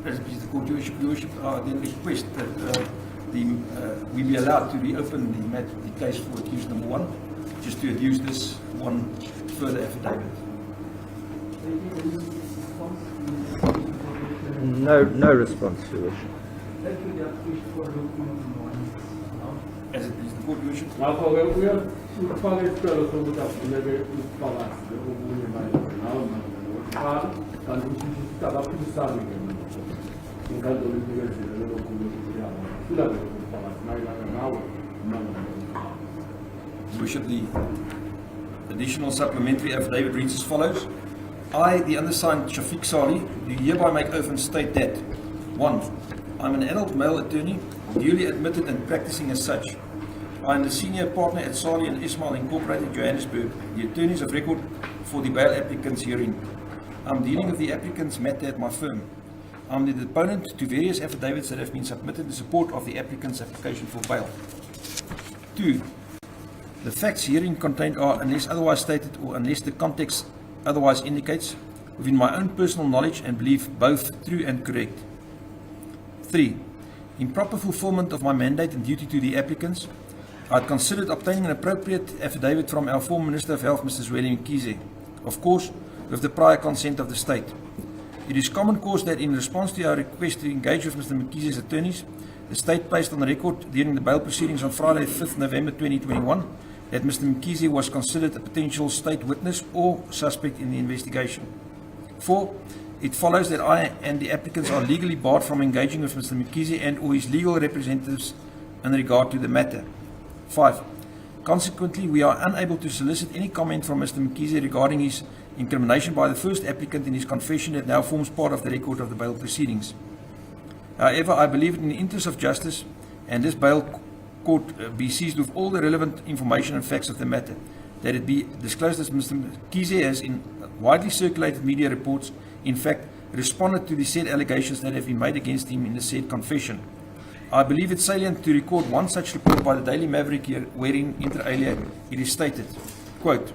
As it is the court, Your Worship, then request that we be allowed to reopen the case for accused number 1, just to adduce this one further affidavit. No response, Your Worship. As it is the court, Your Worship. Worship, the additional supplementary affidavit reads as follows. I, the undersigned Shafiq Sali, do hereby make oath and state that 1. I am an adult male attorney, duly admitted and practicing as such. I am the senior partner at Sali and Ismail Incorporated, Johannesburg, the attorneys of record for the bail applicants herein. I am dealing with the applicant's matter at my firm. I am the deponent to various affidavits that have been submitted in support of the applicant's application for bail. 2. The facts herein contained are, unless otherwise stated or unless the context otherwise indicates, within my own personal knowledge and belief, both true and correct. 3. In proper fulfillment of my mandate and duty to the applicants, I had considered obtaining an appropriate affidavit from our former Minister of Health, Mr. Zweli Mkhize, of course, with the prior consent of the state. It is common cause that in response to our request to engage with Mr. Mkhize's attorneys, the state placed on the record during the bail proceedings on Friday, 5th November 2021, that Mr. Mkhize was considered a potential state witness or suspect in the investigation. 4. It follows that I and the applicants are legally barred from engaging with Mr. Mkhize and or his legal representatives in regard to the matter. 5. Consequently, we are unable to solicit any comment from Mr. Mkhize regarding his incrimination by the first applicant in his confession that now forms part of the record of the bail proceedings. However, I believe it in the interest of justice and this bail court be seized with all the relevant information and facts of the matter, that it be disclosed as Mr. Mkhize has in widely circulated media reports, in fact, responded to the said allegations that have been made against him in the said confession. I believe it salient to record one such report by the Daily Maverick here, wherein, inter alia, it is stated, quote,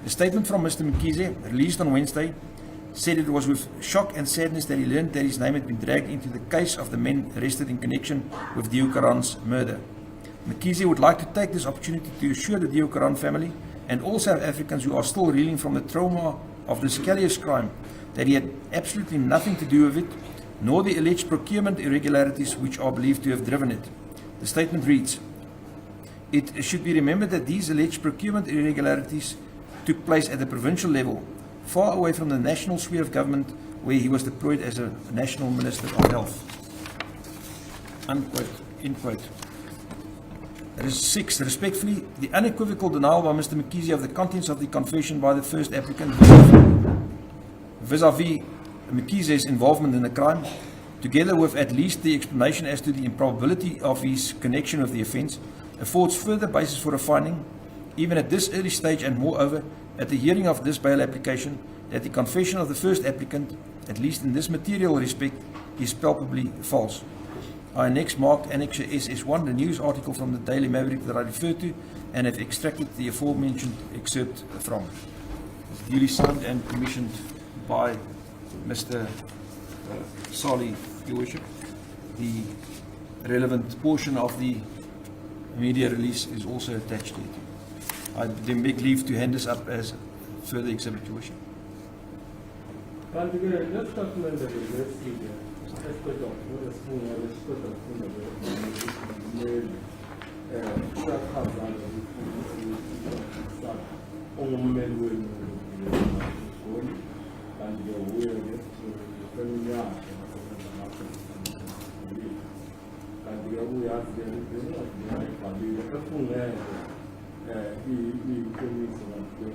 the statement from Mr. Mkhize, released on Wednesday, said it was with shock and sadness that he learned that his name had been dragged into the case of the men arrested in connection with Deokaran's murder. Mkhize would like to take this opportunity to assure the Deokaran family and all South Africans who are still reeling from the trauma of this callous crime that he had absolutely nothing to do with it, nor the alleged procurement irregularities which are believed to have driven it. The statement reads, it should be remembered that these alleged procurement irregularities took place at the provincial level, far away from the national sphere of government where he was deployed as a National Minister of Health. Unquote, end quote. 6. Respectfully, the unequivocal denial by Mr. Mkhize of the contents of the confession by the first applicant vis-a-vis Mkhize's involvement in the crime, together with at least the explanation as to the improbability of his connection with the offence, affords further basis for a finding, even at this early stage and moreover, at the hearing of this bail application, that the confession of the first applicant, at least in this material respect, is palpably false. I next marked Annexure SS1, the news article from the Daily Maverick that I referred to, and have extracted the aforementioned excerpt from. It's duly signed and commissioned by Mr. Sali, Your Worship. The relevant portion of the media release is also attached here. I then beg leave to hand this up as further exhibit, Your Worship. Kanti ke lesitatimende lesile esiqeda ukufunda lesiqeda ukufunda kumele siyakhazana ukuthi ongumeli wenu ngoli kanti ke uye kweminyaka kanti ke uyazi ke ibhalile efungele iqiniso kanti ke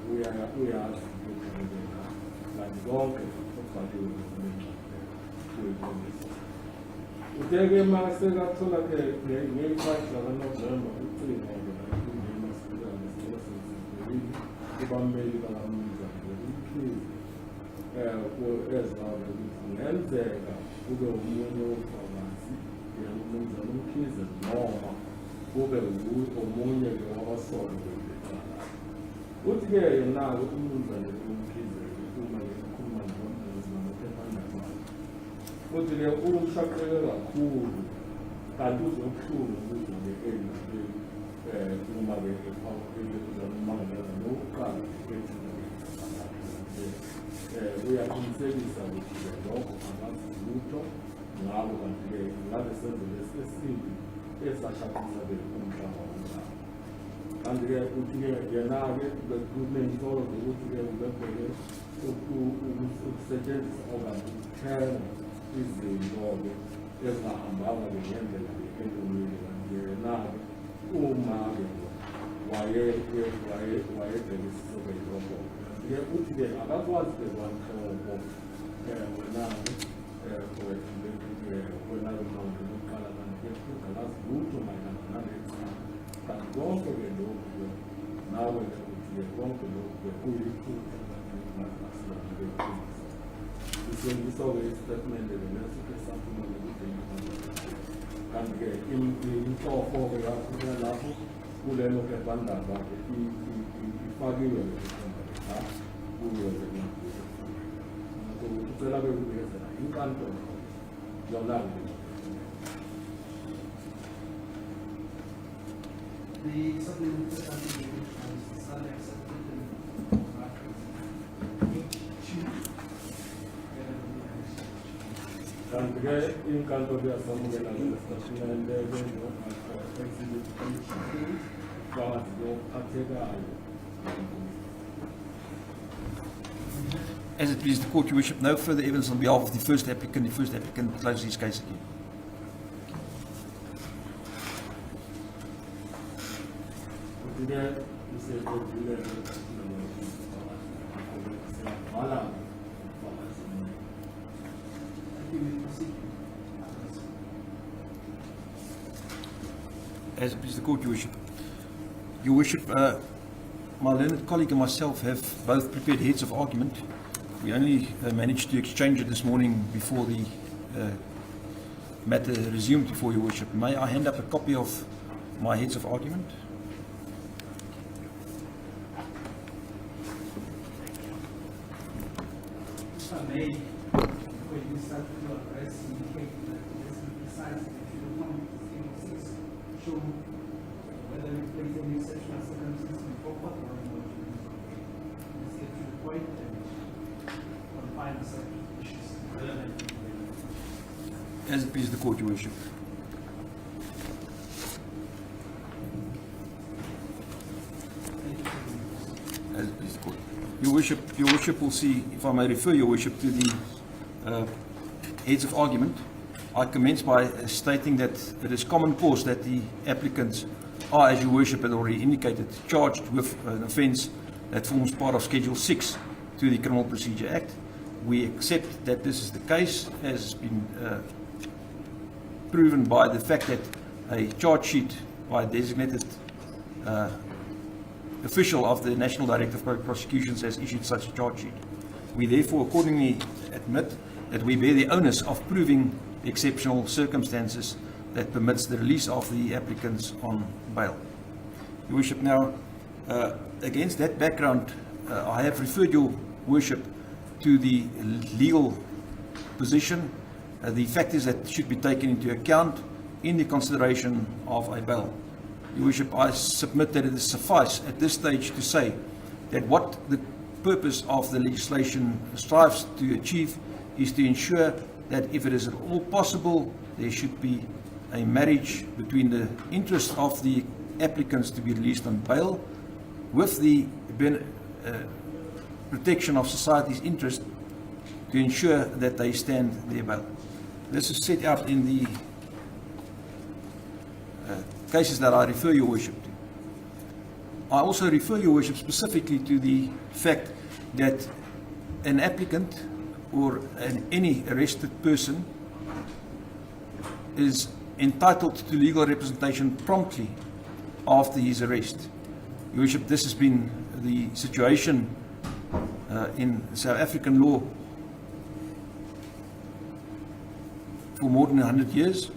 uyazi kanti konke okubhaliwe uteke masekathola ke ngeyifayi lakaNovemba ucingo kubameli bakamnumzane ezabe kungenzeka kube umunye wofakazi umnumzane uMkhize noma kube omunye ke wabasolo becala uthi-ke yena-ke umnumzane uMkhize uma ngikhuluma namaphephandaba uthi-ke umshaqeke kakhulu kanti uzobuhlungu ukuthi-ke uma-ke uzamangalaza nokuqala uyaqinisekisa ukuthi-ke lokho akazi lutho ngabo kanti-ke ngabe senzo lesesibili esashaqisa-ke umhlaba womhlaba kanti-ke uthi-ke yena-ke kunenhlolo zokuthi-ke ubebheke ukusetshenziswa okanye ukuthenga izinto-ke ezingahambanga-ke ngendlela-ke elungile kanti-ke yena-ke uma-ke wayebhekisiso-ke lokho kanti-ke uthi-ke akakwazi-ke kwanhlobo wena-ke wena-ke mawude lokuqala kanti-ke ungalazi lutho mayelana nalexha kanti konke-ke lokhu-ke nawe-ke uthi-ke konke lokhu-ke kuyiphutha isengiso-ke isitatimende-ke lesike saphumele kude kanti-ke inhloko-ke lapho kulelo phephandaba-ke ifakiwe-ke kuyo-ke ucela-ke ukubikezela inkantolo yolawulo. The supplemental affidavit was accepted in kanti-ke inkantolo yasamukela lesitatimende-ke exhibit phakathi kokuphathekayo. As it pleases the court, Your Worship, no further evidence on behalf of the first applicant. The first applicant closes his case again. As it pleases the court, Your Worship. Your Worship, my learned colleague and myself have both prepared heads of argument. We only managed to exchange it this morning before the matter resumed before Your Worship. May I hand up a copy of my heads of argument? If I may, when you start to address, indicate that this is precise, if you don't want to show whether it plays any exceptional circumstances before court or not. Let's get to the point and confine certain issues relevant. As it pleases the court, Your Worship. As it pleases the court. Your Worship will see, if I may refer Your Worship to the heads of argument. I commence by stating that it is common cause that the applicants are, as Your Worship had already indicated, charged with an offence that forms part of Schedule 6 to the Criminal Procedure Act. We accept that this is the case, as has been proven by the fact that a charge sheet by a designated official of the National Director of Public Prosecutions has issued such a charge sheet. We therefore accordingly admit that we bear the onus of proving exceptional circumstances that permits the release of the applicants on bail. Your Worship, now against that background, I have referred Your Worship to the legal position, the factors that should be taken into account in the consideration of a bail. Your Worship, I submit that it is suffice at this stage to say that what the purpose of the legislation strives to achieve is to ensure that if it is at all possible, there should be a marriage between the interest of the applicants to be released on bail with the protection of society's interest to ensure that they stand their bail. This is set out in the cases that I refer your worship to. I also refer your worship specifically to the fact that an applicant or any arrested person is entitled to legal representation promptly after his arrest. Your worship, this has been the situation in South African law for more than 100 years.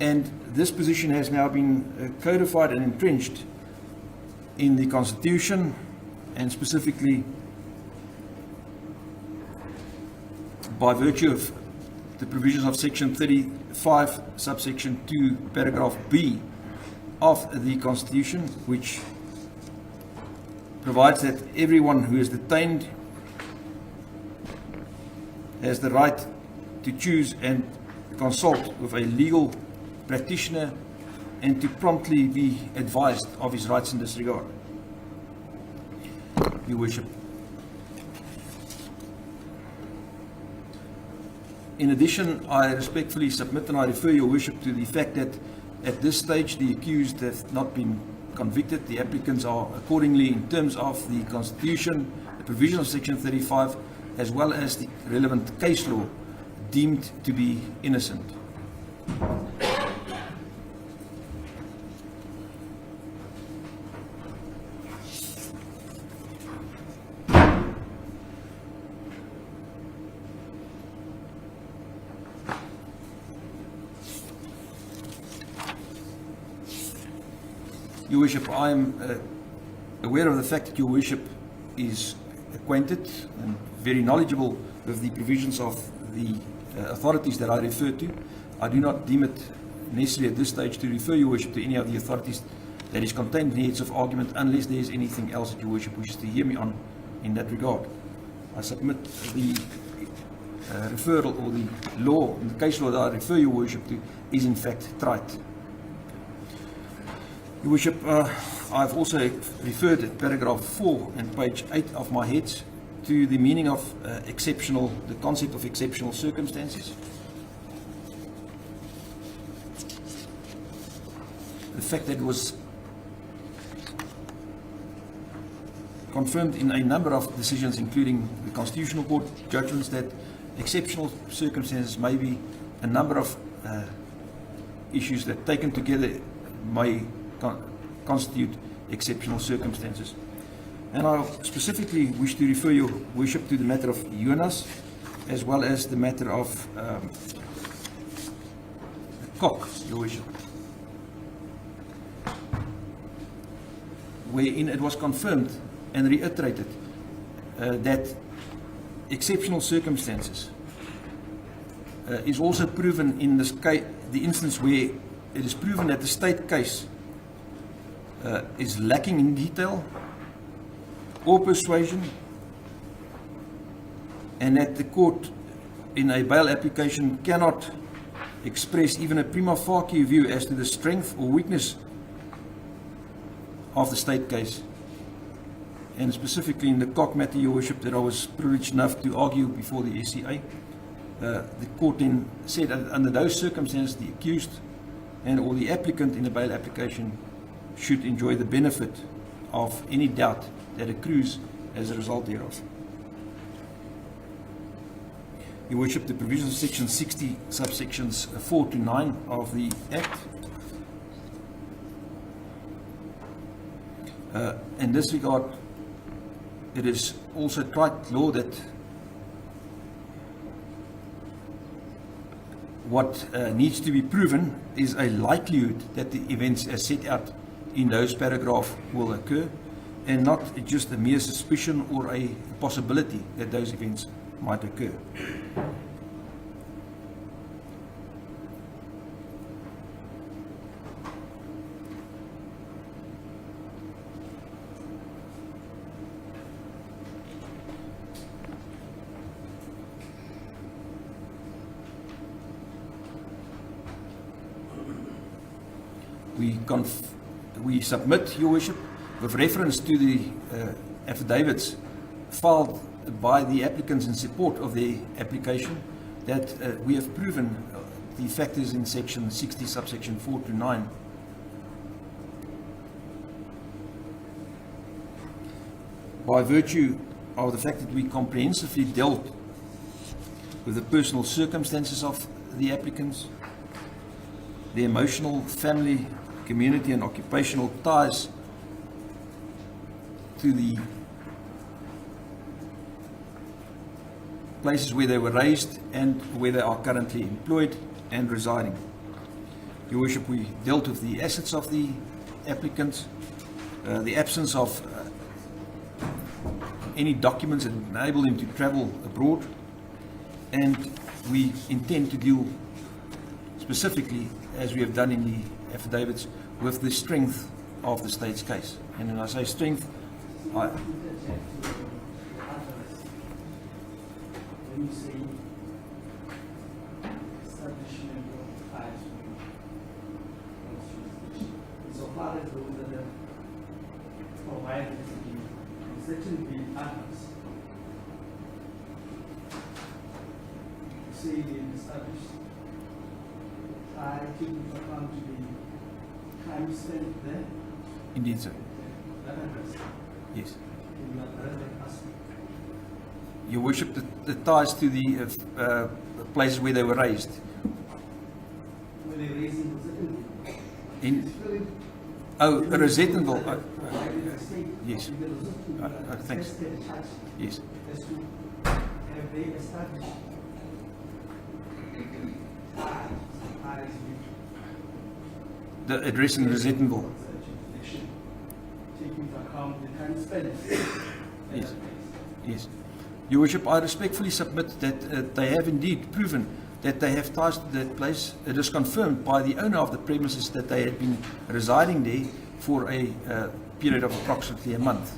And this position has now been codified and entrenched in the Constitution, and specifically by virtue of the provisions of Section 35, subsection 2, paragraph B of the Constitution, which provides that everyone who is detained has the right to choose and consult with a legal practitioner and to promptly be advised of his rights in this regard. Your worship. In addition, I respectfully submit and I refer your worship to the fact that at this stage the accused have not been convicted. The applicants are accordingly, in terms of the Constitution, the provision of Section 35, as well as the relevant case law, deemed to be innocent. Your worship, I am aware of the fact that your worship is acquainted and very knowledgeable with the provisions of the authorities that I refer to. I do not deem it necessary at this stage to refer your worship to any of the authorities that is contained in the heads of argument, unless there is anything else that your worship wishes to hear me on in that regard. I submit the referral or the law, the case law that I refer your worship to is in fact trite. Your worship, I've also referred at paragraph 4 and page 8 of my heads to the meaning of the concept of exceptional circumstances. The fact that it was confirmed in a number of decisions, including the Constitutional Court judgments, that exceptional circumstances may be a number of issues that taken together may constitute exceptional circumstances. And I specifically wish to refer your worship to the matter of Jonas, as well as the matter of Kok, your worship, wherein it was confirmed and reiterated that exceptional circumstances is also proven in this case, the instance where it is proven that the state case is lacking in detail or persuasion, and that the court in a bail application cannot express even a prima facie view as to the strength or weakness of the state case. And specifically in the Kok matter, your worship, that I was privileged enough to argue before the SCA, the court then said that under those circumstances the accused and or the applicant in a bail application should enjoy the benefit of any doubt that accrues as a result thereof. Your worship, the provisions of section 60, subsections 4 to 9 of the Act, in this regard, it is also trite law that what needs to be proven is a likelihood that the events as set out in those paragraphs will occur, and not just a mere suspicion or a possibility that those events might occur. we submit, Your Worship, with reference to the affidavits filed by the applicants in support of their application, that we have proven the factors in section 60, subsection 4 to 9. By virtue of the fact that we comprehensively dealt with the personal circumstances of the applicants, the emotional, family, community and occupational ties to the places where they were raised and where they are currently employed and residing. Your Worship, we dealt with the assets of the applicants, the absence of any documents that would enable them to travel abroad, and we intend to deal specifically, as we have done in the affidavits, with the strength of the state's case. And when I say strength, When you say establishment of ties with jurisdiction, so far as those that have provided in section B others, you say they established tie taking into account the time spent there, indeed, sir. that address, Yes. in the present aspect. Your Worship, the ties to the places where they were raised. Were they raising Rosettenville? In, oh, Rosettenville. Provided the state. Yes. With the Rosettenville thanks. attested charge Yes. as to have they established ties with The address in Rosettenville. such jurisdiction, taking into account the time spent at Yes. that place. Yes. Your Worship, I respectfully submit that they have indeed proven that they have ties to that place. It is confirmed by the owner of the premises that they had been residing there for a period of approximately a month.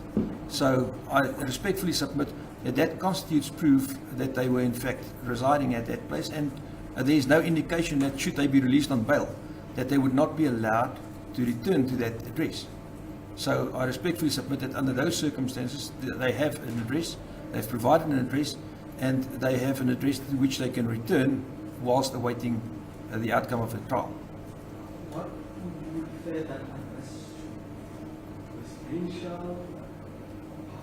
So I respectfully submit that that constitutes proof that they were in fact residing at that place, and there is no indication that should they be released on bail, that they would not be allowed to return to that address. So I respectfully submit that under those circumstances, they have an address, they've provided an address, and they have an address to which they can return whilst awaiting the outcome of the trial. What would you refer that address to? Residential?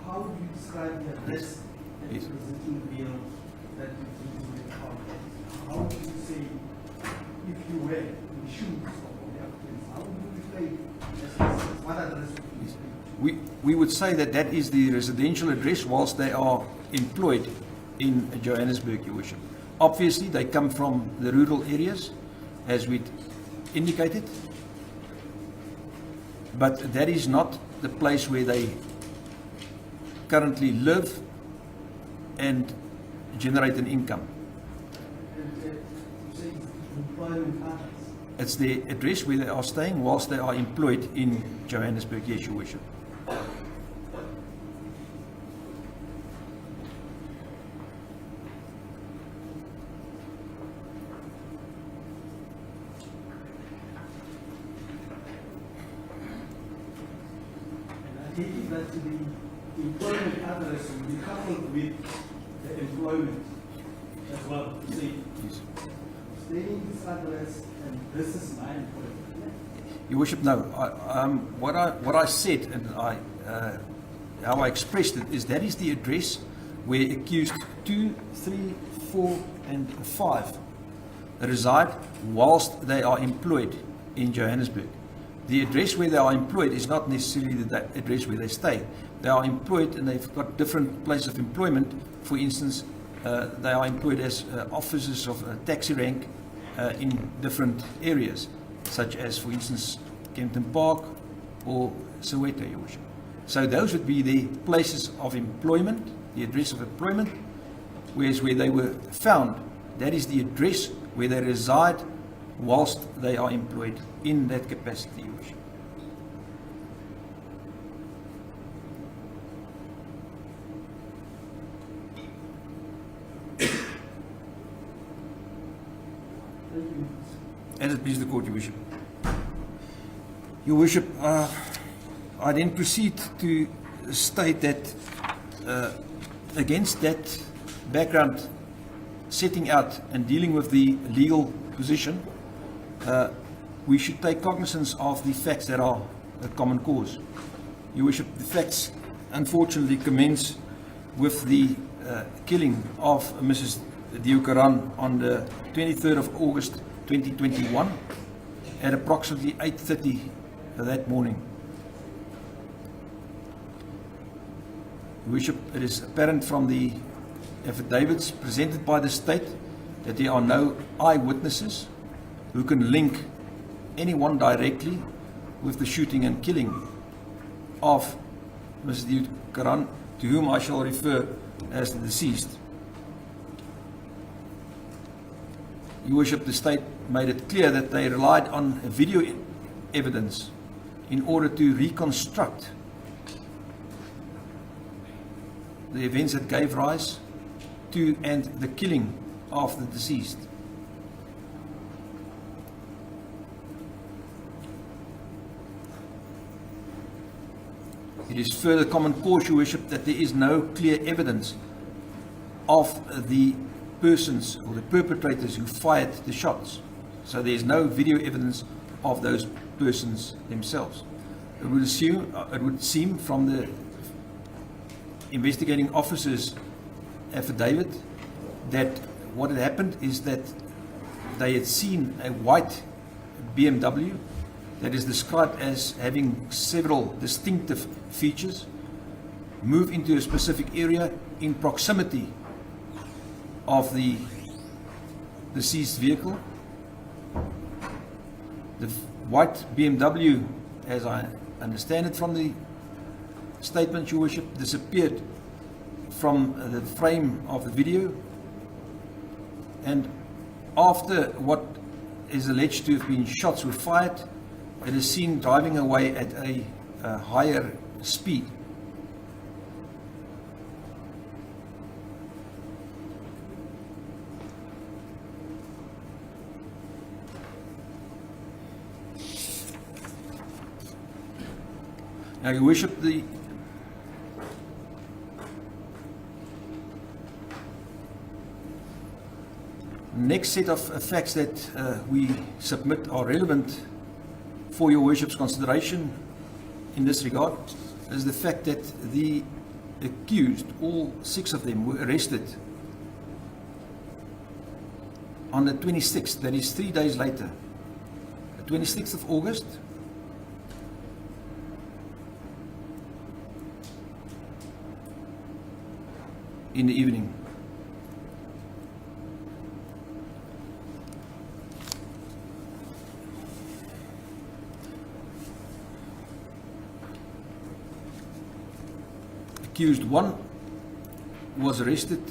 How would you describe the address that Yes. is presenting bill that you think is the account? How would you say, if you were in the shoes of the applicants, how would you refer it? What address would you refer it to? We would say that that is the residential address whilst they are employed in Johannesburg, Your Worship. Obviously, they come from the rural areas, as we indicated, but that is not the place where they currently live and generate an income. And you say employment others. It's the address where they are staying whilst they are employed in Johannesburg, yes, Your Worship. And I take it that the employment address will be coupled with the employment as well. You say, Yes. staying this address and this is my employment. Your Worship, no. What I said and how I expressed it is that is the address where accused 2, 3, 4, and 5 reside whilst they are employed in Johannesburg. The address where they are employed is not necessarily the address where they stay. They are employed and they've got different places of employment. For instance, they are employed as officers of taxi rank in different areas, such as, for instance, Kempton Park or Soweto, Your Worship. So those would be the places of employment, the address of employment, whereas where they were found, that is the address where they reside whilst they are employed in that capacity, Your Worship. Thank you. As it pleases the court, Your Worship. Your Worship, I then proceed to state that against that background, setting out and dealing with the legal position, we should take cognizance of the facts that are a common cause. Your Worship, the facts unfortunately commence with the killing of Mrs. Deokaran on the 23rd of August 2021 at approximately 8:30 that morning. Your Worship, it is apparent from the affidavits presented by the state that there are no eyewitnesses who can link anyone directly with the shooting and killing of Mrs. Deokaran, to whom I shall refer as the deceased. Your Worship, the state made it clear that they relied on video evidence in order to reconstruct the events that gave rise to and the killing of the deceased. It is further common cause, Your Worship, that there is no clear evidence of the persons or the perpetrators who fired the shots. So there is no video evidence of those persons themselves. It would seem from the investigating officer's affidavit that what had happened is that they had seen a white BMW that is described as having several distinctive features move into a specific area in proximity of the deceased vehicle. The white BMW, as I understand it from the statement, Your Worship, disappeared from the frame of the video, and after what is alleged to have been shots were fired, it is seen driving away at a higher speed. Now, Your Worship, the next set of facts that we submit are relevant for Your Worship's consideration in this regard is the fact that the accused, all 6 of them, were arrested on the 26th, that is 3 days later, the 26th of August, in the evening. Accused 1 was arrested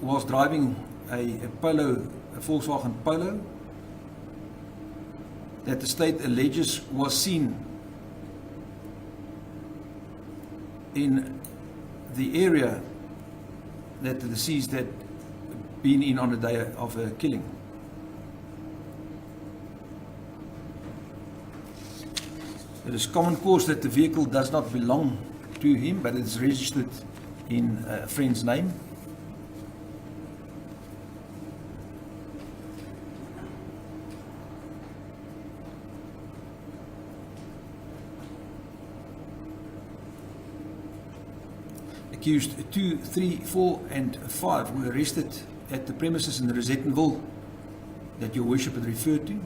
whilst driving a Volkswagen Polo that the state alleges was seen in the area that the deceased had been in on the day of her killing. It is common cause that the vehicle does not belong to him, but it is registered in a friend's name. Accused 2, 3, 4 and 5 were arrested at the premises in Rosettenville that Your Worship had referred to.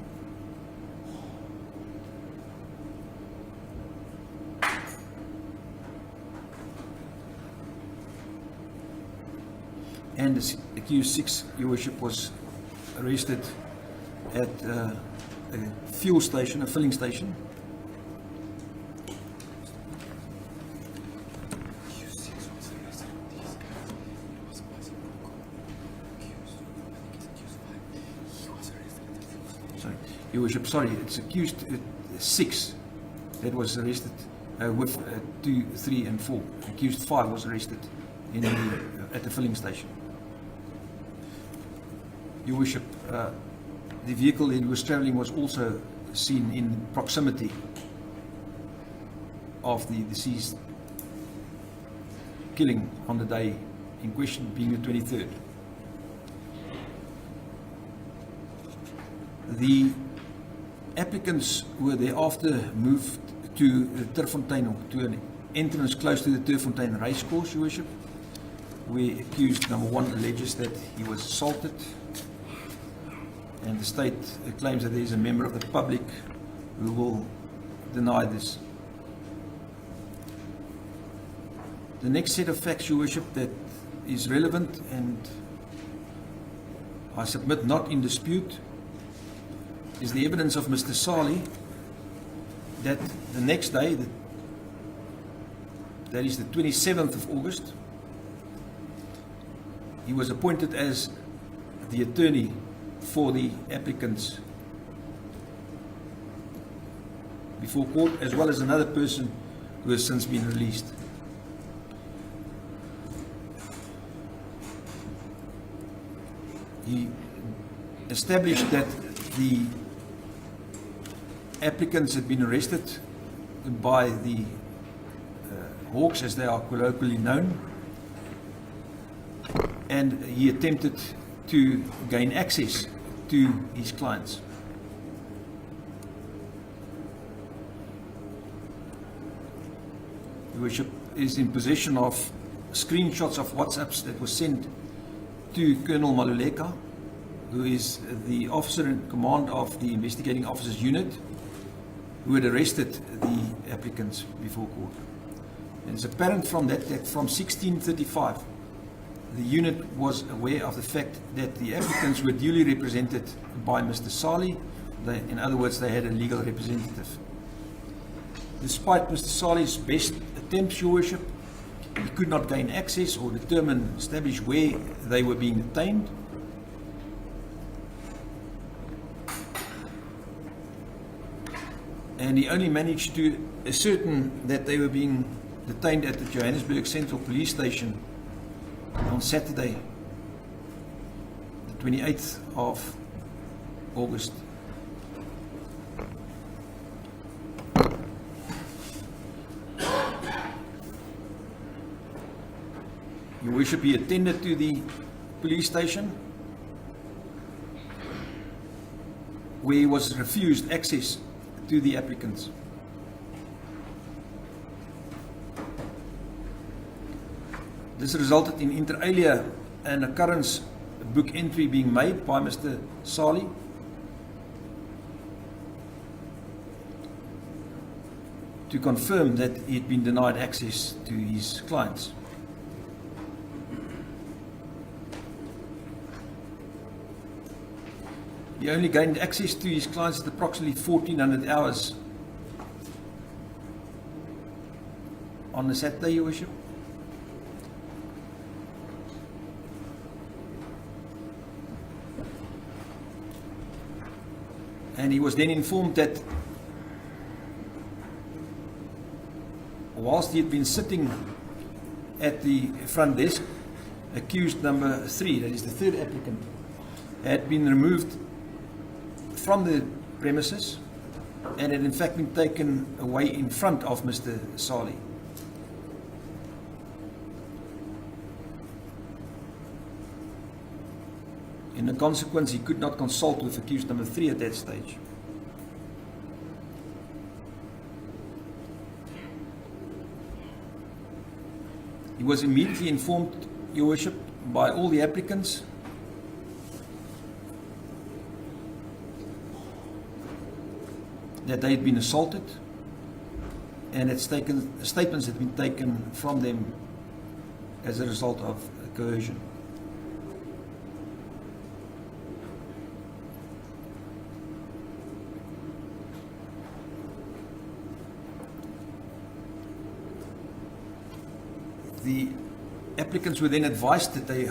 And the accused 6, Your Worship, was arrested at a fuel station, a filling station. Sorry, Your Worship, sorry, it's accused 6 that was arrested with 2, 3 and 4. Accused 5 was arrested in at the filling station. Your Worship, the vehicle he was travelling was also seen in proximity of the deceased killing on the day in question, being the 23rd. The applicants were thereafter moved to the Terfontein, or to an entrance close to the Terfontein racecourse, Your Worship, where accused number 1 alleges that he was assaulted, and the state claims that there is a member of the public who will deny this. The next set of facts, Your Worship, that is relevant and I submit not in dispute is the evidence of Mr. Sali that the next day, that is the 27th of August, he was appointed as the attorney for the applicants before court, as well as another person who has since been released. He established that the applicants had been arrested by the Hawks, as they are colloquially known, and he attempted to gain access to his clients. Your Worship is in possession of screenshots of WhatsApps that were sent to Colonel Maluleka, who is the officer in command of the Investigating Officers Unit, who had arrested the applicants before court. And it's apparent from that from 1635, the unit was aware of the fact that the applicants were duly represented by Mr. Sali. In other words, they had a legal representative. Despite Mr. Sali's best attempts, Your Worship, he could not gain access or establish where they were being detained. And he only managed to ascertain that they were being detained at the Johannesburg Central Police Station on Saturday, the 28th of August. Your Worship, he attended to the police station, where he was refused access to the applicants. This resulted in inter alia an occurrence book entry being made by Mr. Sali, to confirm that he had been denied access to his clients. He only gained access to his clients at approximately 1400 hours on a Saturday, Your Worship. And he was then informed that whilst he had been sitting at the front desk, accused number 3, that is the third applicant, had been removed from the premises and had in fact been taken away in front of Mr. Sali. In the consequence, he could not consult with accused number 3 at that stage. He was immediately informed, Your Worship, by all the applicants that they had been assaulted and that statements had been taken from them as a result of coercion. The applicants were then advised that they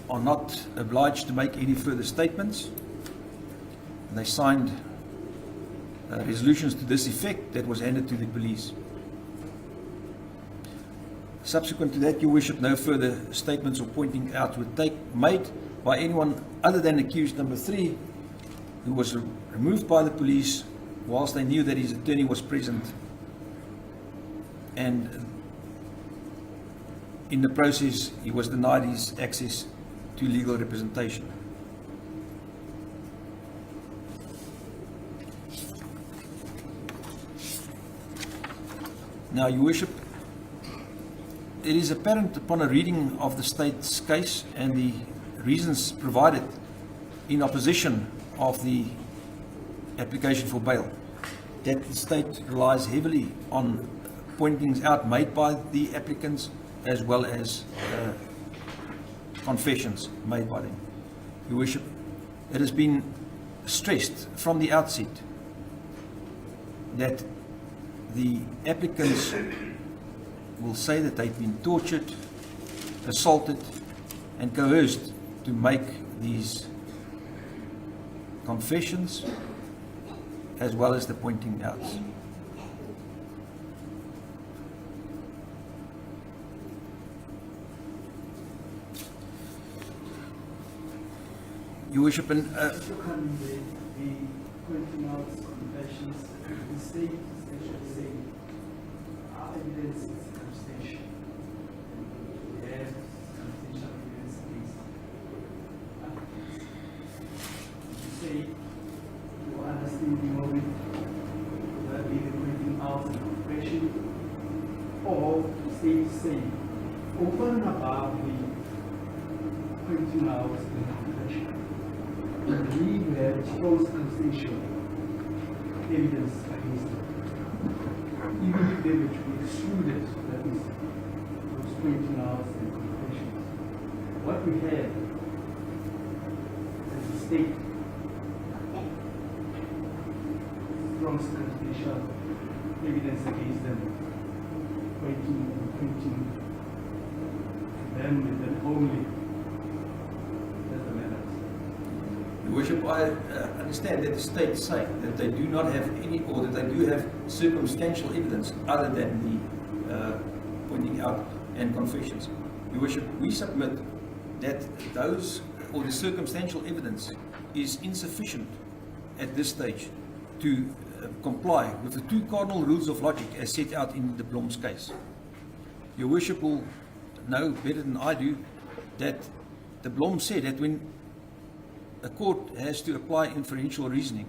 are not obliged to make any further statements. They signed resolutions to this effect that was handed to the police. Subsequent to that, Your Worship, no further statements or pointing out were made by anyone other than accused number 3, who was removed by the police whilst they knew that his attorney was present, and in the process he was denied his access to legal representation. Now, Your Worship, it is apparent upon a reading of the state's case and the reasons provided in opposition of the application for bail that the state relies heavily on pointings out made by the applicants as well as confessions made by them. Your Worship, it has been stressed from the outset that the applicants will say that they've been tortured, assaulted, and coerced to make these confessions as well as the pointing outs. Your Worship, and Can the pointing out confessions, the state essentially saying our evidence is circumstantial. We have circumstantial evidence against applicants. You say your understanding of it, would that be the pointing out and confession, or the state saying over and above the pointing out and confession, we believe we have strong circumstantial evidence against them. Even if they were to be excluded, that is, those pointing out and confessions. What we have as a state, strong circumstantial evidence against them, pointing to them and then only. That's the matter. Your Worship, I understand that the state say that they do not have any, or that they do have circumstantial evidence other than the pointing out and confessions. Your Worship, we submit that those, or the circumstantial evidence, is insufficient at this stage to comply with the two cardinal rules of logic as set out in the Blom's case. Your Worship will know better than I do that the Blom said that when a court has to apply inferential reasoning,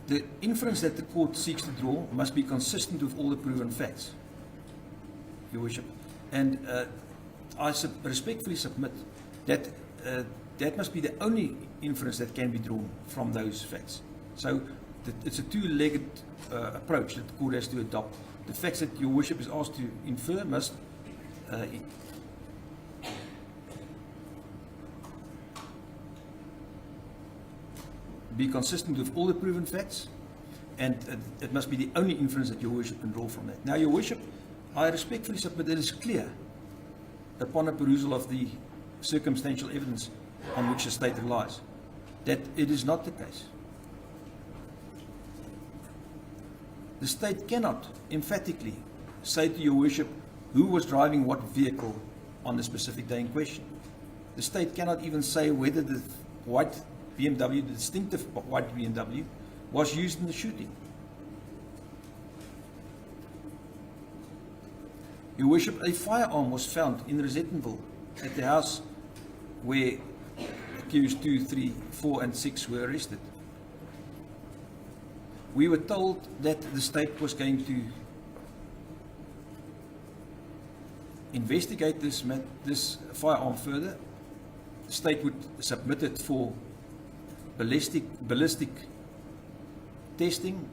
the inference that the court seeks to draw must be consistent with all the proven facts, Your Worship. And I respectfully submit that that must be the only inference that can be drawn from those facts. So it's a two-legged approach that the court has to adopt. The facts that Your Worship is asked to infer must be consistent with all the proven facts, and it must be the only inference that Your Worship can draw from that. Now, Your Worship, I respectfully submit that it is clear upon a perusal of the circumstantial evidence on which the state relies that it is not the case. The state cannot emphatically say to Your Worship who was driving what vehicle on the specific day in question. The state cannot even say whether the white BMW, the distinctive white BMW, was used in the shooting. Your Worship, a firearm was found in Rosettenville at the house where accused 2, 3, 4, and 6 were arrested. We were told that the state was going to investigate this firearm further. The state would submit it for ballistic testing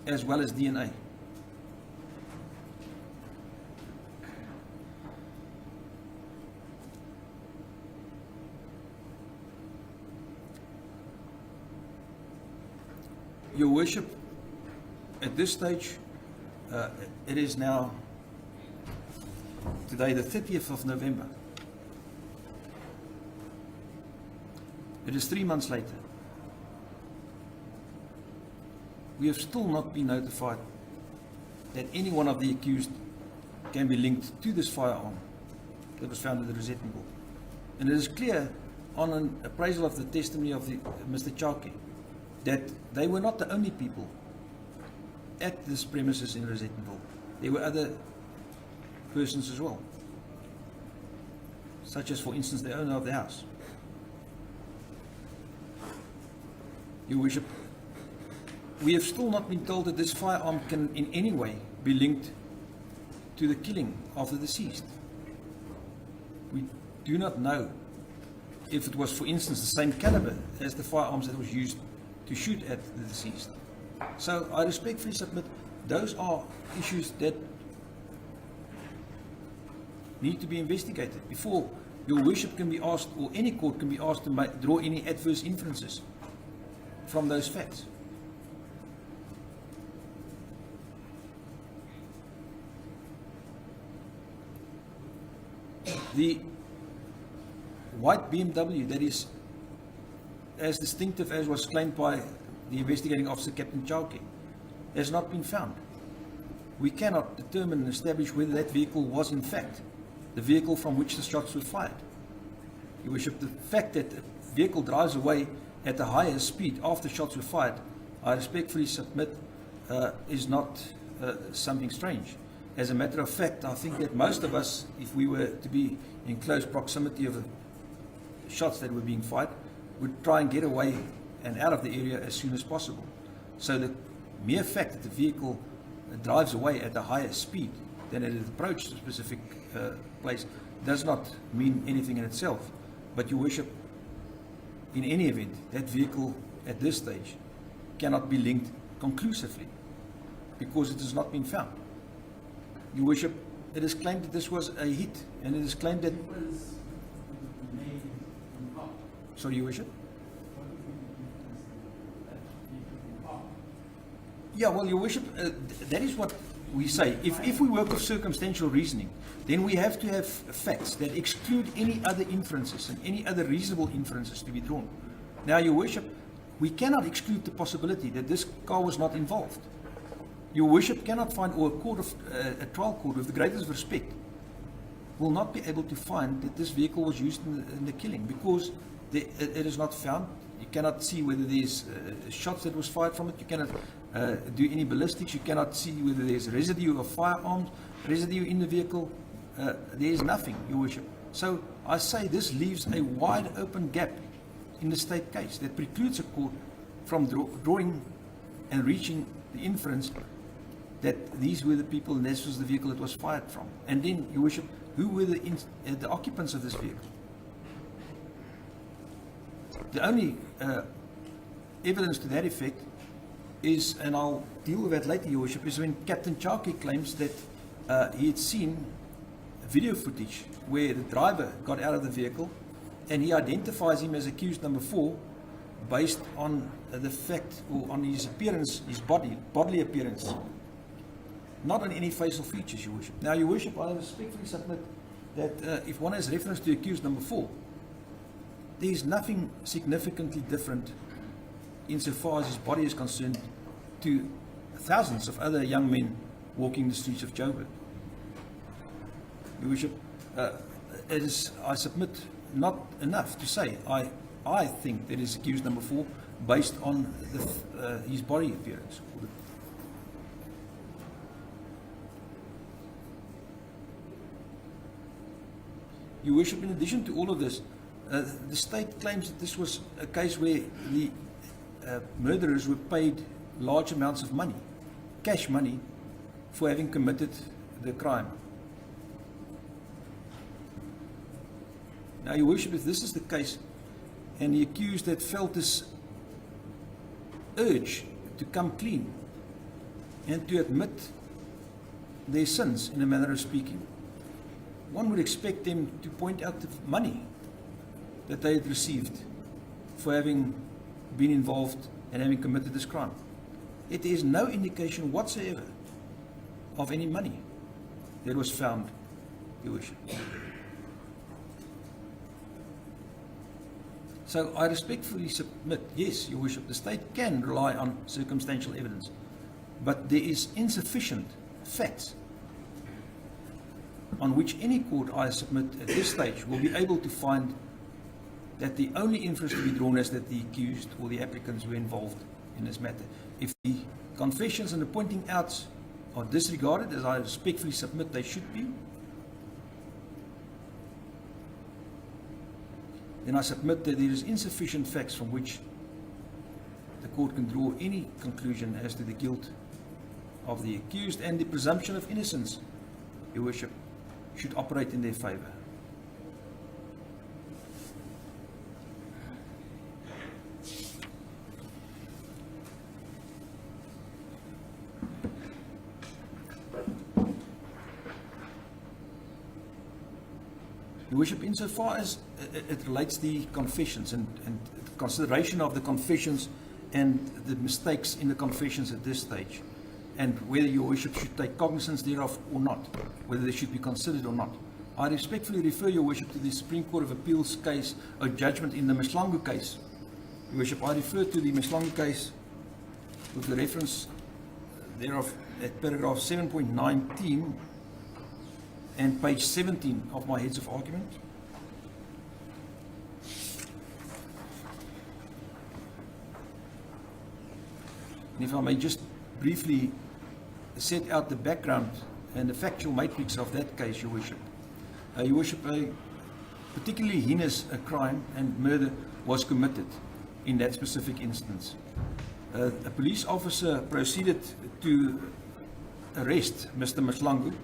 as well as DNA. Your Worship, at this stage, it is now today the 30th of November. It is 3 months later. We have still not been notified that any one of the accused can be linked to this firearm that was found at the Rosettenville. And it is clear on an appraisal of the testimony of Mr. Chauke that they were not the only people at this premises in Rosettenville. There were other persons as well, such as, for instance, the owner of the house. Your Worship, we have still not been told that this firearm can in any way be linked to the killing of the deceased. We do not know if it was, for instance, the same caliber as the firearms that was used to shoot at the deceased. So I respectfully submit those are issues that need to be investigated before Your Worship can be asked, or any court can be asked to draw any adverse inferences from those facts. The white BMW that is as distinctive as was claimed by the investigating officer, Captain Chauke, has not been found. We cannot determine and establish whether that vehicle was in fact the vehicle from which the shots were fired. Your Worship, the fact that a vehicle drives away at a higher speed after shots were fired, I respectfully submit, is not something strange. As a matter of fact, I think that most of us, if we were to be in close proximity of the shots that were being fired, would try and get away and out of the area as soon as possible. So the mere fact that the vehicle drives away at a higher speed than it had approached a specific place does not mean anything in itself. But Your Worship, in any event, that vehicle at this stage cannot be linked conclusively because it has not been found. Your Worship, it is claimed that this was a hit, and it is claimed that... It was made in part. Sorry, Your Worship? What would be the difference that it in part? Yeah, well, Your Worship, that is what we say. If we work with circumstantial reasoning, then we have to have facts that exclude any other inferences and any other reasonable inferences to be drawn. Now, Your Worship, we cannot exclude the possibility that this car was not involved. Your Worship cannot find, or a trial court with the greatest respect will not be able to find that this vehicle was used in the killing because it is not found. You cannot see whether there's shots that was fired from it. You cannot do any ballistics. You cannot see whether there's residue of firearms, residue in the vehicle. There is nothing, Your Worship. So I say this leaves a wide open gap in the state case that precludes a court from drawing and reaching the inference that these were the people and this was the vehicle that was fired from. And then, Your Worship, who were the occupants of this vehicle? The only evidence to that effect is, and I'll deal with that later, Your Worship, is when Captain Chauke claims that he had seen video footage where the driver got out of the vehicle and he identifies him as accused number 4 based on the fact, or on his appearance, his bodily appearance, not on any facial features, Your Worship. Now, Your Worship, I respectfully submit that if one has reference to accused number 4, there is nothing significantly different insofar as his body is concerned to thousands of other young men walking the streets of Joburg. Your Worship, it is, I submit, not enough to say I think that is accused number 4 based on his body appearance. Your Worship, in addition to all of this, the state claims that this was a case where the murderers were paid large amounts of money, cash money, for having committed the crime. Now, Your Worship, if this is the case, and the accused had felt this urge to come clean and to admit their sins, in a manner of speaking, one would expect them to point out the money that they had received for having been involved and having committed this crime. It is no indication whatsoever of any money that was found, Your Worship. So I respectfully submit, yes, Your Worship, the state can rely on circumstantial evidence, but there is insufficient facts on which any court, I submit, at this stage will be able to find that the only inference to be drawn is that the accused or the applicants were involved in this matter. If the confessions and the pointing outs are disregarded, as I respectfully submit they should be, then I submit that there is insufficient facts from which the court can draw any conclusion as to the guilt of the accused, and the presumption of innocence, Your Worship, should operate in their favour. Your Worship, insofar as it relates the confessions and consideration of the confessions and the mistakes in the confessions at this stage, and whether Your Worship should take cognizance thereof or not, whether they should be considered or not, I respectfully refer Your Worship to the Supreme Court of Appeal's case or judgment in the Mslangu case. Your Worship, I refer to the Mslangu case with the reference thereof at paragraph 7.19 and page 17 of my heads of argument. And if I may just briefly set out the background and the factual matrix of that case, Your Worship. Your Worship, a particularly heinous crime and murder was committed in that specific instance. A police officer proceeded to arrest Mr. Mslangu,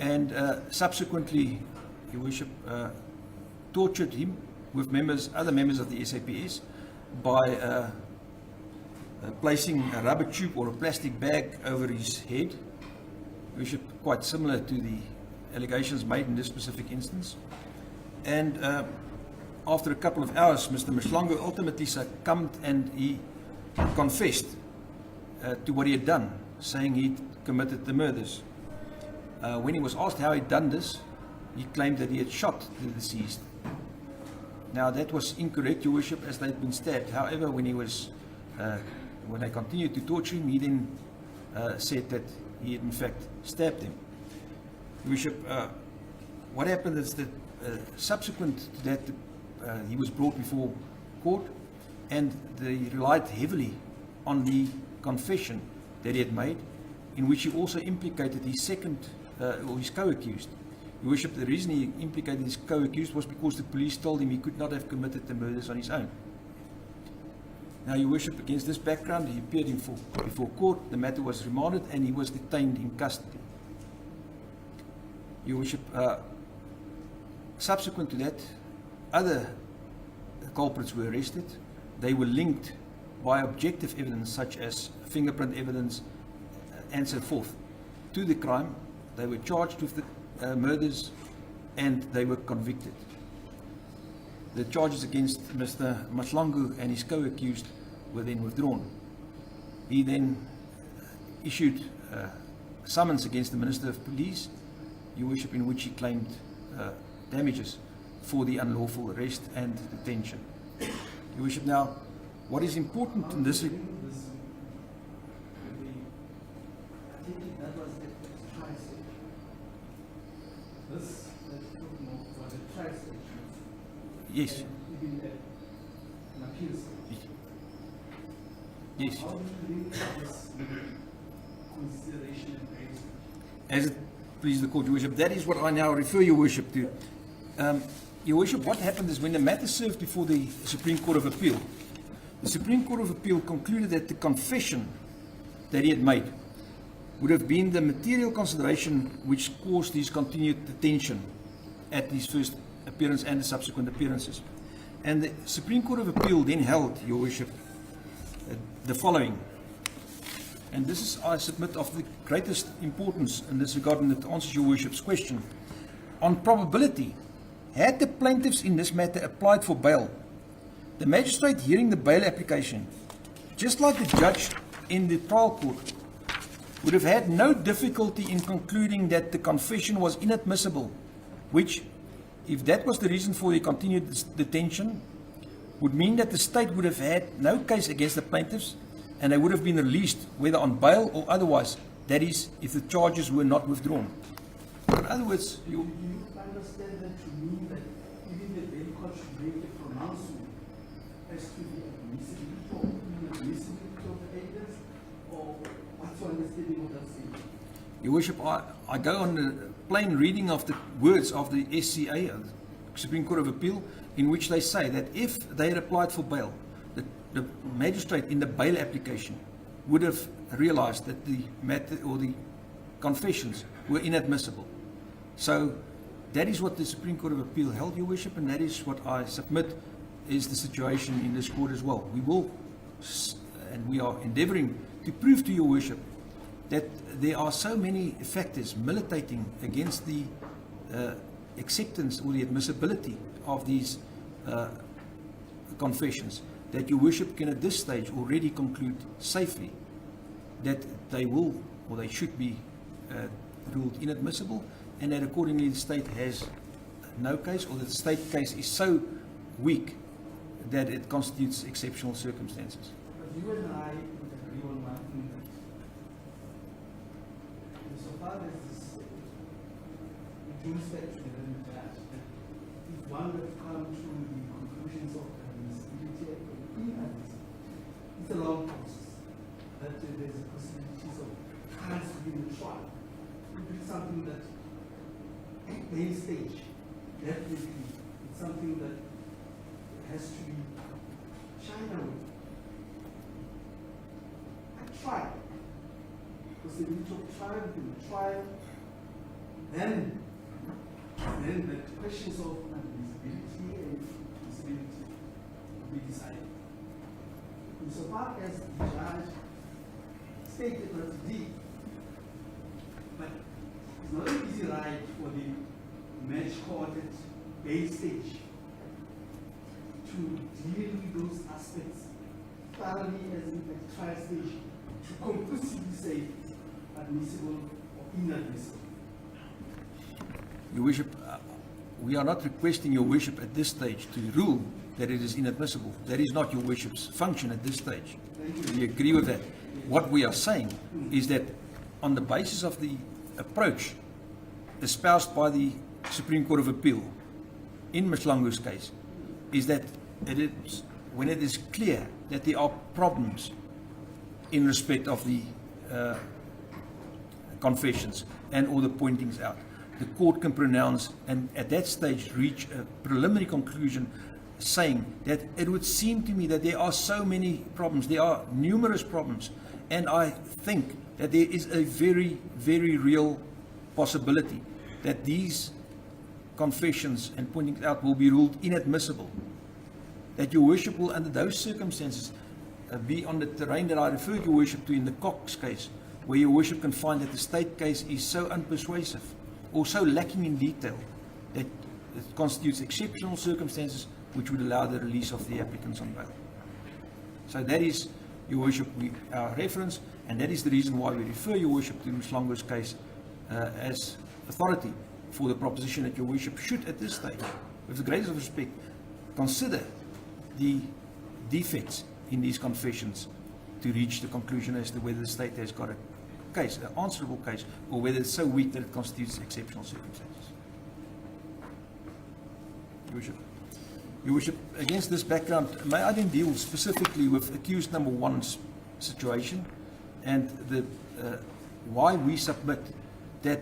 and subsequently, Your Worship, tortured him with other members of the SAPS by placing a rubber tube or a plastic bag over his head, Your Worship, quite similar to the allegations made in this specific instance. And after a couple of hours, Mr. Mslangu ultimately succumbed and he confessed to what he had done, saying he'd committed the murders. When he was asked how he'd done this, he claimed that he had shot the deceased. Now that was incorrect, Your Worship, as they'd been stabbed. However, when they continued to torture him, he then said that he had in fact stabbed him. Your Worship, what happened is that subsequent to that, he was brought before court, and they relied heavily on the confession that he had made, in which he also implicated his his co-accused. Your Worship, the reason he implicated his co-accused was because the police told him he could not have committed the murders on his own. Now, Your Worship, against this background, he appeared before court, the matter was remanded, and he was detained in custody. Your Worship, subsequent to that, other culprits were arrested. They were linked by objective evidence, such as fingerprint evidence and so forth, to the crime. They were charged with the murders, and they were convicted. The charges against Mr. Mslangu and his co-accused were then withdrawn. He then issued a summons against the Minister of Police, Your Worship, in which he claimed damages for the unlawful arrest and detention. Your Worship, now, what is important in this... I think that was the trial stage. This that you're talking of was a trial stage. Yes. And even an appeal stage. Yes. How do you link this with consideration and praise? As it pleases the court, Your Worship, that is what I now refer Your Worship to. Your Worship, what happened is when the matter served before the Supreme Court of Appeal, the Supreme Court of Appeal concluded that the confession that he had made would have been the material consideration which caused his continued detention at his first appearance and the subsequent appearances. And the Supreme Court of Appeal then held, Your Worship, the following. And this is, I submit, of the greatest importance in this regard, and it answers Your Worship's question. On probability, had the plaintiffs in this matter applied for bail, the magistrate hearing the bail application, just like the judge in the trial court, would have had no difficulty in concluding that the confession was inadmissible, which, if that was the reason for the continued detention, would mean that the state would have had no case against the plaintiffs, and they would have been released, whether on bail or otherwise, that is, if the charges were not withdrawn. In other words, Do you understand that to mean that even the bail court should make a pronouncement as to the admissibility inadmissibility of the evidence, or what's your understanding of that statement? Your Worship, I go on the plain reading of the words of the SCA, Supreme Court of Appeal, in which they say that if they had applied for bail, the magistrate in the bail application would have realized that the matter or the confessions were inadmissible. So that is what the Supreme Court of Appeal held, Your Worship, and that is what I submit is the situation in this court as well. We will, and we are endeavoring to prove to Your Worship that there are so many factors militating against the acceptance or the admissibility of these confessions that Your Worship can at this stage already conclude safely that they will or they should be ruled inadmissible, and that accordingly the state has no case, or that the state case is so weak that it constitutes exceptional circumstances. But you and I would agree on one thing, that insofar as this, with due respect to the relevant judge, that if one were to come to the conclusions of admissibility and inadmissibility, it's a long process, that there's a possibility of cards within the trial. It would be something that at main stage, definitely, it's something that has to be shied away. At trial, possibility of trial, within the trial, then the questions of admissibility and admissibility will be decided. Insofar as the judge stated what he did, but it's not an easy ride for the match court at base stage to deal with those aspects thoroughly as in the trial stage to conclusively say admissible or inadmissible. Your Worship, we are not requesting Your Worship at this stage to rule that it is inadmissible. That is not Your Worship's function at this stage. We agree with that. What we are saying is that on the basis of the approach espoused by the Supreme Court of Appeal in Ms. Lango's case, is that it is, when it is clear that there are problems in respect of the confessions and or the pointings out, the court can pronounce and at that stage reach a preliminary conclusion saying that it would seem to me that there are so many problems, there are numerous problems, and I think that there is a very, very real possibility that these confessions and pointings out will be ruled inadmissible. That Your Worship will, under those circumstances, be on the terrain that I referred Your Worship to in the Cox case, where Your Worship can find that the state case is so unpersuasive or so lacking in detail that it constitutes exceptional circumstances which would allow the release of the applicants on bail. So that is, Your Worship, our reference, and that is the reason why we refer Your Worship to Ms. Lango's case as authority for the proposition that Your Worship should at this stage, with the greatest of respect, consider the defects in these confessions to reach the conclusion as to whether the state has got a case, an answerable case, or whether it's so weak that it constitutes exceptional circumstances. Your Worship. Your Worship, against this background, may I then deal specifically with accused number one's situation and the why we submit that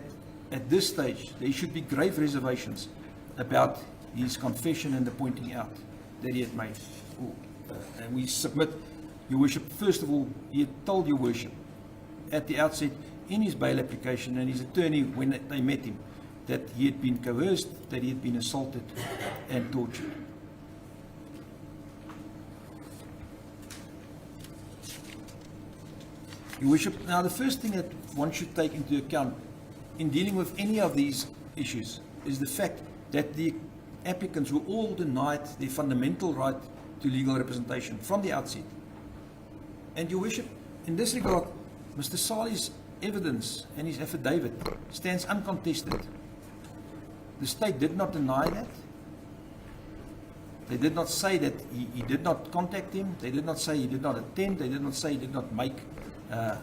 at this stage there should be grave reservations about his confession and the pointing out that he had made. And we submit, Your Worship, first of all, he had told Your Worship at the outset in his bail application and his attorney when they met him that he had been coerced, that he had been assaulted and tortured. Your Worship, now the first thing that one should take into account in dealing with any of these issues is the fact that the applicants were all denied their fundamental right to legal representation from the outset. And Your Worship, in this regard, Mr. Salih's evidence and his affidavit stands uncontested. The state did not deny that. They did not say that he did not contact him. They did not say he did not attend. They did not say he did not make the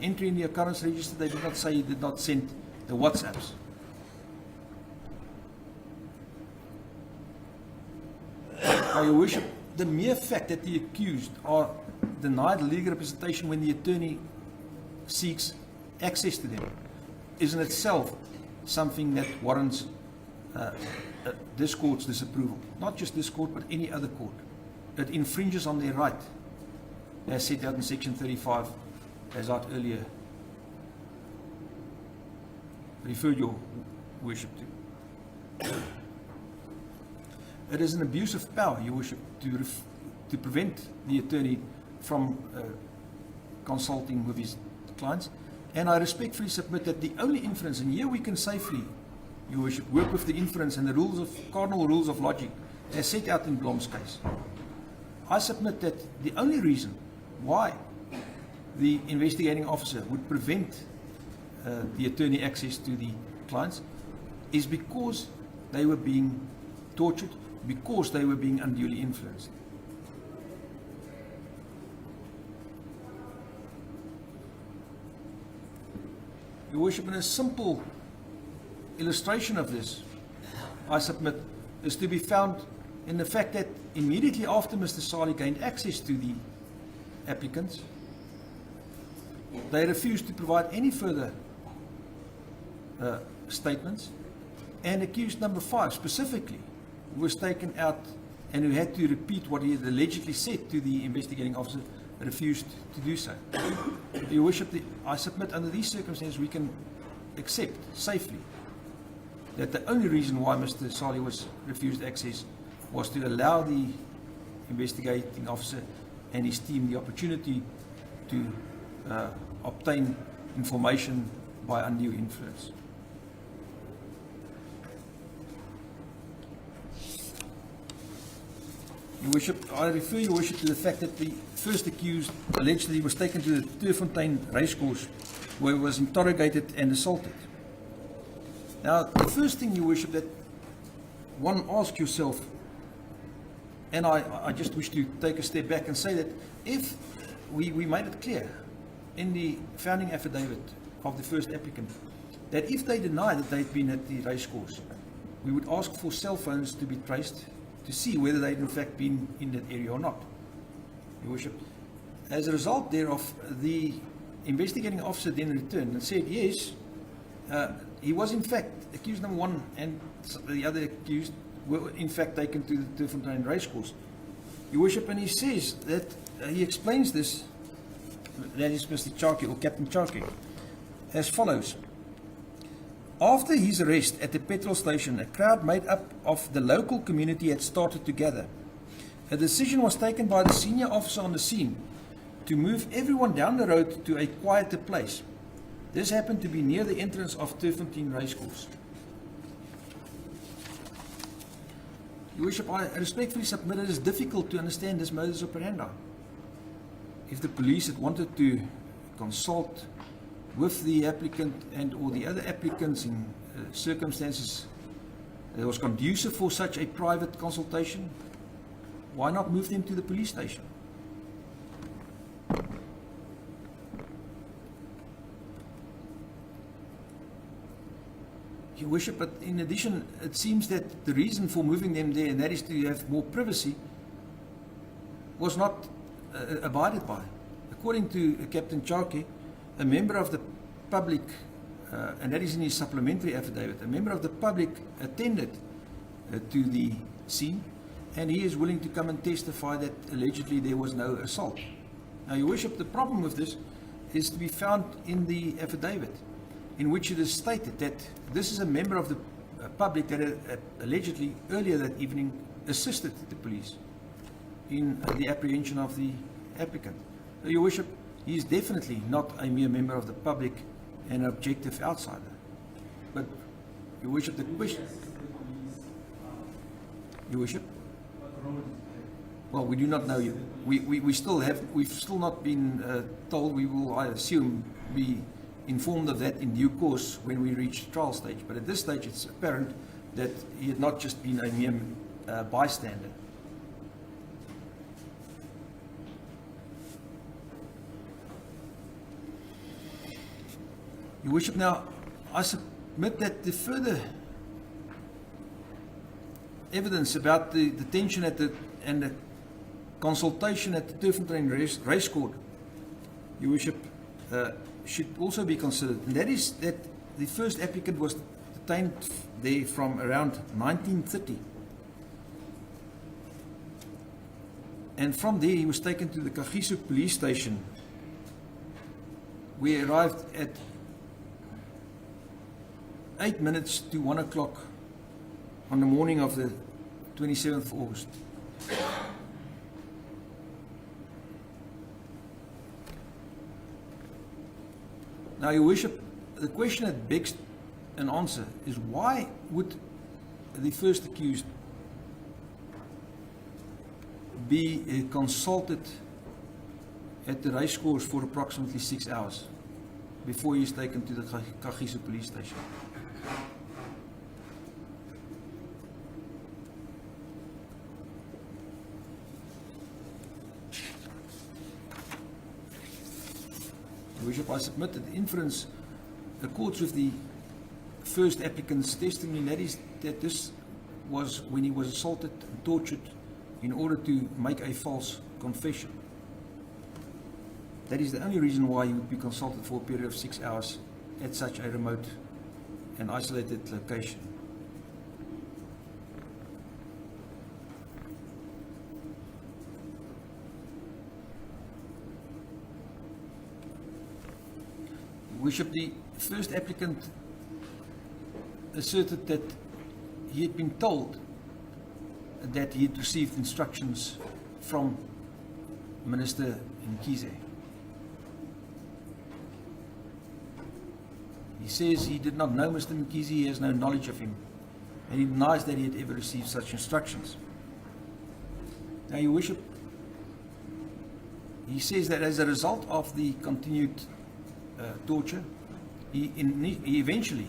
entry in the occurrence register. They did not say he did not send the WhatsApps. Now, Your Worship, the mere fact that the accused are deny the legal representation when the attorney seeks access to them is in itself something that warrants this court's disapproval. Not just this court, but any other court. It infringes on their right, as set out in Section 35, as out earlier referred your worship to. It is an abuse of power, your worship, to prevent the attorney from consulting with his clients. And I respectfully submit that the only inference, and here we can safely, your worship, work with the inference and the rules of cardinal rules of logic as set out in Blom's case. I submit that the only reason why the investigating officer would prevent the attorney access to the clients is because they were being tortured, because they were being unduly influenced. Your worship, in a simple illustration of this, I submit, is to be found in the fact that immediately after Mr. Sali gained access to the applicants, they refused to provide any further statements, and accused number 5 specifically, who was taken out and who had to repeat what he had allegedly said to the investigating officer, refused to do so. Your worship, I submit under these circumstances we can accept safely that the only reason why Mr. Sali was refused access was to allow the investigating officer and his team the opportunity to obtain information by undue influence. Your worship, I refer your worship to the fact that the first accused allegedly was taken to the Turfontein racecourse where he was interrogated and assaulted. Now, the first thing, your worship, that one asks yourself, and I just wish to take a step back and say that if we made it clear in the founding affidavit of the first applicant that if they deny that they'd been at the racecourse, we would ask for cell phones to be traced to see whether they'd in fact been in that area or not. Your worship, as a result thereof, the investigating officer then returned and said yes, he was in fact, accused number 1 and the other accused were in fact taken to the Turfontein racecourse. Your worship, and he says that he explains this, that is Mr. Charkey or Captain Charkey, as follows. After his arrest at the petrol station, a crowd made up of the local community had started to gather. A decision was taken by the senior officer on the scene to move everyone down the road to a quieter place. This happened to be near the entrance of Turfontein racecourse. Your worship, I respectfully submit it is difficult to understand this modus operandi. If the police had wanted to consult with the applicant and or the other applicants in circumstances that was conducive for such a private consultation, why not move them to the police station? Your worship, but in addition, it seems that the reason for moving them there, and that is to have more privacy, was not abided by. According to Captain Charkey, a member of the public, and that is in his supplementary affidavit, a member of the public attended to the scene, and he is willing to come and testify that allegedly there was no assault. Now, your worship, the problem with this is to be found in the affidavit, in which it is stated that this is a member of the public that allegedly earlier that evening assisted the police in the apprehension of the applicant. Your worship, he is definitely not a mere member of the public and an objective outsider. But, your worship, the question... Your worship? Well, we do not know yet. We've still not been told. We will, I assume, be informed of that in due course when we reach trial stage. But at this stage, it's apparent that he had not just been a mere bystander. Your worship, now, I submit that the further evidence about the detention at the consultation at the Turffontein race court, Your Worship, should also be considered. And that is that the first applicant was detained there from around 1930. And from there he was taken to the Kagiso police station. We arrived at 8 minutes to 1 o'clock on the morning of the 27th of August. Now, Your Worship, the question that begs an answer is, why would the first accused be consulted at the racecourse for approximately 6 hours before he is taken to the Kagiso police station? Your Worship, I submit that the inference accords with the first applicant's testimony, that is that this was when he was assaulted and tortured in order to make a false confession. That is the only reason why he would be consulted for a period of 6 hours at such a remote and isolated location. Your Worship, the first applicant asserted that he had been told that he had received instructions from Minister Mkhize. He says he did not know Mr. Mkhize, he has no knowledge of him, and he denies that he had ever received such instructions. Now, Your Worship, he says that as a result of the continued torture, he eventually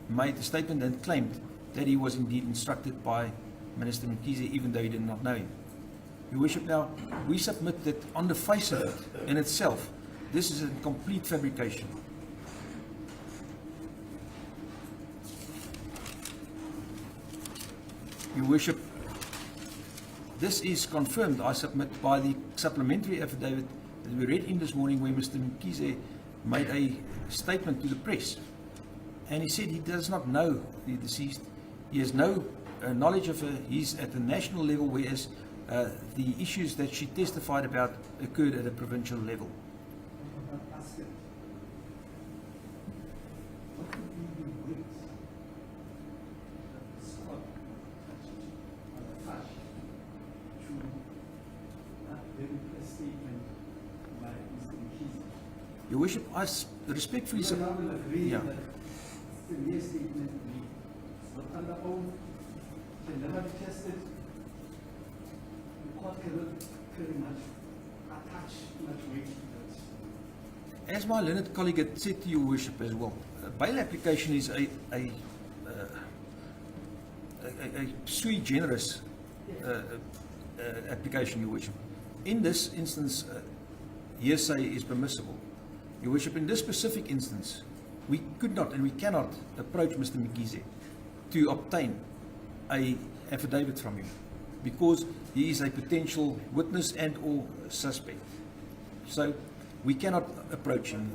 made a statement and claimed that he was indeed instructed by Minister Mkhize, even though he did not know him. Your Worship, now, we submit that on the face of it, in itself, this is a complete fabrication. Your Worship, this is confirmed, I submit, by the supplementary affidavit that we read in this morning, where Mr. Mkhize made a statement to the press. And he said he does not know the deceased. He has no knowledge of her. He's at the national level, whereas the issues that she testified about occurred at a provincial level. What would be the weight that the Scot attached to that very first statement by Mr. Mkhize? Your Worship, I respectfully You and I will agree Yeah. that the mere statement is not under oath, can never be tested. The court cannot very much attach much weight to that. As my learned colleague had said to Your Worship as well, a bail application is a sui generis application, Your Worship. In this instance, hearsay is permissible. Your Worship, in this specific instance, we could not and we cannot approach Mr. Mkhize to obtain an affidavit from him because he is a potential witness and or suspect. So we cannot approach him.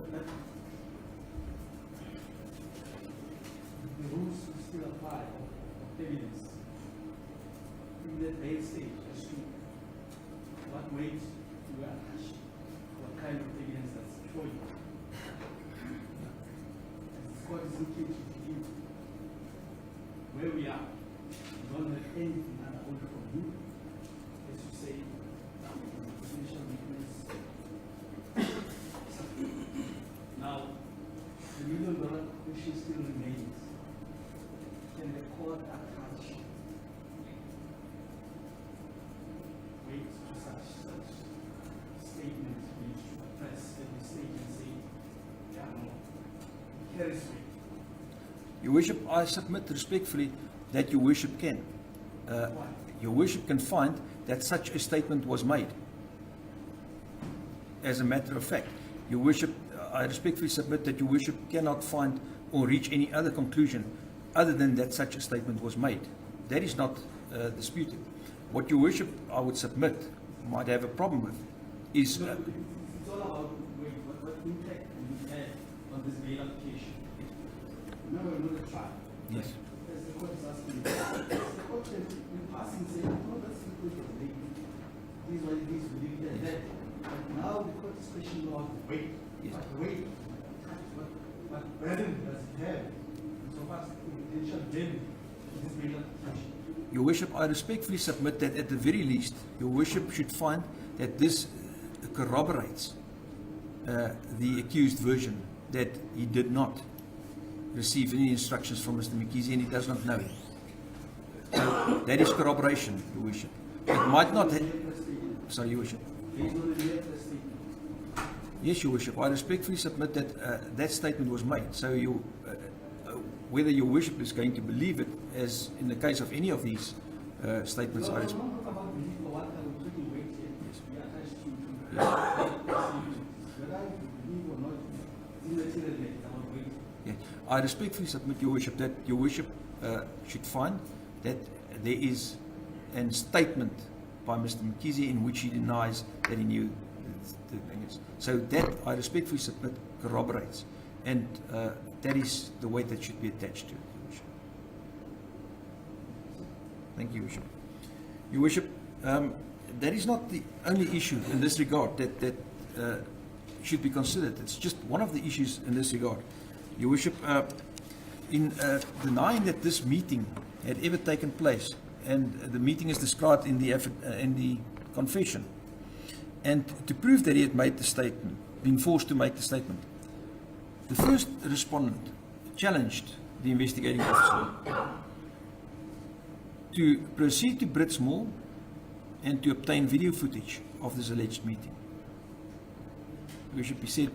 The rules still apply of evidence in the bail stage as to what weight you attach, what kind of evidence that's before you. As the court is looking to view where we are, we don't have anything under oath from you, as you say, potential witness. Now, the $1 million question still remains. Can the court attach weight to such statements which press at the stage and say, yeah, no, it carries weight? Your Worship, I submit respectfully that Your Worship can. Why? Your Worship can find that such a statement was made. As a matter of fact, Your Worship, I respectfully submit that Your Worship cannot find or reach any other conclusion other than that such a statement was made. That is not disputed. What Your Worship, I would submit, might have a problem with is It's all about what impact we had on this bail application. Now we're not a trial. yes. As the court is asking, the court can, in passing, say, no, that's because of late. This is what it is, we did that. But now the court is questioning about weight. Yes. But weight, what burden does it have? And so far, potential burden to this bail application. Your Worship, I respectfully submit that at the very least, Your Worship should find that this corroborates the accused version that he did not receive any instructions from Mr. Mkhize and he does not know. So that is corroboration, Your Worship. It might not sorry, Your Worship. Yes, Your Worship, I respectfully submit that that statement was made. So you, whether Your Worship is going to believe it, as in the case of any of these statements, I respect. Yeah. I respectfully submit, Your Worship, that Your Worship should find that there is a statement by Mr. Mkhize in which he denies that he knew the thing. So that, I respectfully submit, corroborates. And that is the weight that should be attached to it, Your Worship. Thank you, Your Worship. Your Worship, that is not the only issue in this regard that should be considered. It's just one of the issues in this regard. Your Worship, in denying that this meeting had ever taken place, and the meeting is described in the confession, and to prove that he had made the statement, been forced to make the statement, the first respondent challenged the investigating officer to proceed to Brits Mall and to obtain video footage of this alleged meeting. Your Worship, he said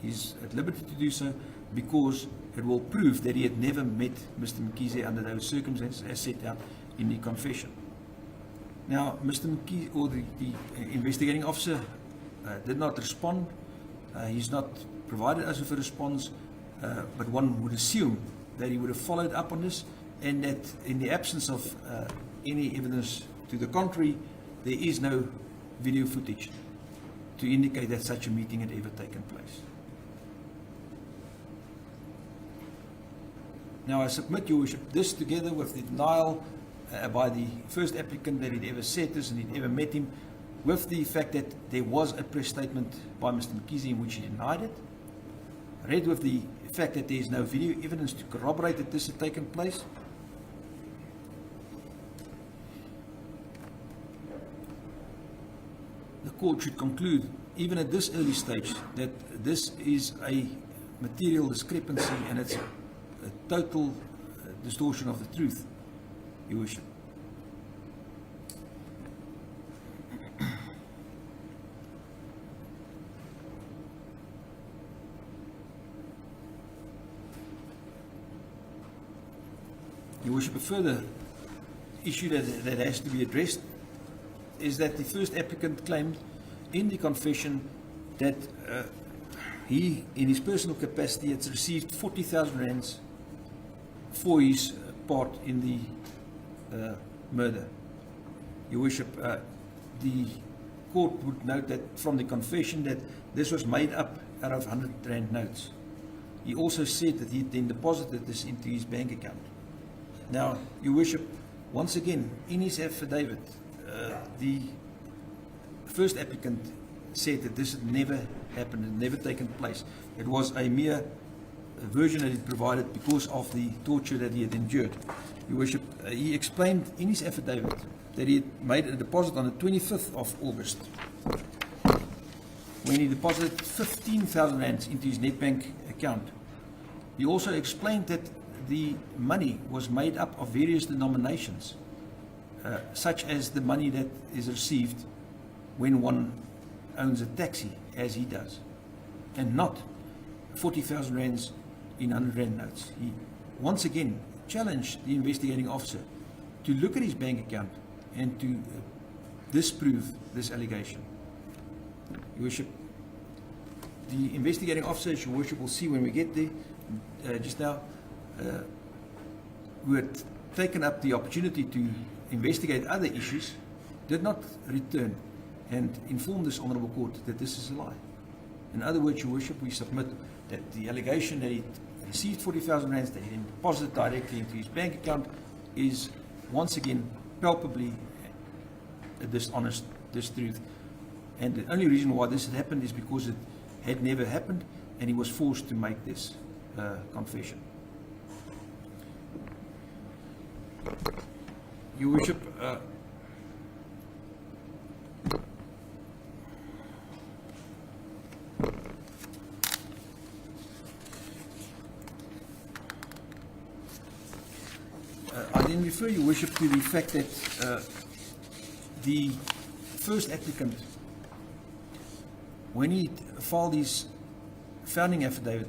he's at liberty to do so because it will prove that he had never met Mr. Mkhize under those circumstances as set out in the confession. Now, Mr. Mkhize, or the investigating officer, did not respond. He's not provided us with a response, but one would assume that he would have followed up on this, and that in the absence of any evidence to the contrary, there is no video footage to indicate that such a meeting had ever taken place. Now, I submit, Your Worship, this together with the denial by the first applicant that he'd ever said this and he'd ever met him, with the fact that there was a press statement by Mr. Mkhize in which he denied it, read with the fact that there is no video evidence to corroborate that this had taken place, the court should conclude, even at this early stage, that this is a material discrepancy and it's a total distortion of the truth, Your Worship. Your Worship, a further issue that has to be addressed is that the first applicant claimed in the confession that he, in his personal capacity, had received 40,000 rands for his part in the murder. Your Worship, the court would note that from the confession that this was made up out of 100 rand notes. He also said that he then deposited this into his bank account. Now, Your Worship, once again, in his affidavit, the first applicant said that this had never happened, had never taken place. It was a mere version that he provided because of the torture that he had endured. Your Worship, he explained in his affidavit that he had made a deposit on the 25th of August when he deposited 15,000 rands into his Nedbank account. He also explained that the money was made up of various denominations, such as the money that is received when one owns a taxi, as he does, and not 40,000 rands in 100 rand notes. He once again challenged the investigating officer to look at his bank account and to disprove this allegation. Your Worship, the investigating officer, as Your Worship will see when we get there, just now, who had taken up the opportunity to investigate other issues, did not return and inform this Honourable Court that this is a lie. In other words, Your Worship, we submit that the allegation that he received 40,000 rands, that he then deposited directly into his bank account, is once again palpably a dishonest distruth. And the only reason why this had happened is because it had never happened, and he was forced to make this confession. Your Worship, I then refer Your Worship to the fact that the first applicant, when he filed his founding affidavit,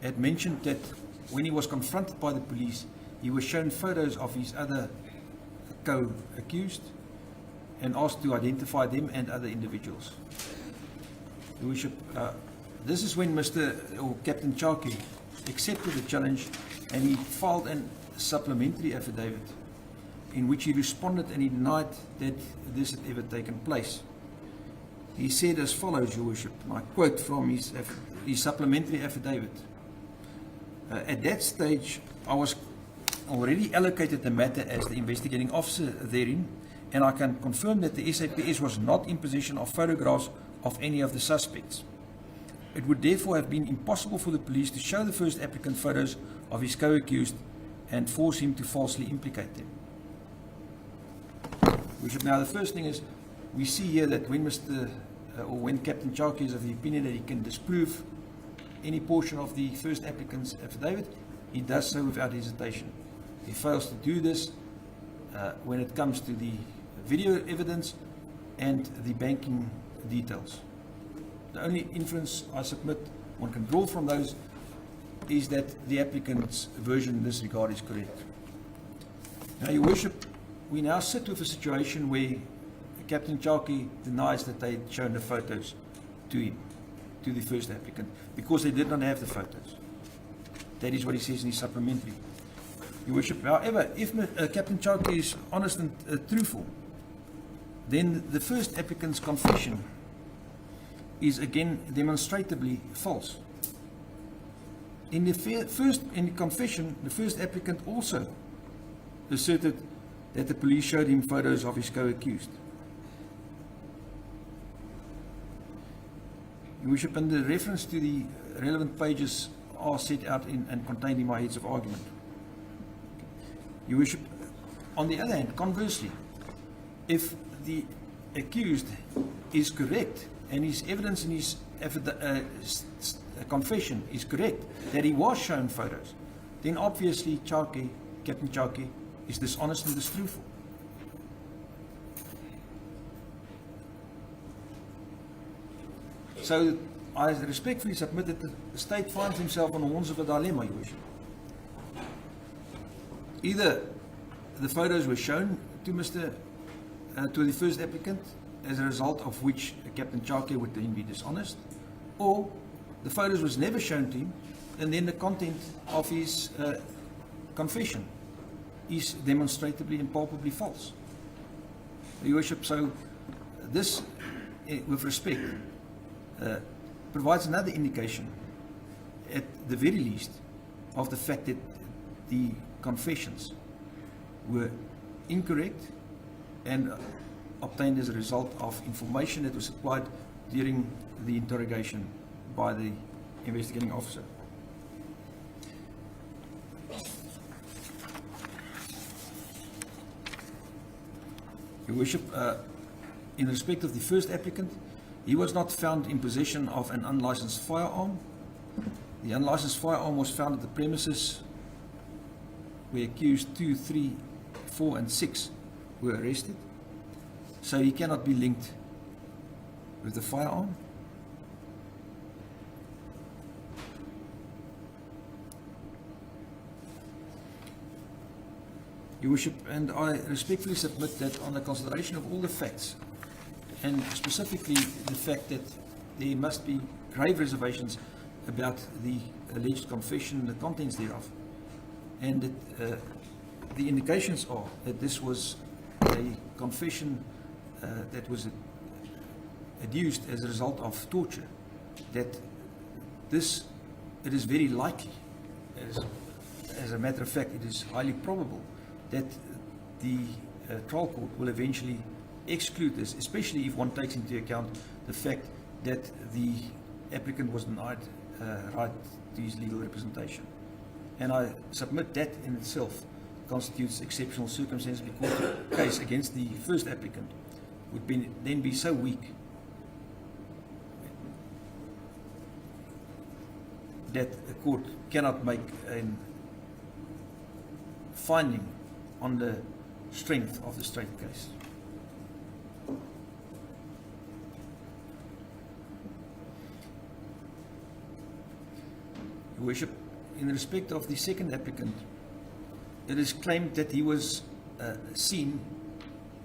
had mentioned that when he was confronted by the police, he was shown photos of his other co-accused and asked to identify them and other individuals. Your Worship, this is when Captain Chaki accepted the challenge, and he filed a supplementary affidavit in which he responded and he denied that this had ever taken place. He said as follows, Your Worship, and I quote from his supplementary affidavit. At that stage, I was already allocated the matter as the investigating officer therein, and I can confirm that the SAPS was not in possession of photographs of any of the suspects. It would therefore have been impossible for the police to show the first applicant photos of his co-accused and force him to falsely implicate them. Now, the first thing is, we see here that when Captain Chaki is of the opinion that he can disprove any portion of the first applicant's affidavit, he does so without hesitation. He fails to do this when it comes to the video evidence and the banking details. The only inference I submit one can draw from those is that the applicant's version in this regard is correct. Now, Your Worship, we now sit with a situation where Captain Chaki denies that they had shown the photos to him, to the first applicant, because they did not have the photos. That is what he says in his supplementary. Your Worship, however, if Captain Chaki is honest and truthful, then the first applicant's confession is again demonstrably false. In the confession, the first applicant also asserted that the police showed him photos of his co-accused. Your Worship, and the reference to the relevant pages are set out and contained in my heads of argument. Your Worship, on the other hand, conversely, if the accused is correct and his evidence in his confession is correct, that he was shown photos, then obviously Captain Chaki is dishonest and distruthful. So I respectfully submit that the state finds himself on the horns of a dilemma, Your Worship. Either the photos were shown to the first applicant, as a result of which Captain Chaki would then be dishonest, or the photos was never shown to him, and then the content of his confession is demonstrably and palpably false. Your Worship, so this, with respect, provides another indication, at the very least, of the fact that the confessions were incorrect and obtained as a result of information that was supplied during the interrogation by the investigating officer. Your Worship, in respect of the first applicant, he was not found in possession of an unlicensed firearm. The unlicensed firearm was found at the premises where accused 2, 3, 4 and 6 were arrested. So he cannot be linked with the firearm. Your Worship, and I respectfully submit that on the consideration of all the facts, and specifically the fact that there must be grave reservations about the alleged confession and the contents thereof, and that the indications are that this was a confession that was adduced as a result of torture, that it is very likely, as a matter of fact, it is highly probable that the trial court will eventually exclude this, especially if one takes into account the fact that the applicant was denied right to his legal representation. And I submit that in itself constitutes exceptional circumstances, because the case against the first applicant would then be so weak that the court cannot make a finding on the strength of the state case. Your Worship, in respect of the second applicant, it is claimed that he was seen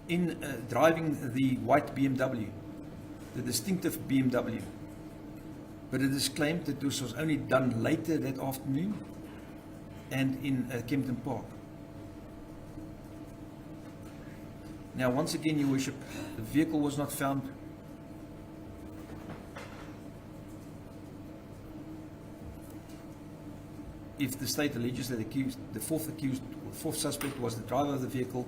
in driving the white BMW, the distinctive BMW. But it is claimed that this was only done later that afternoon and in Kempton Park. Now, once again, Your Worship, the vehicle was not found. If the state alleges that the fourth suspect was the driver of the vehicle,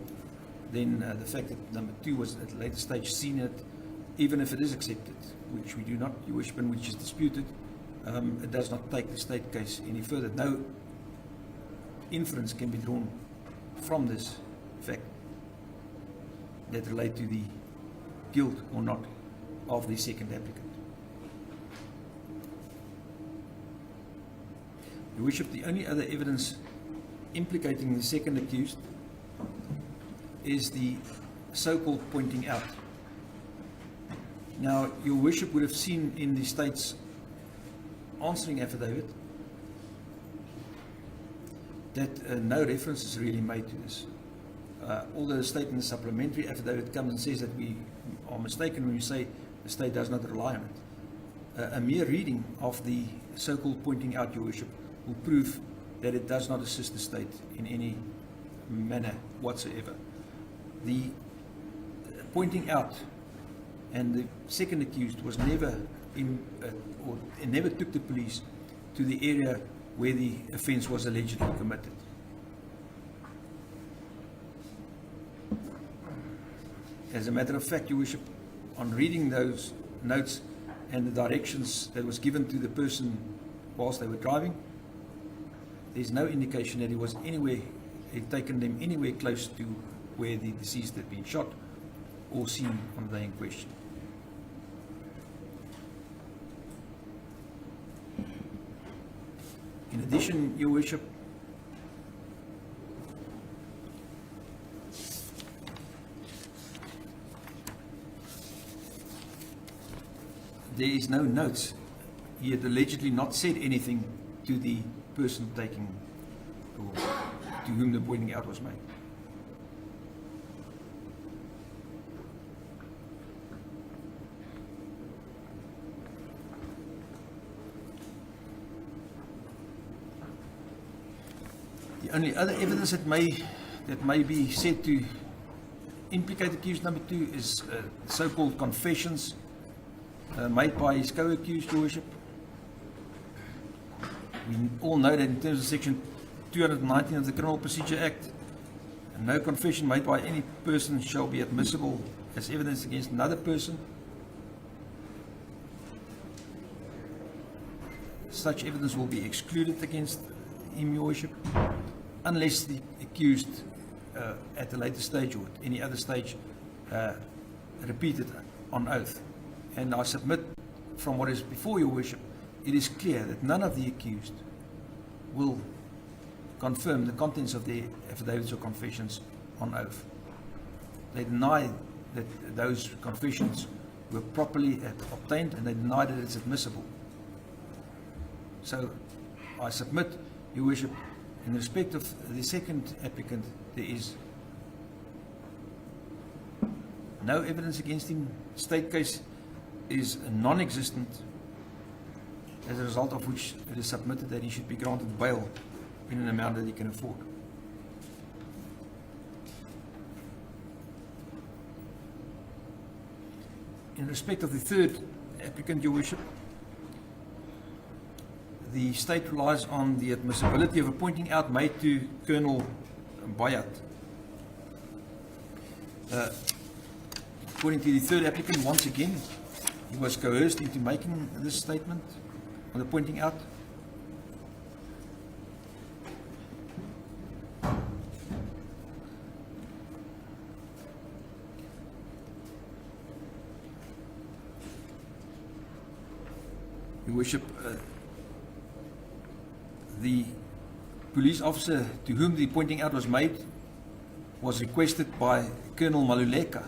then the fact that number two was at a later stage seen it, even if it is accepted, which we do not, Your Worship, and which is disputed, it does not take the state case any further. No inference can be drawn from this fact that relate to the guilt or not of the second applicant. Your Worship, the only other evidence implicating the second accused is the so-called pointing out. Now, Your Worship would have seen in the state's answering affidavit that no reference is really made to this. Although the state in the supplementary affidavit comes and says that we are mistaken when we say the state does not rely on it. A mere reading of the so-called pointing out, Your Worship, will prove that it does not assist the state in any manner whatsoever. The pointing out and the second accused was never or never took the police to the area where the offence was allegedly committed. As a matter of fact, Your Worship, on reading those notes and the directions that was given to the person whilst they were driving, there's no indication that he was anywhere, had taken them anywhere close to where the deceased had been shot or seen on the day in question. In addition, Your Worship, there is no notes. He had allegedly not said anything to the person taking, or to whom the pointing out was made. The only other evidence that may be said to implicate accused number two is so-called confessions made by his co-accused, Your Worship. We all know that in terms of Section 219 of the Criminal Procedure Act, no confession made by any person shall be admissible as evidence against another person. Such evidence will be excluded against him, Your Worship, unless the accused at a later stage or at any other stage repeated on oath. And I submit from what is before Your Worship, it is clear that none of the accused will confirm the contents of their affidavits or confessions on oath. They deny that those confessions were properly obtained, and they deny that it's admissible. So I submit, Your Worship, in respect of the second applicant, there is no evidence against him. State case is non-existent, as a result of which it is submitted that he should be granted bail in an amount that he can afford. In respect of the third applicant, Your Worship, the state relies on the admissibility of a pointing out made to Colonel Bayat. According to the third applicant, once again, he was coerced into making this statement on the pointing out. Your Worship, the police officer to whom the pointing out was made was requested by Colonel Maluleka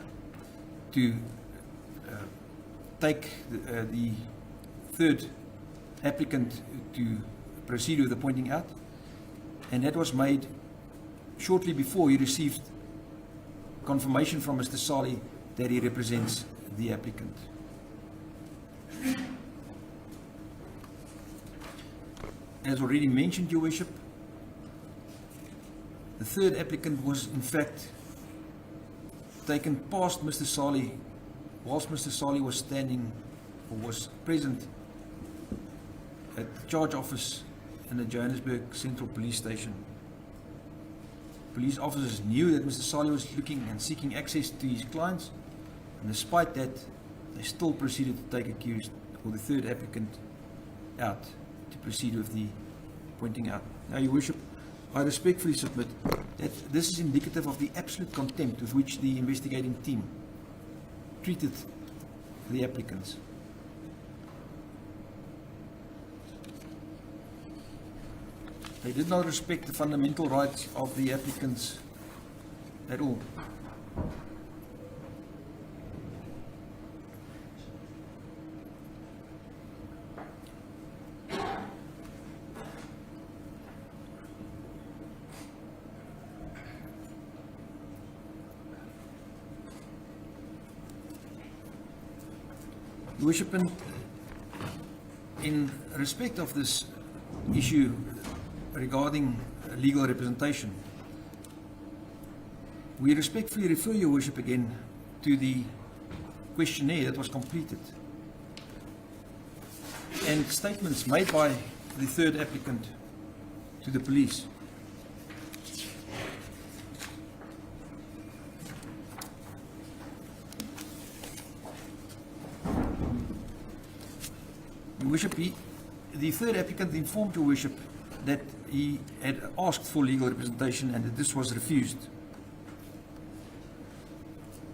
to take the third applicant to proceed with the pointing out, and that was made shortly before he received confirmation from Mr. Sali that he represents the applicant. As already mentioned, Your Worship, the third applicant was in fact taken past Mr. Sali whilst Mr. Sali was standing or was present at the charge office in the Johannesburg Central Police Station. Police officers knew that Mr. Sali was looking and seeking access to his clients, and despite that, they still proceeded to take accused or the third applicant out to proceed with the pointing out. Now, Your Worship, I respectfully submit that this is indicative of the absolute contempt with which the investigating team treated the applicants. They did not respect the fundamental rights of the applicants at all. Your Worship, in respect of this issue regarding legal representation, we respectfully refer Your Worship again to the questionnaire that was completed and statements made by the third applicant to the police. Your Worship, the third applicant informed Your Worship that he had asked for legal representation and that this was refused.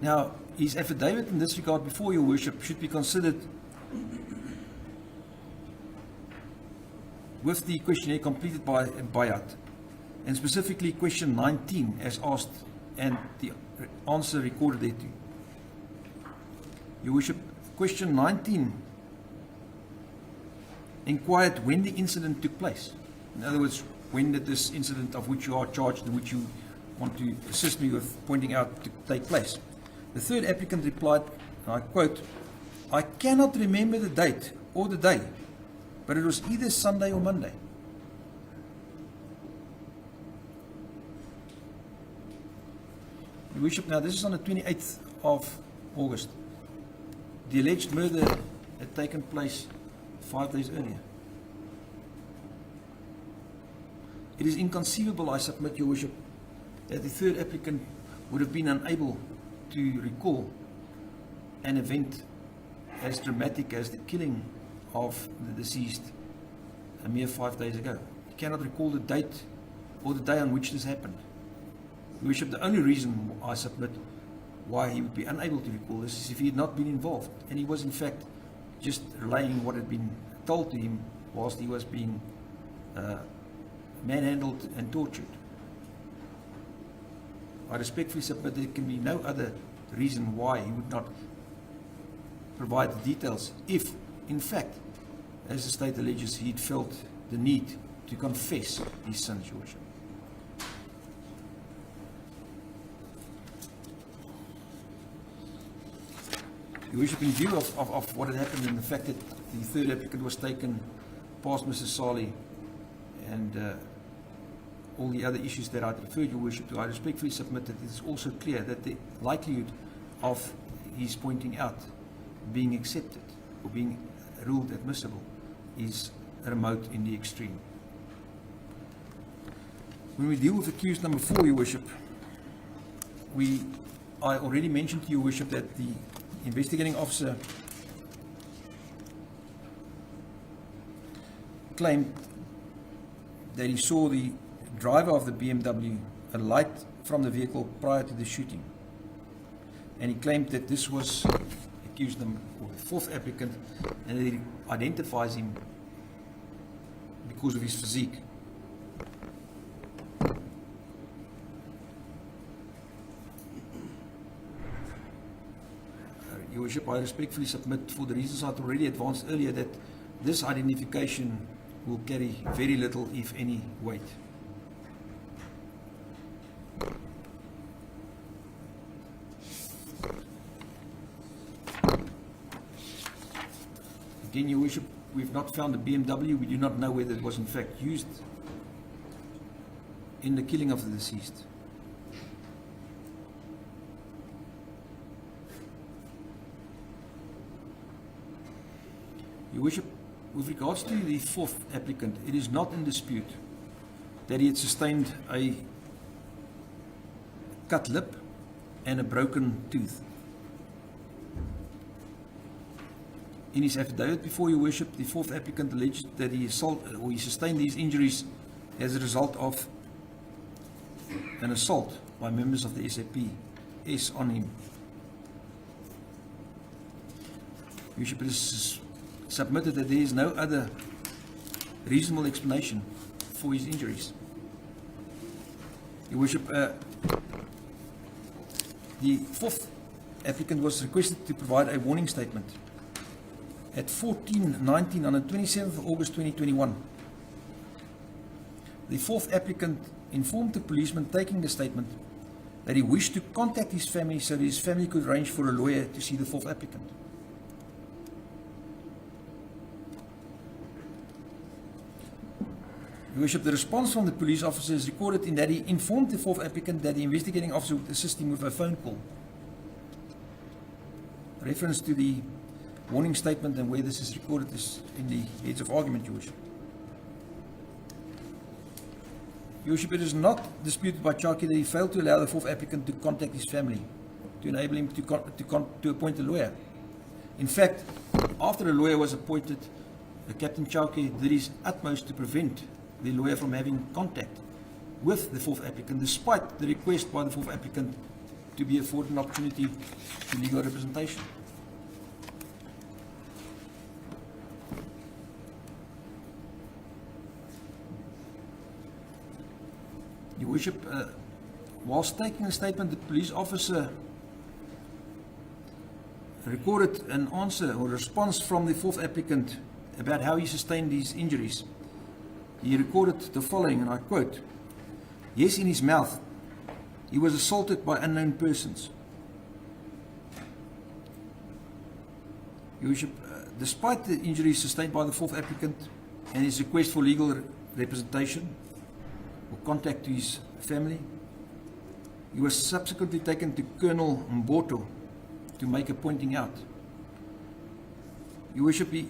Now, his affidavit in this regard before Your Worship should be considered with the questionnaire completed by Bayat, and specifically question 19 as asked and the answer recorded thereto. Your Worship, question 19 inquired when the incident took place. In other words, when did this incident of which you are charged and which you want to assist me with pointing out to take place? The third applicant replied, and I quote, "I cannot remember the date or the day, but it was either Sunday or Monday." Your Worship, now this is on the 28th of August. The alleged murder had taken place 5 days earlier. It is inconceivable, I submit, Your Worship, that the third applicant would have been unable to recall an event as dramatic as the killing of the deceased a mere 5 days ago. He cannot recall the date or the day on which this happened. Your Worship, the only reason I submit why he would be unable to recall this is if he had not been involved, and he was in fact just relaying what had been told to him whilst he was being manhandled and tortured. I respectfully submit there can be no other reason why he would not provide the details if, in fact, as the state alleges, he'd felt the need to confess his sins, Your Worship. Your Worship, in view of what had happened and the fact that the third applicant was taken past Mr. Sali and all the other issues that I referred, Your Worship, to, I respectfully submit that it is also clear that the likelihood of his pointing out being accepted or being ruled admissible is remote in the extreme. When we deal with accused number 4, Your Worship, I already mentioned to Your Worship that the investigating officer claimed that he saw the driver of the BMW alight from the vehicle prior to the shooting. And he claimed that this was accused number, or the 4th applicant, and that he identifies him because of his physique. Your Worship, I respectfully submit, for the reasons I've already advanced earlier, that this identification will carry very little, if any, weight. Again, Your Worship, we've not found the BMW. We do not know whether it was in fact used in the killing of the deceased. Your Worship, with regards to the 4th applicant, it is not in dispute that he had sustained a cut lip and a broken tooth. In his affidavit before Your Worship, the 4th applicant alleged that he sustained these injuries as a result of an assault by members of the SAPS on him. Your Worship, it is submitted that there is no other reasonable explanation for his injuries. Your Worship, the 4th applicant was requested to provide a warning statement at 14:19 on the 27th of August 2021. The 4th applicant informed the policeman taking the statement that he wished to contact his family so that his family could arrange for a lawyer to see the 4th applicant. Your Worship, the response from the police officer is recorded in that he informed the 4th applicant that the investigating officer would assist him with a phone call. Reference to the warning statement and where this is recorded is in the heads of argument, Your Worship. Your Worship, it is not disputed by Chaki that he failed to allow the 4th applicant to contact his family to enable him to appoint a lawyer. In fact, after a lawyer was appointed, Captain Chaki did his utmost to prevent the lawyer from having contact with the 4th applicant, despite the request by the 4th applicant to be afforded an opportunity to legal representation. Your Worship, whilst taking a statement, the police officer recorded an answer or response from the 4th applicant about how he sustained these injuries. He recorded the following, and I quote, "Yes, in his mouth, he was assaulted by unknown persons." Your Worship, despite the injuries sustained by the 4th applicant and his request for legal representation or contact to his family, he was subsequently taken to Colonel Mboto to make a pointing out. Your Worship, the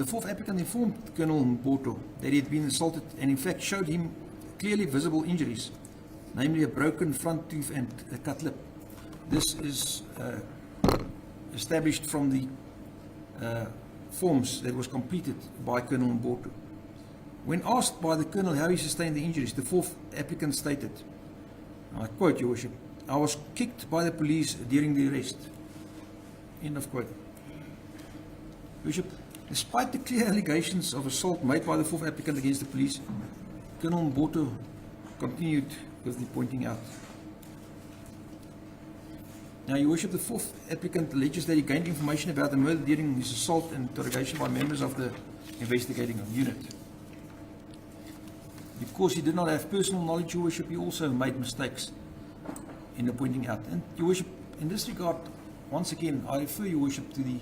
4th applicant informed Colonel Mboto that he had been assaulted and in fact showed him clearly visible injuries, namely a broken front tooth and a cut lip. This is established from the forms that was completed by Colonel Mboto. When asked by the Colonel how he sustained the injuries, the 4th applicant stated, I quote, Your Worship, "I was kicked by the police during the arrest." End of quote. Your Worship, despite the clear allegations of assault made by the 4th applicant against the police, Colonel Mboto continued with the pointing out. Now, Your Worship, the 4th applicant alleges that he gained information about the murder during his assault and interrogation by members of the investigating unit. Because he did not have personal knowledge, Your Worship, he also made mistakes in the pointing out. And, Your Worship, in this regard, once again, I refer, Your Worship, to the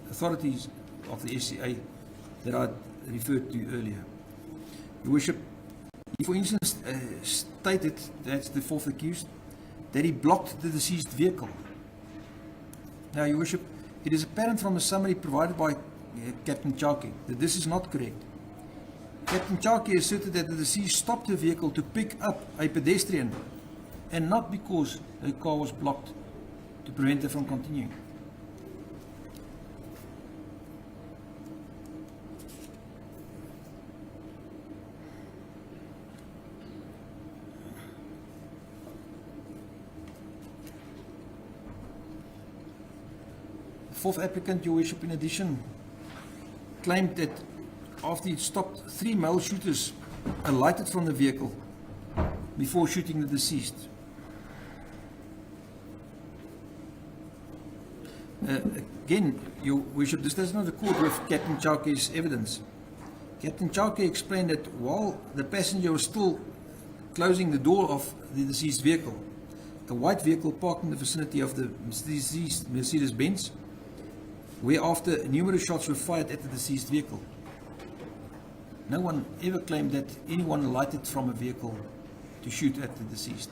authorities of the SCA that I referred to earlier. Your Worship, he, for instance, stated, that's the 4th accused, that he blocked the deceased vehicle. Now, Your Worship, It is apparent from a summary provided by Captain Chaki that this is not correct. Captain Chaki asserted that the deceased stopped the vehicle to pick up a pedestrian and not because her car was blocked to prevent her from continuing. The fourth applicant, Your Worship, in addition, claimed that after he stopped, 3 male shooters alighted from the vehicle before shooting the deceased. Again, Your Worship, this does not accord with Captain Chauke's evidence. Captain Chauke explained that while the passenger was still closing the door of the deceased vehicle, a white vehicle parked in the vicinity of the deceased Mercedes-Benz, whereafter numerous shots were fired at the deceased vehicle. No one ever claimed that anyone alighted from a vehicle to shoot at the deceased.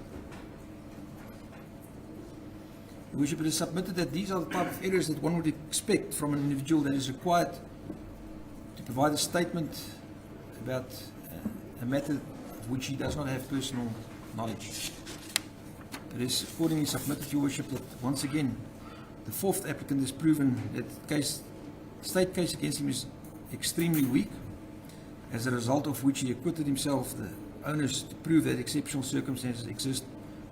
Your Worship, it is submitted that these are the type of errors that one would expect from an individual that is required to provide a statement about a matter of which he does not have personal knowledge. It is accordingly submitted, Your Worship, that once again the fourth applicant has proven that the state case against him is extremely weak, as a result of which he acquitted himself the onus to prove that exceptional circumstances exist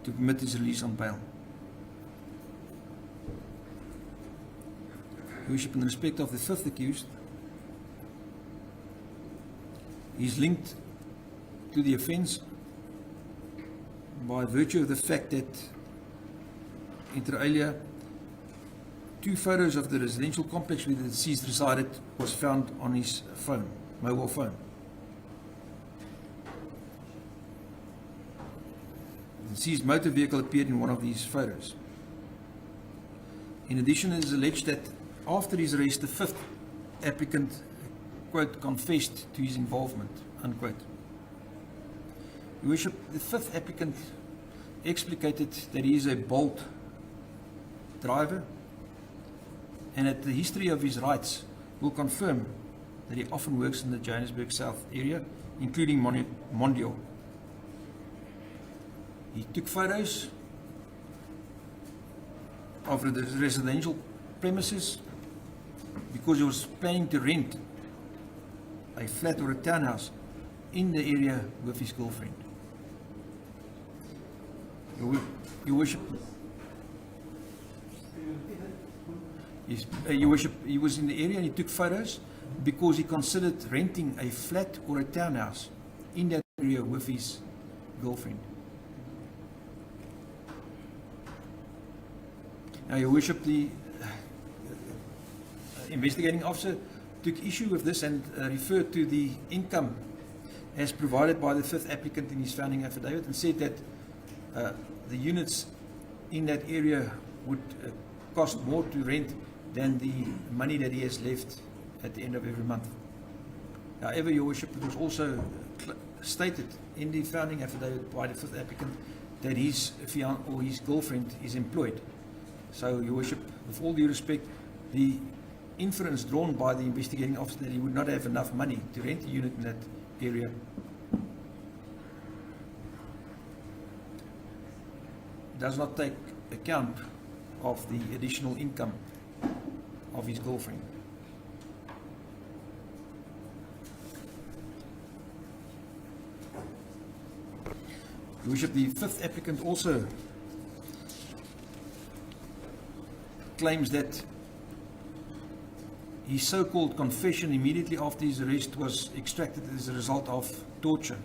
to permit his release on bail. Your Worship, in respect of the fifth accused, he is linked to the offence by virtue of the fact that, inter alia, 2 photos of the residential complex where the deceased resided was found on his phone, mobile phone. The deceased motor vehicle appeared in one of these photos. In addition, it is alleged that after his arrest, the fifth applicant, quote, confessed to his involvement, unquote. Your Worship, the fifth applicant explicated that he is a bold driver and that the history of his rights will confirm that he often works in the Johannesburg South area, including Mondial. He took photos of the residential premises because he was planning to rent a flat or a townhouse in the area with his girlfriend. Your Worship, yes, Your Worship, he was in the area and he took photos because he considered renting a flat or a townhouse in that area with his girlfriend. Now, Your Worship, the investigating officer took issue with this and referred to the income as provided by the fifth applicant in his founding affidavit and said that the units in that area would cost more to rent than the money that he has left at the end of every month. However, Your Worship, it was also stated in the founding affidavit by the fifth applicant that his fiancée or his girlfriend is employed. So, Your Worship, with all due respect, the inference drawn by the investigating officer that he would not have enough money to rent a unit in that area does not take account of the additional income of his girlfriend. Your Worship, the fifth applicant also claims that his so-called confession immediately after his arrest was extracted as a result of torture.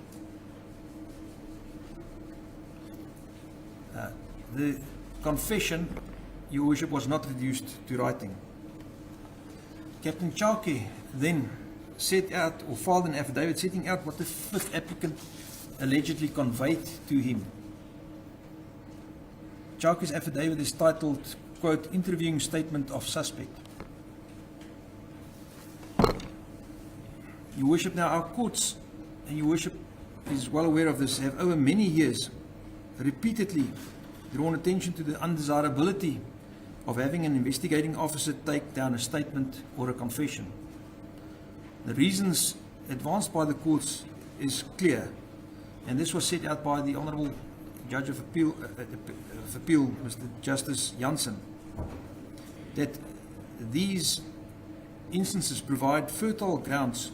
The confession, Your Worship, was not reduced to writing. Captain Chauke then set out or filed an affidavit setting out what the fifth applicant allegedly conveyed to him. Chauke's affidavit is titled, quote, interviewing statement of suspect. Your Worship, now our courts, and Your Worship is well aware of this, have over many years repeatedly drawn attention to the undesirability of having an investigating officer take down a statement or a confession. The reasons advanced by the courts is clear, and this was set out by the Honourable Judge of Appeal, Mr. Justice Janssen, that these instances provide fertile grounds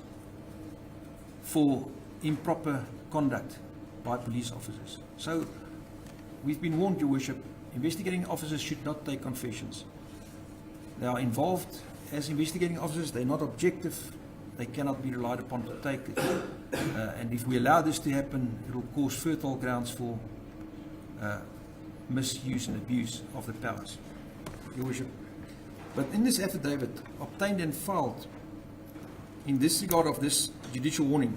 for improper conduct by police officers. So we've been warned, Your Worship, investigating officers should not take confessions. They are involved as investigating officers, they're not objective, they cannot be relied upon to take it. And if we allow this to happen, it will cause fertile grounds for misuse and abuse of the powers, Your Worship. But in this affidavit, obtained and filed in disregard of this judicial warning,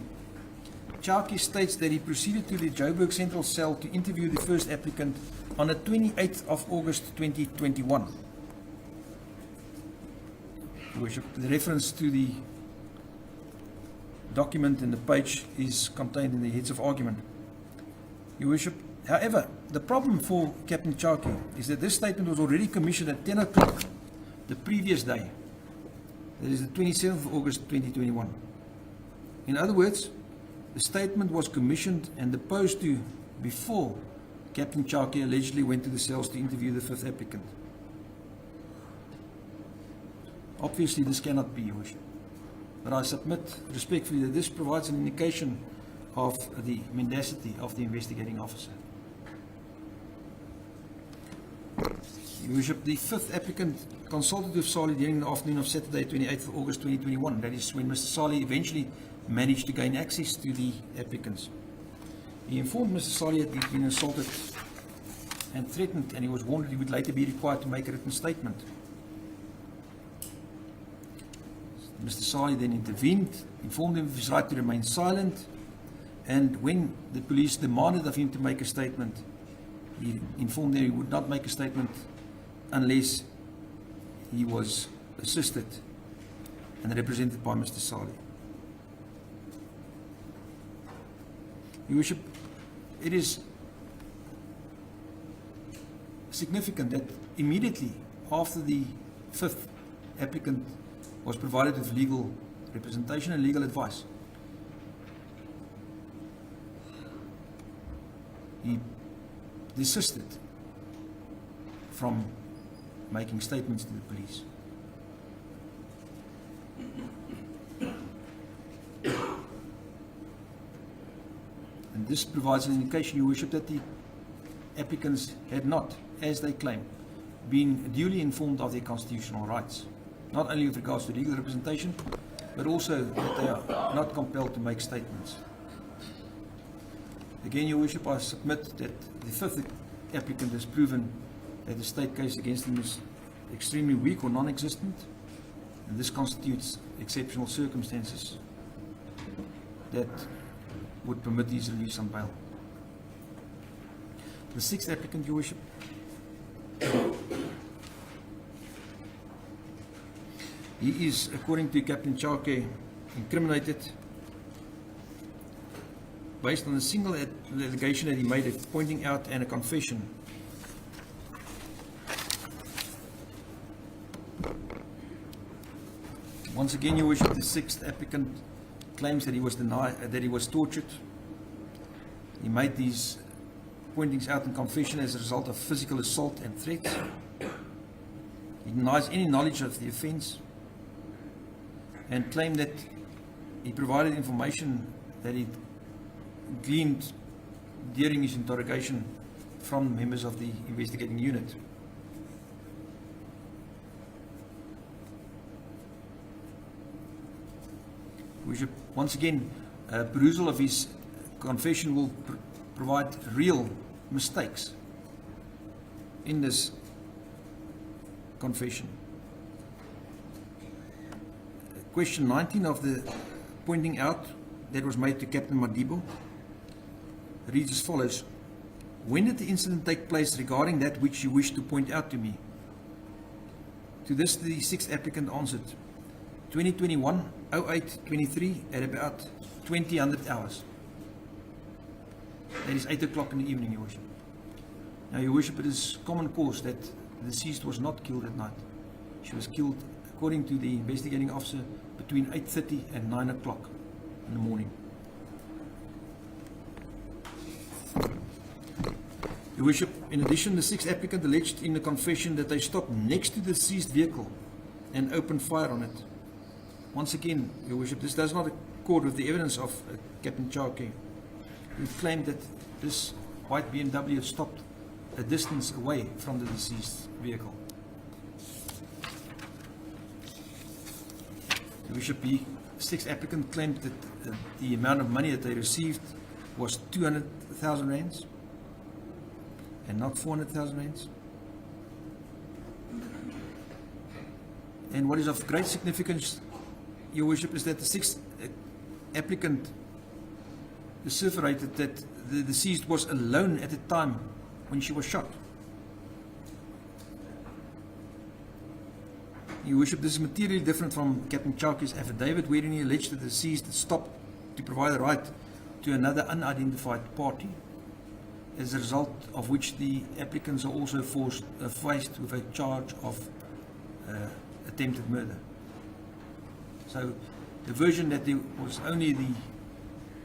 Chaki states that he proceeded to the Joburg Central Cell to interview the first applicant on the 28th of August 2021. Your Worship, the reference to the document in the page is contained in the heads of argument. Your Worship, however, the problem for Captain Chaki is that this statement was already commissioned at 10 o'clock the previous day. That is the 27th of August 2021. In other words, the statement was commissioned and deposed to before Captain Chaki allegedly went to the cells to interview the fifth applicant. Obviously, this cannot be, Your Worship. But I submit respectfully that this provides an indication of the mendacity of the investigating officer. Your Worship, the fifth applicant consulted with Sali during the afternoon of Saturday, 28th of August 2021. That is when Mr. Sali eventually managed to gain access to the applicants. He informed Mr. Sali that he had been assaulted and threatened, and he was warned that he would later be required to make a written statement. Mr. Sali then intervened, informed him of his right to remain silent, and when the police demanded of him to make a statement, he informed them he would not make a statement unless he was assisted and represented by Mr. Sali. Your Worship, it is significant that immediately after the fifth applicant was provided with legal representation and legal advice, he desisted from making statements to the police. And this provides an indication, Your Worship, that the applicants had not, as they claim, been duly informed of their constitutional rights, not only with regards to legal representation, but also that they are not compelled to make statements. Again, Your Worship, I submit that the fifth applicant has proven that the state case against him is extremely weak or non-existent, and this constitutes exceptional circumstances that would permit his release on bail. The sixth applicant, Your Worship, he is, according to Captain Chake, incriminated based on a single allegation that he made of pointing out and a confession. Once again, Your Worship, the sixth applicant claims that he was tortured. He made these pointings out and confession as a result of physical assault and threats. He denies any knowledge of the offence and claimed that he provided information that he gleaned during his interrogation from members of the investigating unit. We should, once again, perusal of his confession will provide real mistakes in this confession. Question 19 of the pointing out that was made to Captain Madibo reads as follows: when did the incident take place regarding that which you wish to point out to me? To this, the sixth applicant answered, 2021-08-23 at about 2000 hours. That is 8 o'clock in the evening, Your Worship. Now, Your Worship, it is common course that the deceased was not killed at night. She was killed, according to the investigating officer, between 8:30 and 9 o'clock in the morning. Your Worship, in addition, the sixth applicant alleged in the confession that they stopped next to the deceased vehicle and opened fire on it. Once again, Your Worship, this does not accord with the evidence of Captain Chake, who claimed that this white BMW had stopped a distance away from the deceased vehicle. Your Worship, the sixth applicant claimed that the amount of money that they received was 200,000 rands and not 400,000 rands. And what is of great significance, Your Worship, is that the sixth applicant asseverated that the deceased was alone at the time when she was shot. Your Worship, this is materially different from Captain Chake's affidavit, wherein he alleged that the deceased stopped to provide a ride to another unidentified party, as a result of which the applicants are also faced with a charge of attempted murder. So the version that there was only the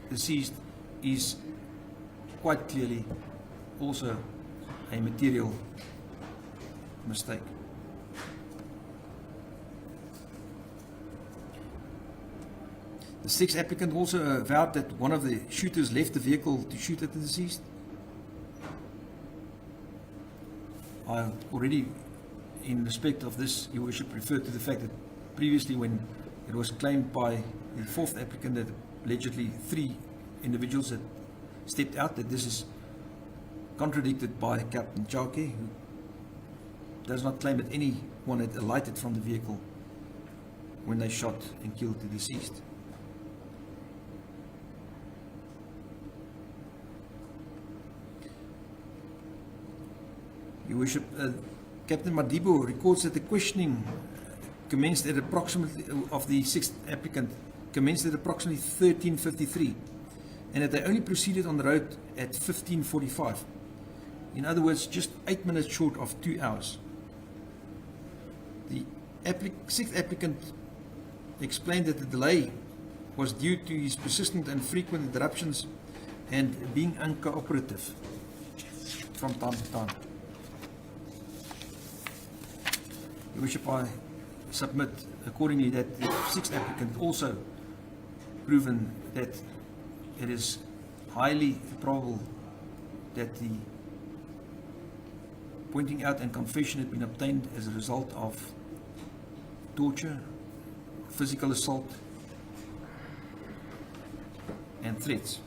deceased is quite clearly also a material mistake. The sixth applicant also vowed that one of the shooters left the vehicle to shoot at the deceased. I already, in respect of this, Your Worship, referred to the fact that previously, when it was claimed by the fourth applicant that allegedly 3 individuals had stepped out, that this is contradicted by Captain Chake, who does not claim that anyone had alighted from the vehicle when they shot and killed the deceased. Your Worship, Captain Madibo records that the questioning commenced at approximately, of the sixth applicant, commenced at approximately 13:53, and that they only proceeded on the road at 15:45. In other words, just 8 minutes short of 2 hours. The sixth applicant explained that the delay was due to his persistent and frequent interruptions and being uncooperative from time to time. Your Worship, I submit accordingly that the sixth applicant also proven that it is highly probable that the pointing out and confession had been obtained as a result of torture, physical assault, and threats.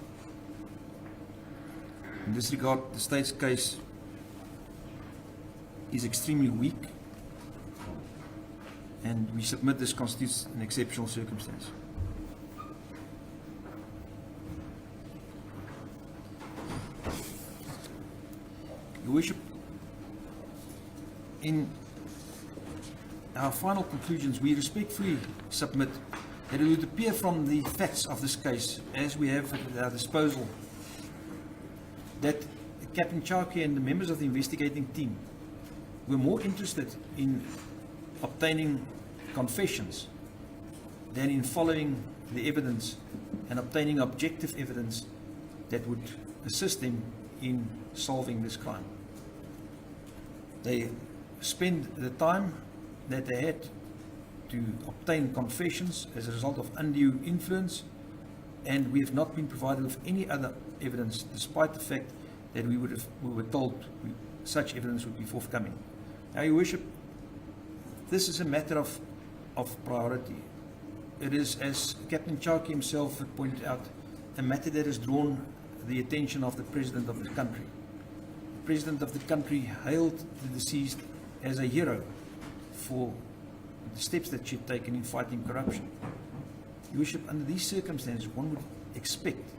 In this regard, the state's case is extremely weak, and we submit this constitutes an exceptional circumstance. Your Worship, in our final conclusions, we respectfully submit that it would appear from the facts of this case, as we have at our disposal, that Captain Chake and the members of the investigating team were more interested in obtaining confessions than in following the evidence and obtaining objective evidence that would assist them in solving this crime. They spend the time that they had to obtain confessions as a result of undue influence, and we have not been provided with any other evidence, despite the fact that we were told such evidence would be forthcoming. Now, Your Worship, this is a matter of priority. It is, as Captain Chake himself had pointed out, a matter that has drawn the attention of the President of the country. The President of the country hailed the deceased as a hero for the steps that she had taken in fighting corruption. Your Worship, under these circumstances, one would expect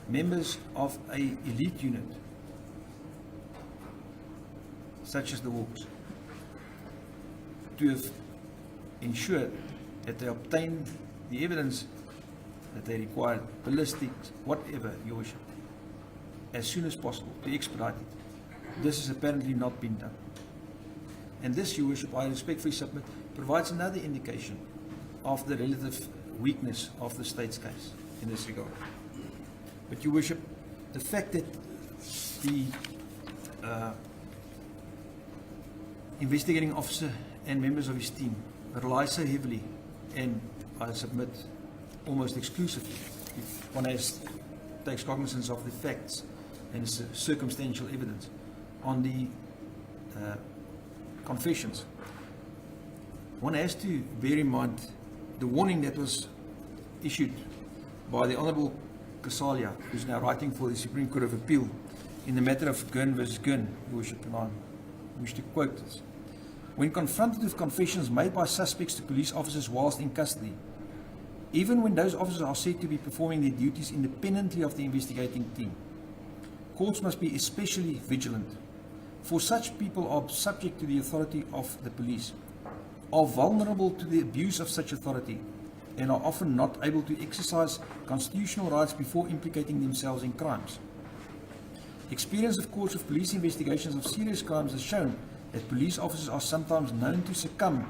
members of an elite unit, such as the Hawks, to have ensured that they obtain the evidence that they required, ballistics, whatever, Your Worship, as soon as possible, to expedite it. This has apparently not been done. And this, Your Worship, I respectfully submit, provides another indication of the relative weakness of the state's case in this regard. But, Your Worship, the fact that the investigating officer and members of his team rely so heavily, and I submit almost exclusively, if one takes cognizance of the facts and circumstantial evidence, on the confessions, one has to bear in mind the warning that was issued by the Honourable Kasalia, who is now writing for the Supreme Court of Appeal in the matter of Gurn versus Gurn, Your Worship, and I wish to quote this. When confronted with confessions made by suspects to police officers whilst in custody, even when those officers are said to be performing their duties independently of the investigating team, courts must be especially vigilant, for such people are subject to the authority of the police, are vulnerable to the abuse of such authority, and are often not able to exercise constitutional rights before implicating themselves in crimes. Experience of courts of police investigations of serious crimes has shown that police officers are sometimes known to succumb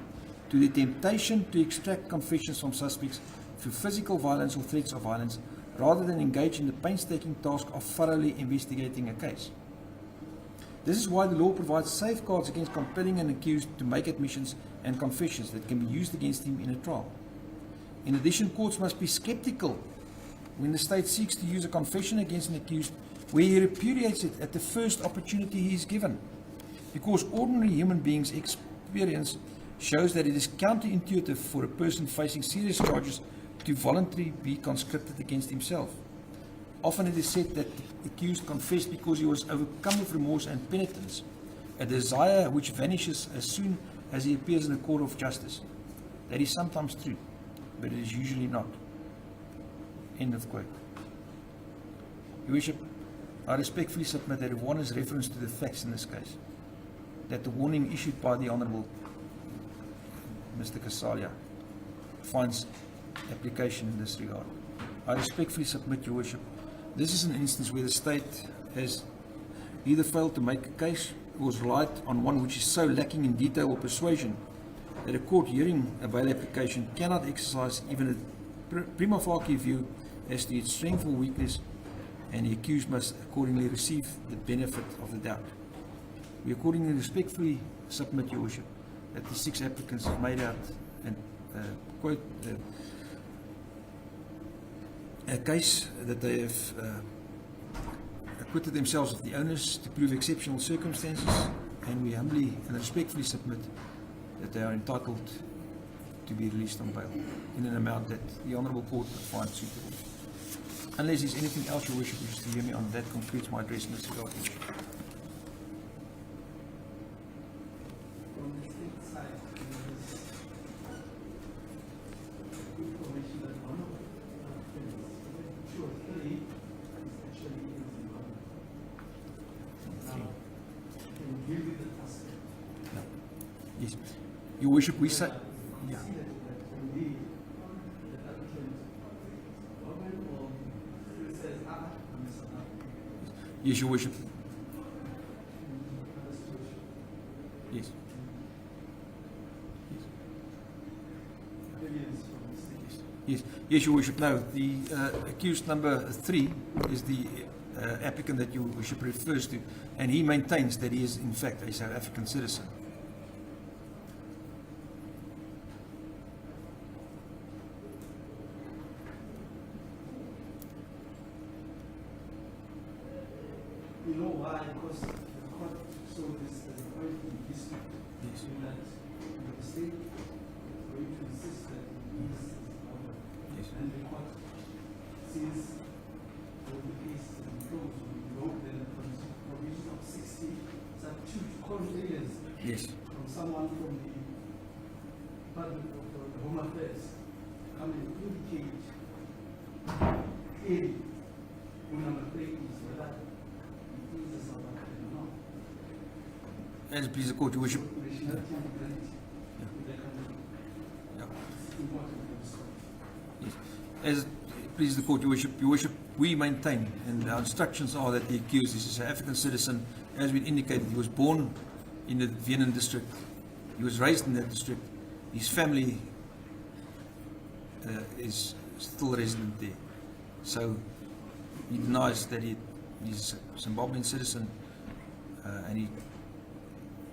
to the temptation to extract confessions from suspects through physical violence or threats of violence, rather than engage in the painstaking task of thoroughly investigating a case. This is why the law provides safeguards against compelling an accused to make admissions and confessions that can be used against him in a trial. In addition, courts must be skeptical when the state seeks to use a confession against an accused where he repudiates it at the first opportunity he is given, because ordinary human beings' experience shows that it is counterintuitive for a person facing serious charges to voluntarily be conscripted against himself. Often it is said that the accused confessed because he was overcome with remorse and penitence, a desire which vanishes as soon as he appears in a court of justice. That is sometimes true, but it is usually not. End of quote. Your Worship, I respectfully submit that if one is reference to the facts in this case, that the warning issued by the Honourable Mr. Kasalia finds application in this regard. I respectfully submit, Your Worship, this is an instance where the state has either failed to make a case or has relied on one which is so lacking in detail or persuasion that a court hearing a bail application cannot exercise even a prima facie view as to its strength or weakness, and the accused must accordingly receive the benefit of the doubt. We accordingly respectfully submit, Your Worship, that the 6 applicants have made out and quote a case that they have acquitted themselves of the onus to prove exceptional circumstances, and we humbly and respectfully submit that they are entitled to be released on bail in an amount that the Honourable Court would find suitable. Unless there's anything else, Your Worship, wishes to hear me on, that concludes my address in this regard. From the state side, there is information that one of the offenders, 2 or 3, is actually in Zimbabwe. Now, can you give me the aspect? No. Yes. Your Worship, we say... Yeah. See that indeed the applicant is Zimbabwean, or he says, I'm a South African. Yes, Your Worship. Yes. Yes, yes, Your Worship. No, the accused number 3 is the applicant that Your Worship refers to, and he maintains that he is in fact a South African citizen. You know why? Because the court saw this as a point in history. Yes. In that the state is going to insist that he is Zimbabwean. Yes. And the court sees all the cases and closed on the road, then a provision of 60, some 2 conveyors Yes. from someone from the Department of the Home Affairs come and indicate clearly who number 3 is, whether he is a South African or not. As it please the Court, Your Worship. Nationality and identity in their country. Yeah. It's important for this court. Yes. As it please the Court, Your Worship. Your Worship, we maintain, and our instructions are that the accused is a South African citizen. As we indicated, he was born in the Vienna district He was raised in that district. His family is still resident there. So he denies that he's a Zimbabwean citizen, and he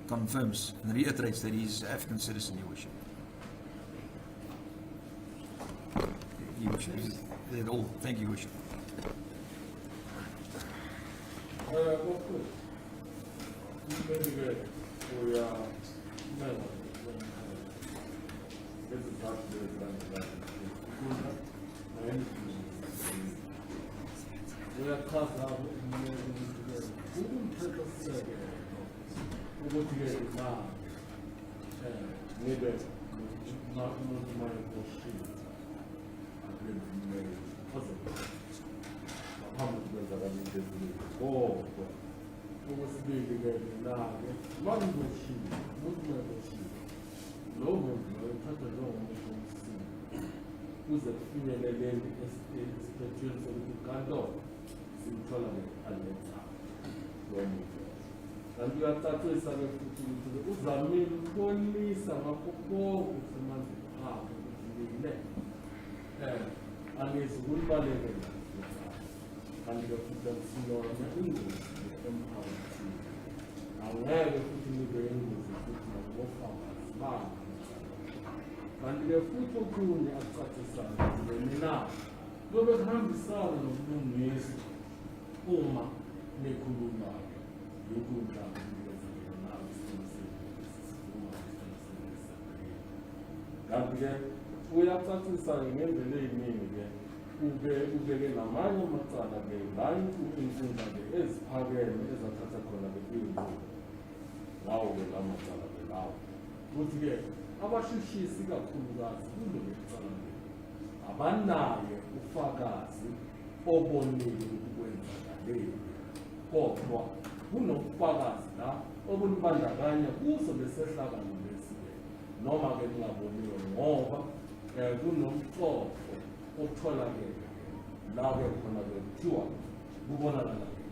confirms and reiterates that he's an African citizen, Your Worship. Your Worship, is that all? Thank you, Your Worship. Okay. Very good. We are never. This is not the we are cast out in the who take us who go together now. Maybe not my question. I believe possible. How much better than we did before? Who was big together now? Not even she, not even she. No one, touch the law, who's a female lady is the children of the candle. Tolerant and and you are talking about the Uzami, only some of the poor with the money and it's good ballet and you put them on the English and where you put in the English, you put more farmers, and the food of June at such a time, now, but the hand is started of music. Uma nekuluma yokuda kanti-ke uyathathisa ngendlela ey'ningi-ke ubeke namanye amacala-ke inkundla-ke eziphakeme ezathatha khona-ke iy'nqumo ngawo-ke la macala-ke lawo ukuthi-ke abashishisi kakhulukazi kulolu cala-ke abanaye ufakazi obonile ukwenza kodwa kunobufakazi la obulibandakanya kuso lesehlakalo lesi-ke noma-ke lingaboniwe ngoba kunomxoxo okutholakele la-ke khona-ke kuthiwa kubonakala-ke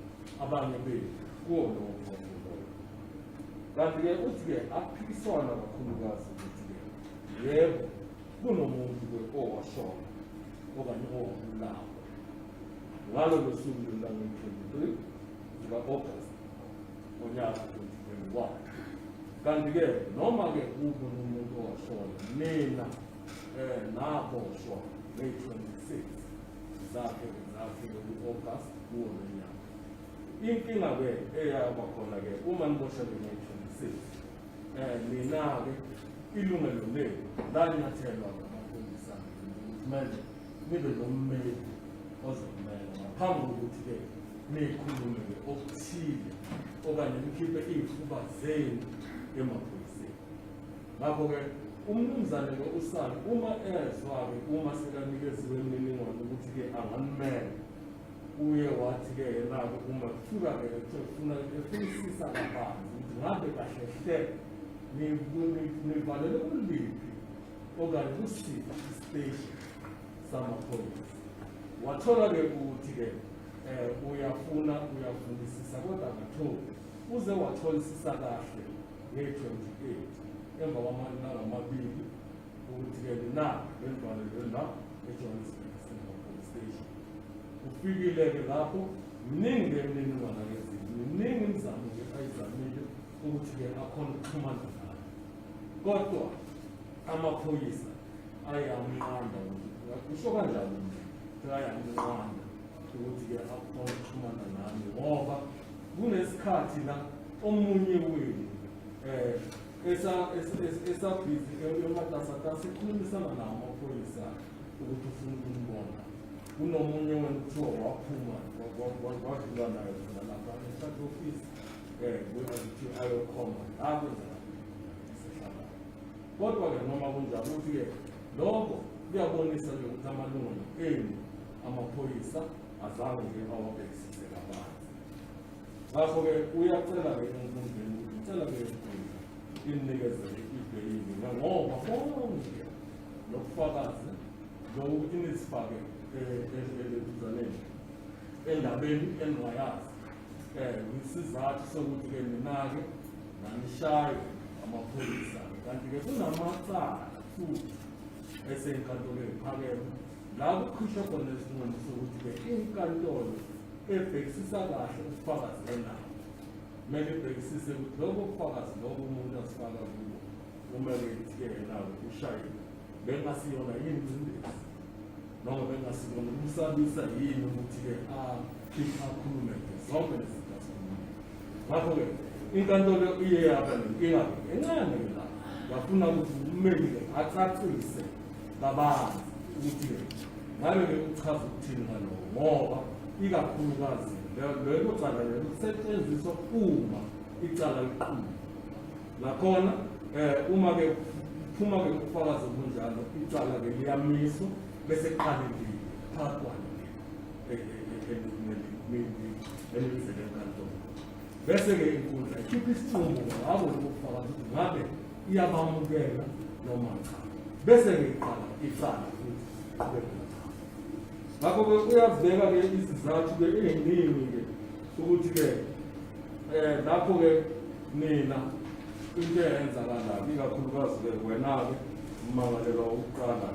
abanye bethu kuwo lowo mxoxo loyo. Kanti-ke uthi-ke aphikiswana kakhulukazi ukuthi-ke yebo kunomuntu-ke owashona okanye owabulawa ngalo losuku lango-23 zika-August ngonyaka 2021. Kanti-ke noma-ke kube nomuntu owashona mina naboshwa May 26 zakhe ku-August kuwo lonyaka. Inkinga-ke eyaba khona-ke uma niboshwe May 26 mina-ke ilungelo lenu lanyathelwa ngamaphoyisa ukuthi manje nibe nommeli ozomela ngaphambi kokuthi-ke nikhulume-ke okuthile okanye nikhiphe iy'fuba zenu emaphoyiseni. Ngakho-ke umnumzane-ke uSali uma ezwa-ke uma sekanikeziwe imininingwane ukuthi-ke anganimela uye wathi-ke yena-ke uma kufika-ke efunisisa kabanzi ukuthi ngabe kahle hle nivalele kuliphi okanye kusiphi isiteshi samaphoyisa. Wathola-ke ukuthi-ke uyafunisisa kodwa akatholi uze watholisisa kahle nge-28 emva kwamalanga amabili ukuthi-ke na lelivalelwe la eJohannesburg Central Police Station. Ufikile-ke lapho mningi imininingwane yezinto, miningi imizamo-ke ayizamile ukuthi-ke akhona ukuxhumana nayo, kodwa amaphoyisa ayamnqanda kusho kanjani ayamnqanda ukuthi-ke akhona ukuxhumana nami ngoba kunesikhathi la omunye wenu esabhizi ematasatasa ekhulumisana nawo amaphoyisa ukuthi ufuna ukumbona. Kunomunye wenu kuthiwa waphuma wadlula nayo khona lapha e-chat office ukuthi ayokhomba la kwenzasehlakalo. Kodwa-ke noma kunjalo ukuthi-ke lokho kuyabonisa-ke ukuthi amalungelo enu amaphoyisa azange-ke awabhekisise kabanzi. Ngakho-ke uyacela-ke enkundleni ukuthi ucela-ke inikezele ibheyili ngoba konke nobufakazi lokuthi nizifake elebuzaneni endabeni engingayazi isizathu sokuthi-ke ninake nanishaye amaphoyisa kanti-ke kunamacala futhi esenkantolweni phakeme la kukhishwa khona isinqumo sokuthi-ke inkantolo ebhekisisa kahle ubufakazi bendawo kumele ibhekisise ukuthi lobo bufakazi lobo umuntu asifaka kubo kumele ithi-ke nawe ushayile bengasiyona yini ingcindezi noma bengasiyona ukusabisa yini ukuthi-ke akhulume zonke lezi zinto asikhulumayo. Ngakho-ke inkantolo iye yaba nenkinga-ke encane-ke la yafuna ukuthi umeli-ke acacise kabanzi ukuthi-ke ngabe-ke uchaza ukuthini ngaloko ngoba ikakhulukazi lelo cala lelo kusetshenziswa uma icala liqhuma nakhona uma-ke phuma-ke ubufakazi obunjalo icala-ke liyamiswa bese kuqalekile phakathi kwalo elivele enkantolo bese-ke inkundla ikhipha isinqumo ngabo lobo bufakazi ukuthi ngabe iyabamukela noma cha bese-ke iqala icala futhi qhubeka. Ngakho-ke kuyaveka-ke izizathu-ke ey'ningi-ke ukuthi-ke lapho-ke nina into eyenzakalayo ikakhulukazi-ke wena-ke ummangalelwa wokuqala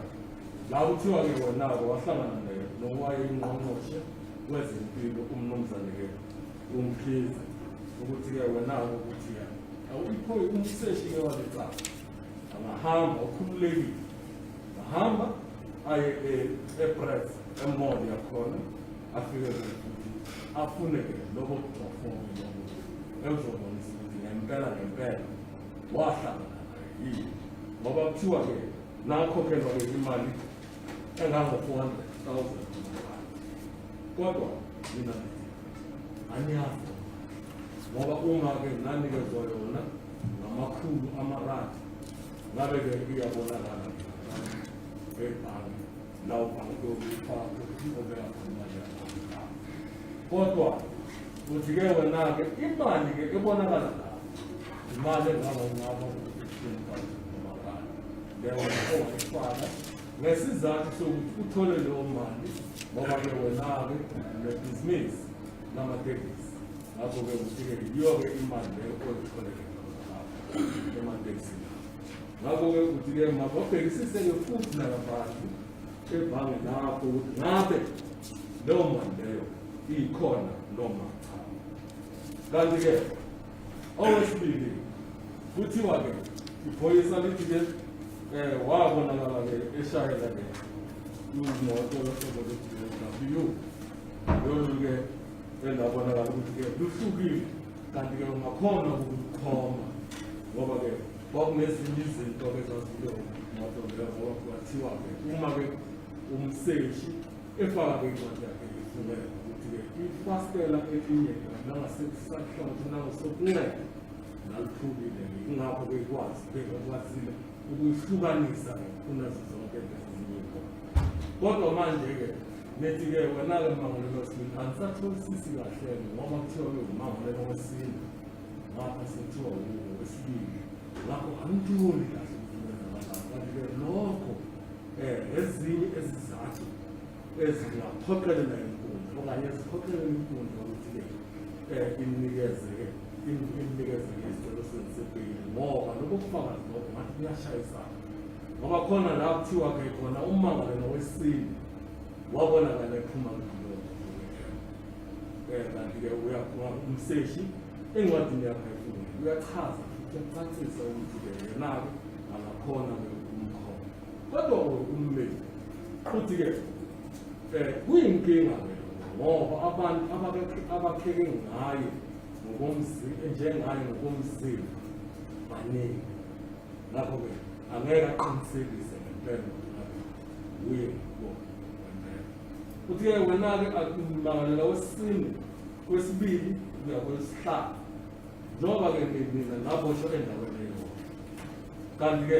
la kuthiwa-ke wena-ke wahlangana nowayengqongqoshe wezempilo umnumzane-ke uMkhize ukuthi-ke wena-ke ukuthi-ke awuyiphoyi umseshi-ke walecala angahamba ukhululekile ahamba aye eBrits emall yakhona afike futhi afune-ke lobo bufomu lobo ezobonisa ukuthi ngempela wahlangana naye yini ngoba kuthiwa-ke nakhokhelwa-ke imali engango-400,000 kodwa mina angiyazi ngoba uma-ke nanikezwa yona ngamakhulu amarandi ngabe-ke iyabonakala ebhange la ubhange obeka khona imali yakho kodwa uthi-ke wena-ke imali-ke ebonakala la imali engaba amarandi leyo ongayifaka ngesizathu sokuthi uthole leyo mali ngoba-ke wena-ke nebhizinisi namatekisi ngakho-ke uthi-ke yiyo-ke imali leyo oyitholeke ematekisini. Ngakho-ke uthi-ke makabhekisise-ke futhi nakabantu ebhange lakho ukuthi ngabe leyo mali leyo ikhona noma cha. Kanti-ke okwesibili kuthiwa-ke iphoyisa lithi-ke wabonakala-ke eshayela-ke imoto yohlobo lwe-BMW lolu-ke elabonakala ukuthi-ke luhlukile kanti-ke ungakhona ukukhomba ngoba-ke kwakunezinye izinto-ke zazile moto leyo ngoba kwathiwa-ke uma-ke umseshi efaka-ke incwadi yakhe ifumele ukuthi-ke ifastela elinye nangasekusahlonje nangasokunceda naliphukile-ke ingakho-ke kwazile ukuyihlukanisa-ke kunazo zonke ezinye khona. Kodwa manje-ke nethi-ke wena-ke mmangalelo wesibili anisatholisisi kahle-ke ngoba kuthiwa-ke ummangalelo wesine ngapha sekuthiwa wesibili ngakho angitholi kahle kanti-ke lokho ezinye ezizathu ezingaphoqelela inkundla okanye eziphoqelela inkundla ukuthi-ke imnikeze-ke isicelo sengisebhekile ngoba lokho kufakazi lokho ngathi kuyashayisana ngoba khona la kuthiwa-ke khona ummangalelo wesine wabonakala ephuma kuloko kanti-ke umseshi encwadini yakhe efundile uyachaza futhi uyacacisa ukuthi-ke yena-ke angakhona-ke umkhomba kodwa ummeli futhi-ke kuyinkinga-ke ngoba abantu abakheke ngaye njengaye ngokomzimba baningi ngakho-ke angeke aqinisekise ngempela uye wempela futhi-ke wena-ke mmangalela wesibili kuya kwesihlanu njengoba-ke mina naboshwa endaweni eyodwa kanti-ke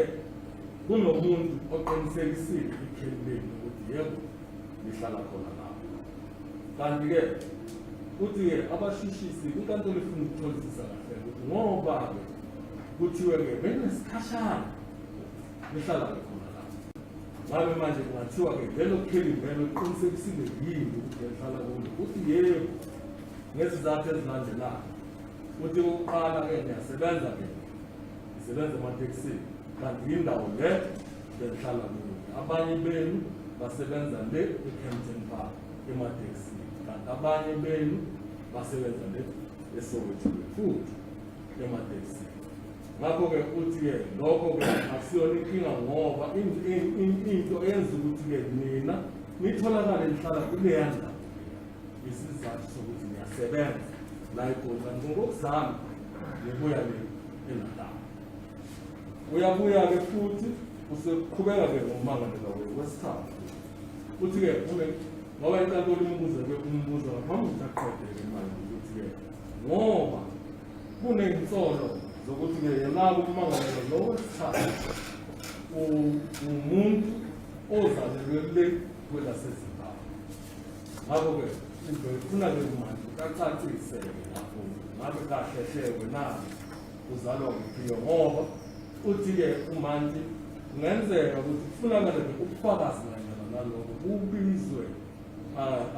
kunomuntu oqinisekisile ikheli lenu ukuthi yebo lihlala khona lapho kanti-ke futhi-ke abashishisi inkantolo ifuna ukutholisisa kahle ukuthi ngoba-ke kuthiwe-ke benesikhashana lihlala-ke khona lapho ngabe manje kungathiwa-ke lelo kheli vele liqinisekisile yini ukuthi lihlala kulo ukuthi yebo ngezizathu ezilandelayo ukuthi okokuqala-ke niyasebenza-ke nisebenza ematekisini kanti indawo le benhlala kuyo. Abanye benu basebenza le eKempton Park emateksini, kanti abanye benu basebenza le eSoweto futhi emateksini. Ngakho-ke uthi-ke lokho-ke akusiyona inkinga ngoba into eyenza ukuthi-ke mina nitholakale nihlala kuleya ndawo isizathu sokuthi niyasebenza la eGoli. Ngokuzami ngibuya le eNatali. Uyabuya-ke futhi useqhubeka-ke ngommangalelwa wesithathu. Uthi-ke ngoba inkantolo imbuze-ke umbuzo ngaphambi ukuthi aqede-ke manje ukuthi-ke ngoba kuney'nsolo zokuthi-ke yenako ummangalelwa lo wesithathu umuntu ozalelwe le kwelaseZimbabwe. Ngakho-ke ngifuna-ke manje ucacise-ke lapho ngabe kahle-hle na uzalwa ngiphiyo ngoba uthi-ke umanje kungenzeka ukuthi kufunakala-ke ubufakazi mayelana nalokho kubizwe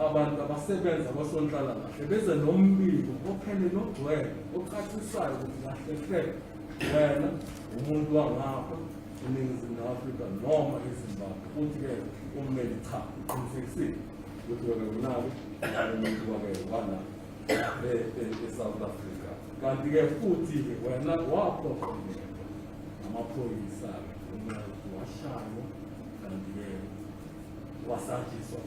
abantu abasebenza kwasonhlalakahle beze nombiko ophele nogcwele ocacisayo ukuthi kahle-hle wena umuntu wangapha eNingizimu Afrika noma eZimbabwe. Futhi-ke ummeli cha uqinisekisile ukuthi-ke unabe umuntu wake wala eSouth Africa. Kanti-ke futhi-ke wena waphofundela amaphoyisa-ke umuntu washaywa kanti-ke wasajiswa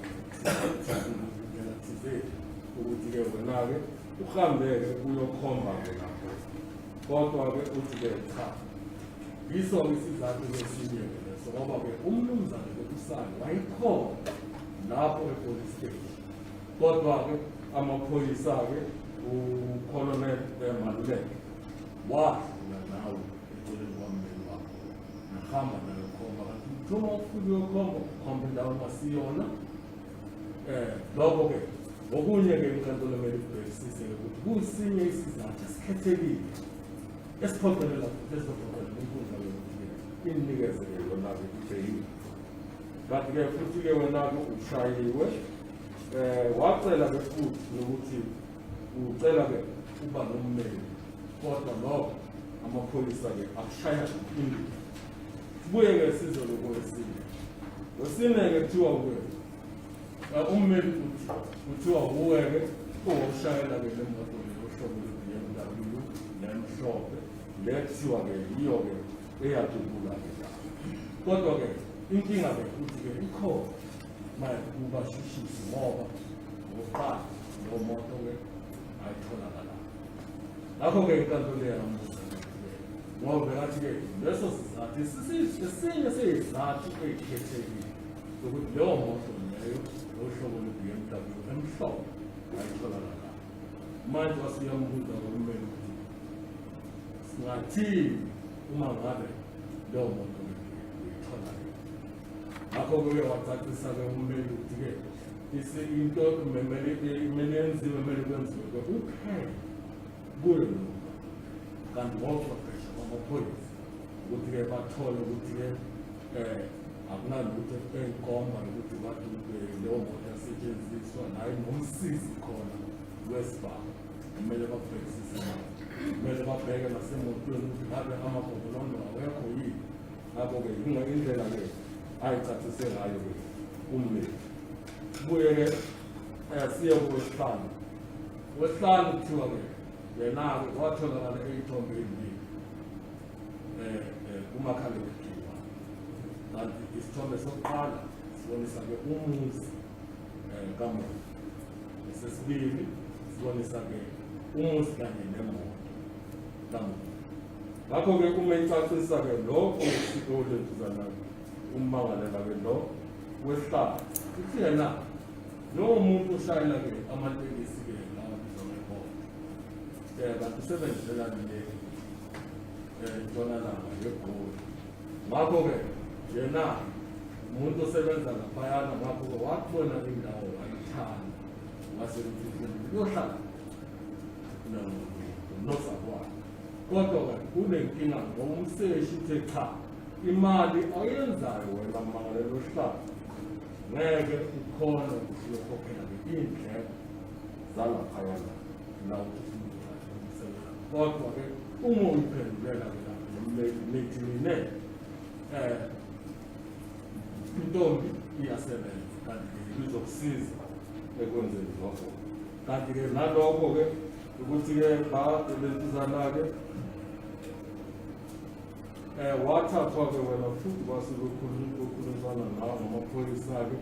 ngela thizeni ukuthi-ke wena-ke uhambe-ke uyokhomba-ke lapho. Kodwa-ke uthi-ke cha yiso-ke isizathu esinye-ke leso ngoba-ke umnumzane-ke uSani wayekhona lapho e-police station. Kodwa-ke amaphoyisa-ke uColonel Maluleke wadlula nawe eceleni kwammeli wakho nahamba nayo khomba. Kanti noma ufike uyokhomba ukhomba indawo ongasiyona. Lokho-ke okunye-ke inkantolo kumele ibhekisise-ke ukuthi kusinye isizathu esikhethekile esiphoqelela inkundla yokuthi inikezele yona-ke ijeyini. Kanti-ke futhi-ke wena-ke ushayiwe wacela-ke futhi nokuthi ucela-ke uba nommeli, kodwa lokho amaphoyisa-ke akushaya indiva. Sibuye-ke size lokwesine. Kwesine-ke kuthiwa-ke ummeli kuthiwa uwe-ke owawushayela-ke le moto yohlobo lwe-BMW nemhlophe le kuthiwa-ke yiyo-ke eyadubula-ke lapho. Kodwa-ke inkinga-ke futhi-ke ikhona kubashishisi ngoba ngokuqala lo moto-ke ayitholakala. Ngakho-ke inkantolo yambuza ngoba bekathi-ke leso sizathu esinye seyizathu ey'khethekile zokuthi leyo moto leyo ohlobo lwe-BMW emhlophe ayitholakala. Manje wasiyambuza ummeli ukuthi singathini uma ngabe leyo moto uyitholakala. Ngakho-ke wacacisa-ke ummeli ukuthi-ke into kumele yenziwe kumele kwenziwe-ke uphele kuyo lokho. Kanti ngokuqeqesha kwamaphoyisa ukuthi-ke bathole ukuthi-ke akunalutho enkomba ukuthi bathi leyo moto yasetshenziswa naye nomsizi khona wesibhamu. Kumele babhekisise nayo, kumele babheke nasemotweni ukuthi ngabe amabhobolondo awekho yini. Ngakho-ke indlela-ke ayicacise ngayo-ke ummeli. Sibuye-ke siye kowesihlanu. Wesihlanu kuthiwa-ke yena-ke watholakala eyithombe ezimbili kumakhalekhukhwini. Kanti isithombe sokuqala sibonisa-ke umuzi kamuntu, esesibili sibonisa-ke umuzi kanye nemoto kamuntu. Ngakho-ke uma icacisa-ke lokho okulentuzana ummangalela-ke lo wesihlanu uthi yena lowo muntu ushayela-ke amatekisi-ke lawa bizongebona kanti usebenzelani le ntshonalanga yeGoli. Ngakho-ke yena umuntu osebenza laphayana. Ngakho-ke wakubona indawo wayithanda wasekuthi uyohlala nozakwakhe. Kodwa-ke kunenkinga ngoba umseshi uthe cha imali oyenzayo wena mmangalelo osihlanu ngeke ukhona ukuthi uyokhokhela-ke iy'ndleko zalaphayana la ukuthi umsebenzi. Kodwa-ke uma uyiphendulela-ke methimine intombi iyasebenza kanti-ke izokusiza ekwenzeni lokho. Kanti-ke nalokho-ke ukuthi-ke lentuzana-ke wathathwa-ke wena futhi kwasuke kukhulunyiswana nawo namaphoyisa-ke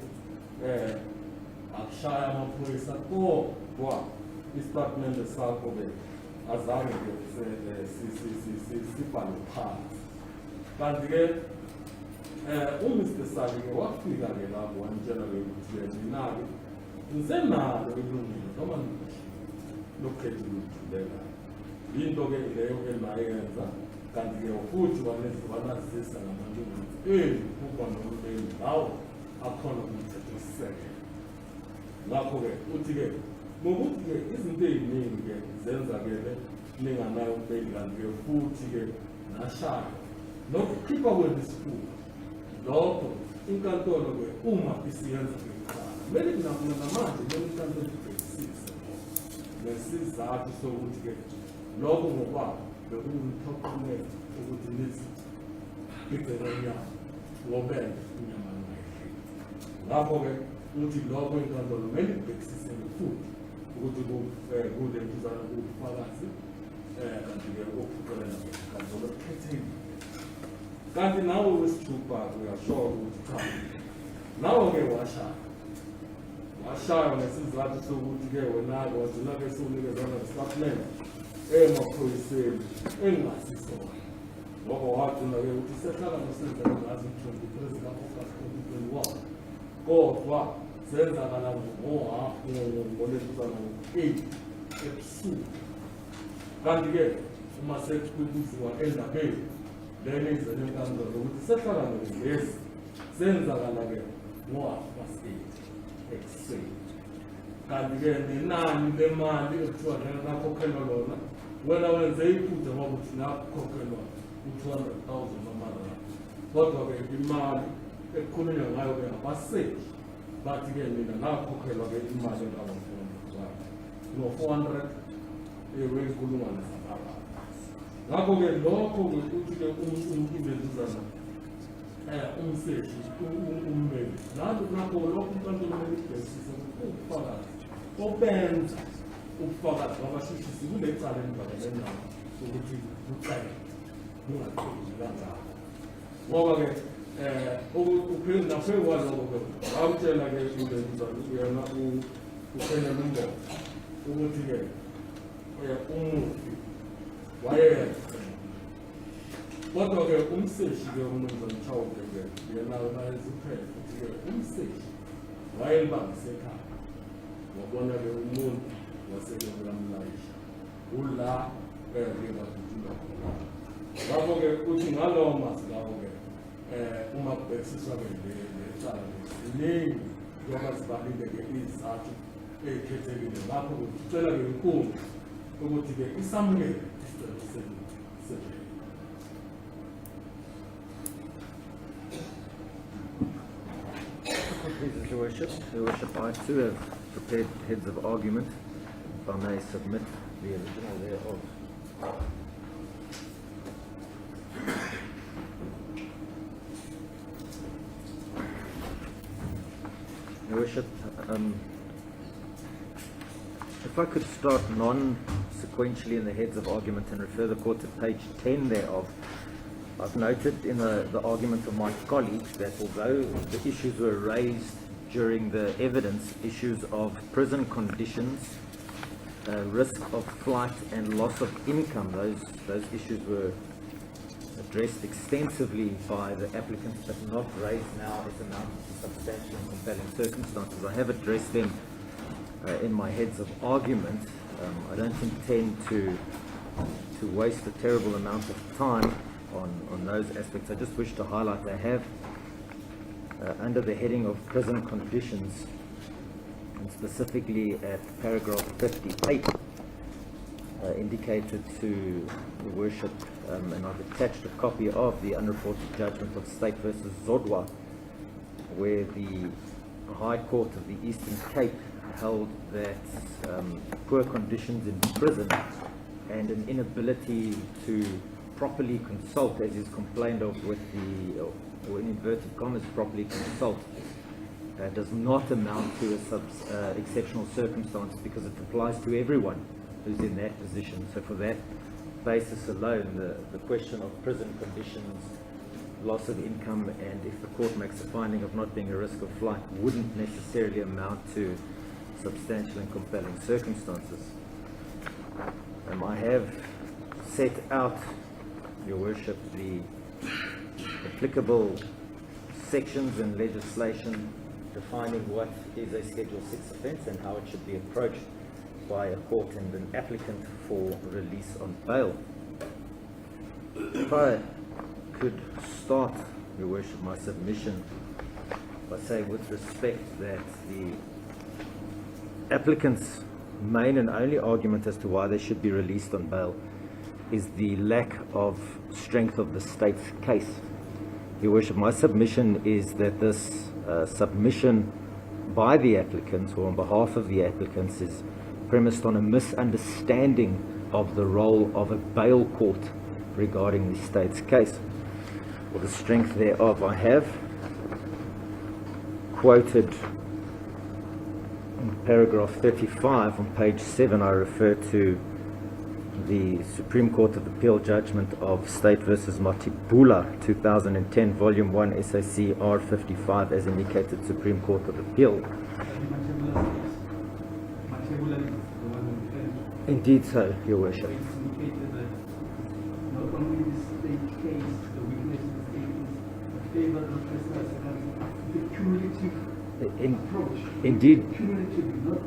akushaya amaphoyisa kodwa isitatimende sakho-ke azange-ke sibhale phansi. Kanti-ke uMr. Saki-ke wafika-ke lapho wanitshela-ke ukuthi-ke mina-ke ngisenalo ilungelo noma lokukhetha ukujuleka. Yinto-ke leyo engayenza, kanti-ke futhi wanazisa ngamalungelo kuba nohulumeni lawo akhona kumthethosisekelo. Ngakho-ke uthi-ke ngokuthi-ke izinto ey'ningi-ke zenza-ke ninganayo umbeli, kanti-ke futhi-ke nashaya nokukhipha kwedisputi lokho inkantolo-ke uma isiyenza-ke kuqala kumele namanje kumele inkantolo ibhekisise nesizathu sokuthi-ke lokho ngokwabo bekuyimthoqomelo ukuthi ligcine inyama ngobele inyama ngayidlile. Ngakho-ke uthi lokho inkantolo kumele ibhekisisele futhi ukuthi kule ntuzana kubufakazi kanti-ke okuphuqelela inkantolo ekhethekile. Kanti nawe wesithupha uyashoka ukuthi cha, nawe-ke washaya ngesizathu sokuthi-ke wena-ke wagcina-ke sewunikezana nestatimende emaphoyiseni engasisona. Ngoko wagcina-ke ukuthi isehlakalo senzeka ngazo 23 zika-August 2021 kodwa senzakala ngolentuzana ngo-8 ebusuku. Kanti-ke uma sekubuziwa endabeni lena izele enkantolo ukuthi sehlakalo lesi senzakala-ke ngo-8 ekuseni. Kanti-ke nenani lemali ekuthiwa lena nakhokhelwa lona wena wenze iphutha ngoba uthi nakhokhelwa u-200,000 amarandi. Kodwa-ke imali ekukhulunywa ngayo-ke abaseshi bathi-ke mina nakhokhelwa-ke imali engaba-400 no-400 wenkulungwane zamarandi. Ngakho-ke lokho-ke uthi-ke lentuzana umseshi ummeli nakho lokho inkantolo kumele ibhekisise ubufakazi obenza ubufakazi babashishisi kule cala elibhalene nawo ukuthi bucele bungaqedi kangako. Ngoba-ke naphezu kwaloko-ke wamtshela-ke ulentuzana yena uphenya lumbono ukuthi-ke umufi wayenza. Kodwa-ke umseshi-ke uMnumzane Chawude-ke yena nayeziphele ukuthi-ke umseshi wayelibangise ekhaya wabona-ke umuntu wasekamlayisha ula ngingadutshulwa khona. Ngakho-ke uthi ngalowo mazi lawo-ke uma kubhekisiswa-ke lecala ziningi njengoba zibalile-ke izizathu ey'khethekile. Ngakho-ke ucela-ke inkundla ukuthi-ke isamukele isicelo senu sebhele. Please, Your Worship. Your Worship, I too have prepared heads of argument. If I may submit the original thereof. Your Worship, if I could start non-sequentially in the heads of argument and refer the court to page 10 thereof. I've noted in the argument of my colleagues that although the issues were raised during the evidence, issues of prison conditions, risk of flight and loss of income, those issues were addressed extensively by the applicants but not raised now as amounting to substantial and compelling circumstances. I have addressed them in my heads of argument. I don't intend to waste a terrible amount of time on those aspects. I just wish to highlight I have under the heading of prison conditions, and specifically at paragraph 58, indicated to the Worship, and I've attached a copy of the unreported judgment of State versus Zodwa, where the High Court of the Eastern Cape held that poor conditions in prison and an inability to properly consult, as is complained of with the, or in inverted commas, properly consult, does not amount to a exceptional circumstance, because it applies to everyone who's in that position. So for that basis alone, the question of prison conditions, loss of income, and if the court makes a finding of not being a risk of flight, wouldn't necessarily amount to substantial and compelling circumstances. I have set out, Your Worship, the applicable sections and legislation defining what is a Schedule 6 offence and how it should be approached by a court and an applicant for release on bail. If I could start, Your Worship, my submission by saying, with respect, that the applicant's main and only argument as to why they should be released on bail is the lack of strength of the state's case. Your Worship, my submission is that this submission by the applicants, or on behalf of the applicants, is premised on a misunderstanding of the role of a bail court regarding the state's case, or the strength thereof. I have quoted in paragraph 35 on page 7, I refer to the Supreme Court of Appeal judgment of State versus Matibula, 2010, volume 1, SAC R55, as indicated Supreme Court of Appeal. Indeed so, Your Worship. So it's indicated that not only the state case, the weakness of the state is a favor of the cumulative approach. Indeed. Cumulative, not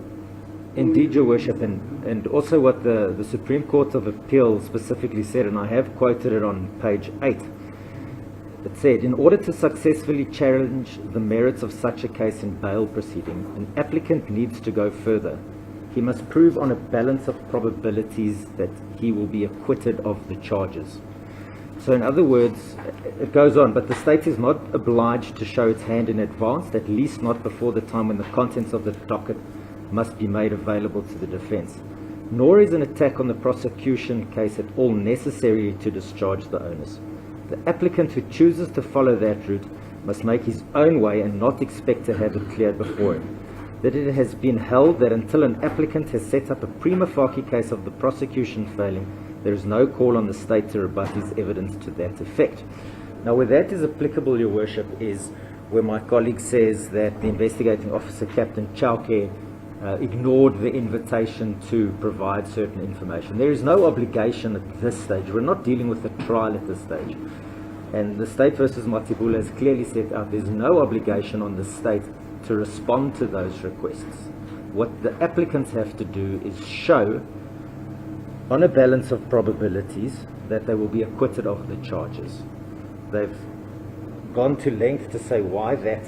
Indeed, Your Worship, and also what the Supreme Court of Appeal specifically said, and I have quoted it on page 8. It said, in order to successfully challenge the merits of such a case in bail proceeding, an applicant needs to go further. He must prove on a balance of probabilities that he will be acquitted of the charges. So in other words, it goes on, but the state is not obliged to show its hand in advance, at least not before the time when the contents of the docket must be made available to the defense. Nor is an attack on the prosecution case at all necessary to discharge the onus. The applicant who chooses to follow that route must make his own way and not expect to have it cleared before him. That it has been held that until an applicant has set up a prima facie case of the prosecution failing, there is no call on the state to rebut his evidence to that effect. Now, where that is applicable, Your Worship, is where my colleague says that the investigating officer, Captain Chowke, ignored the invitation to provide certain information. There is no obligation at this stage. We're not dealing with a trial at this stage. And the state versus Matibula has clearly set out there's no obligation on the state to respond to those requests. What the applicants have to do is show, on a balance of probabilities, that they will be acquitted of the charges. They've gone to length to say why that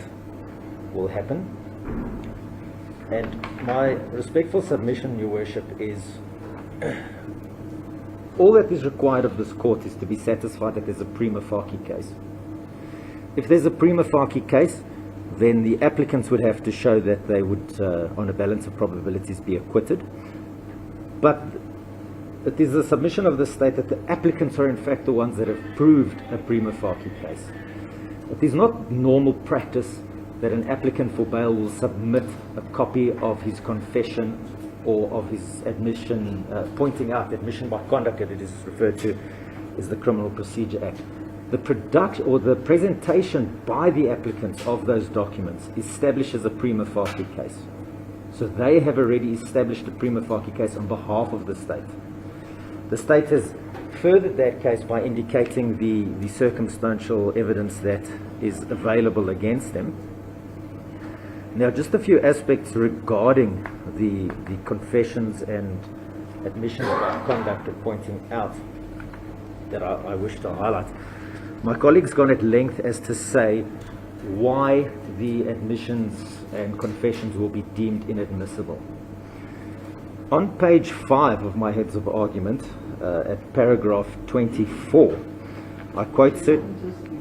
will happen. And my respectful submission, Your Worship, is all that is required of this court is to be satisfied that there's a prima facie case. If there's a prima facie case, then the applicants would have to show that they would, on a balance of probabilities, be acquitted. But it is the submission of the state that the applicants are in fact the ones that have proved a prima facie case. It is not normal practice that an applicant for bail will submit a copy of his confession or of his admission, pointing out admission by conduct, that it is referred to as the Criminal Procedure Act. The production or the presentation by the applicants of those documents establishes a prima facie case. So they have already established a prima facie case on behalf of the state. The state has furthered that case by indicating the circumstantial evidence that is available against them. Now, just a few aspects regarding the confessions and admissions by conduct are pointing out that I wish to highlight. My colleague's gone at length as to say why the admissions and confessions will be deemed inadmissible. On page 5 of my heads of argument, at paragraph 24, I quote certain...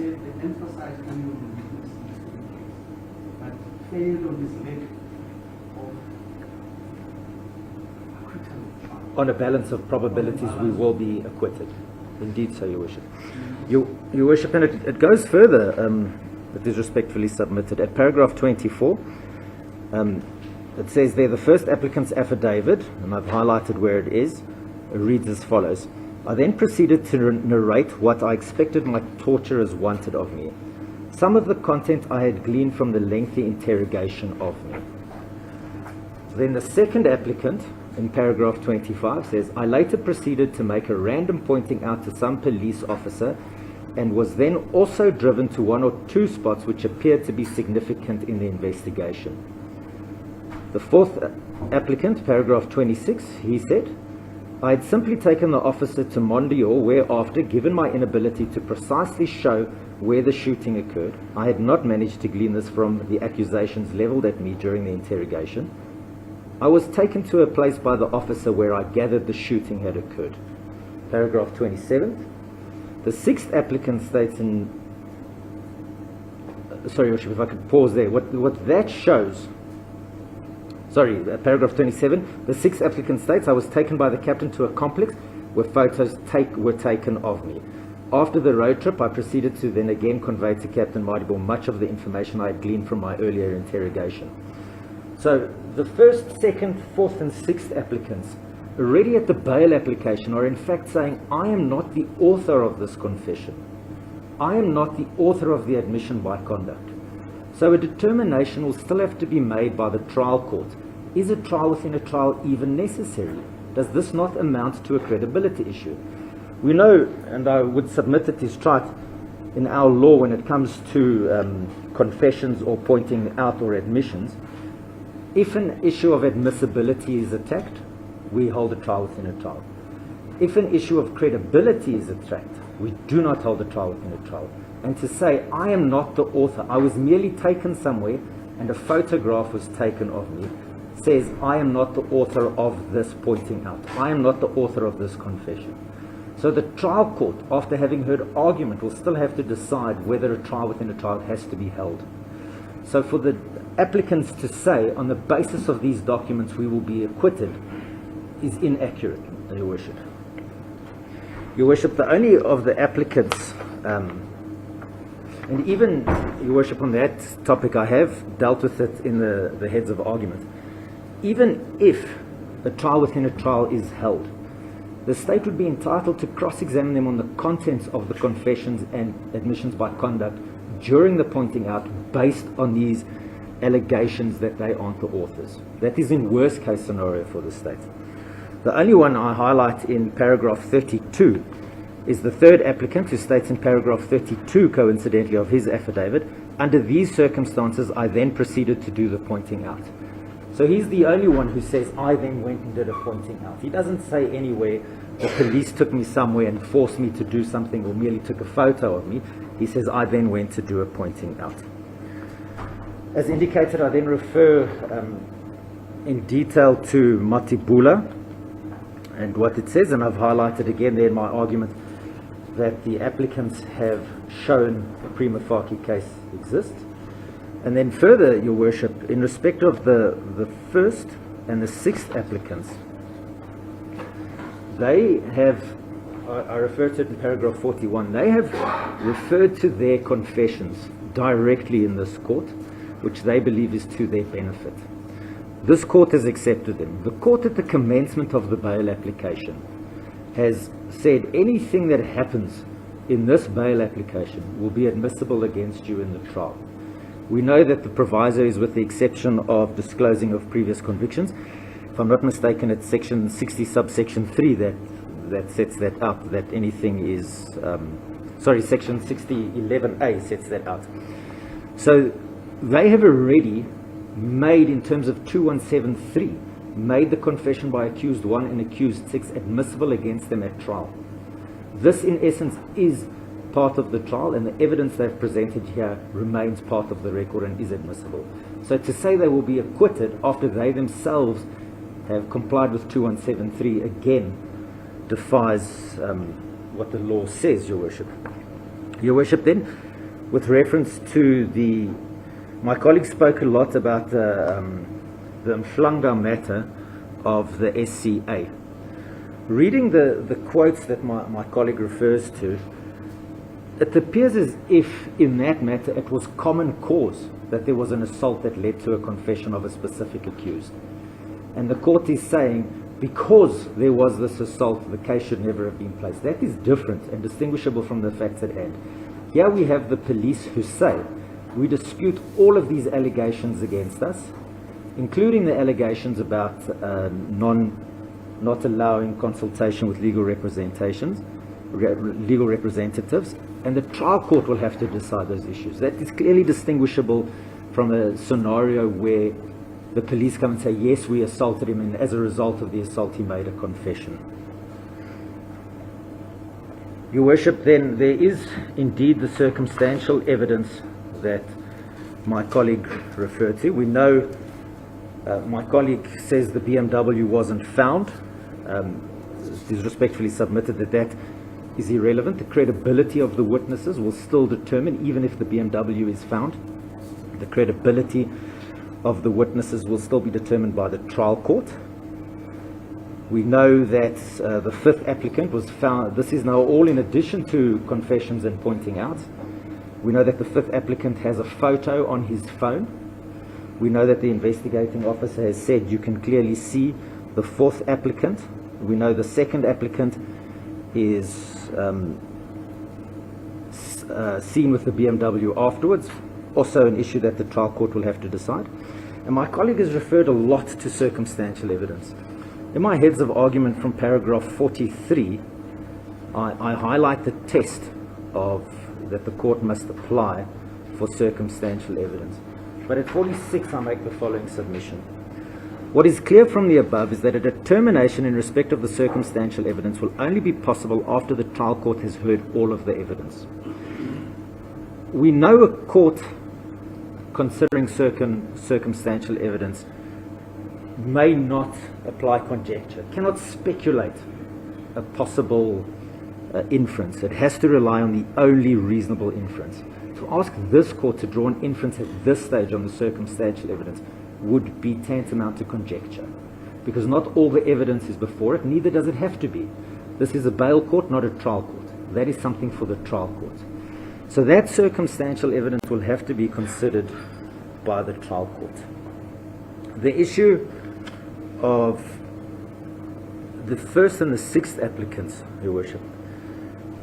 said they emphasized only on the witness in this case, but failed on this leg of acquittal of trial. On a balance of probabilities, we will be acquitted. Indeed, so, Your Worship. Your Worship, and it goes further, it is respectfully submitted. At paragraph 24, it says there, the first applicant's affidavit, and I've highlighted where it is, reads as follows. I then proceeded to narrate what I expected my torturers wanted of me. Some of the content I had gleaned from the lengthy interrogation of me. Then the second applicant, in paragraph 25, says, I later proceeded to make a random pointing out to some police officer and was then also driven to one or two spots which appeared to be significant in the investigation. The fourth applicant, paragraph 26, he said, I had simply taken the officer to Mondior, whereafter, given my inability to precisely show where the shooting occurred, I had not managed to glean this from the accusations levelled at me during the interrogation. I was taken to a place by the officer where I gathered the shooting had occurred. Paragraph 27. The sixth applicant states in... Sorry, Your Worship, if I could pause there. What that shows... Sorry, paragraph 27. The sixth applicant states, I was taken by the captain to a complex where photos were taken of me. After the road trip, I proceeded to then again convey to Captain Mardible much of the information I had gleaned from my earlier interrogation. So the first, second, fourth and sixth applicants already at the bail application are in fact saying, I am not the author of this confession. I am not the author of the admission by conduct. So a determination will still have to be made by the trial court. Is a trial within a trial even necessary? Does this not amount to a credibility issue? We know, and I would submit it is trite, in our law when it comes to confessions or pointing out or admissions, if an issue of admissibility is attacked, we hold a trial within a trial. If an issue of credibility is attacked, we do not hold a trial within a trial. And to say, I am not the author, I was merely taken somewhere and a photograph was taken of me, says, I am not the author of this pointing out. I am not the author of this confession. So the trial court, after having heard argument, will still have to decide whether a trial within a trial has to be held. So for the applicants to say, on the basis of these documents we will be acquitted, is inaccurate, Your Worship. Your Worship, the only of the applicants, and even, Your Worship, on that topic I have dealt with it in the heads of argument. Even if a trial within a trial is held, the state would be entitled to cross-examine them on the contents of the confessions and admissions by conduct during the pointing out based on these allegations that they aren't the authors. That is in worst case scenario for the state. The only one I highlight in paragraph 32 is the third applicant who states in paragraph 32 coincidentally of his affidavit, under these circumstances I then proceeded to do the pointing out. So he's the only one who says I then went and did a pointing out. He doesn't say anywhere the police took me somewhere and forced me to do something or merely took a photo of me. He says I then went to do a pointing out. As indicated, I then refer in detail to Matibula and what it says, and I've highlighted again there in my argument that the applicants have shown a prima facie case exists. And then further, Your Worship, in respect of the first and the sixth applicants, they have, I refer to it in paragraph 41, they have referred to their confessions directly in this court, which they believe is to their benefit. This court has accepted them. The court at the commencement of the bail application has said anything that happens in this bail application will be admissible against you in the trial. We know that the proviso is with the exception of disclosing of previous convictions. If I'm not mistaken, it's section 60 subsection 3 that sets that out, that anything is, section 6011A sets that out. So they have already made, in terms of 2173, made the confession by accused 1 and accused 6 admissible against them at trial. This in essence is part of the trial, and the evidence they've presented here remains part of the record and is admissible. So to say they will be acquitted after they themselves have complied with 2173 again defies what the law says, Your Worship. Your Worship, then, with reference to my colleague spoke a lot about the Mhlanga matter of the SCA. Reading the quotes that my colleague refers to, it appears as if in that matter it was common cause that there was an assault that led to a confession of a specific accused. And the court is saying, because there was this assault, the case should never have been placed. That is different and distinguishable from the facts at hand. Here we have the police who say, we dispute all of these allegations against us, including the allegations about not allowing consultation with legal representatives, and the trial court will have to decide those issues. That is clearly distinguishable from a scenario where the police come and say, yes, we assaulted him, and as a result of the assault he made a confession. Your Worship, then, there is indeed the circumstantial evidence that my colleague referred to. We know my colleague says the BMW wasn't found. It is respectfully submitted that is irrelevant. The credibility of the witnesses will still determine, even if the BMW is found. The credibility of the witnesses will still be determined by the trial court. We know that the fifth applicant was found. This is now all in addition to confessions and pointing out. We know that the fifth applicant has a photo on his phone. We know that the investigating officer has said you can clearly see the fourth applicant. We know the second applicant is seen with the BMW afterwards. Also an issue that the trial court will have to decide. And my colleague has referred a lot to circumstantial evidence. In my heads of argument from paragraph 43, I highlight the test that the court must apply for circumstantial evidence. But at 46, I make the following submission. What is clear from the above is that a determination in respect of the circumstantial evidence will only be possible after the trial court has heard all of the evidence. We know a court, considering circumstantial evidence, may not apply conjecture, cannot speculate a possible inference. It has to rely on the only reasonable inference. To ask this court to draw an inference at this stage on the circumstantial evidence would be tantamount to conjecture, because not all the evidence is before it, neither does it have to be. This is a bail court, not a trial court. That is something for the trial court. So that circumstantial evidence will have to be considered by the trial court. The issue of the first and the sixth applicants, Your Worship,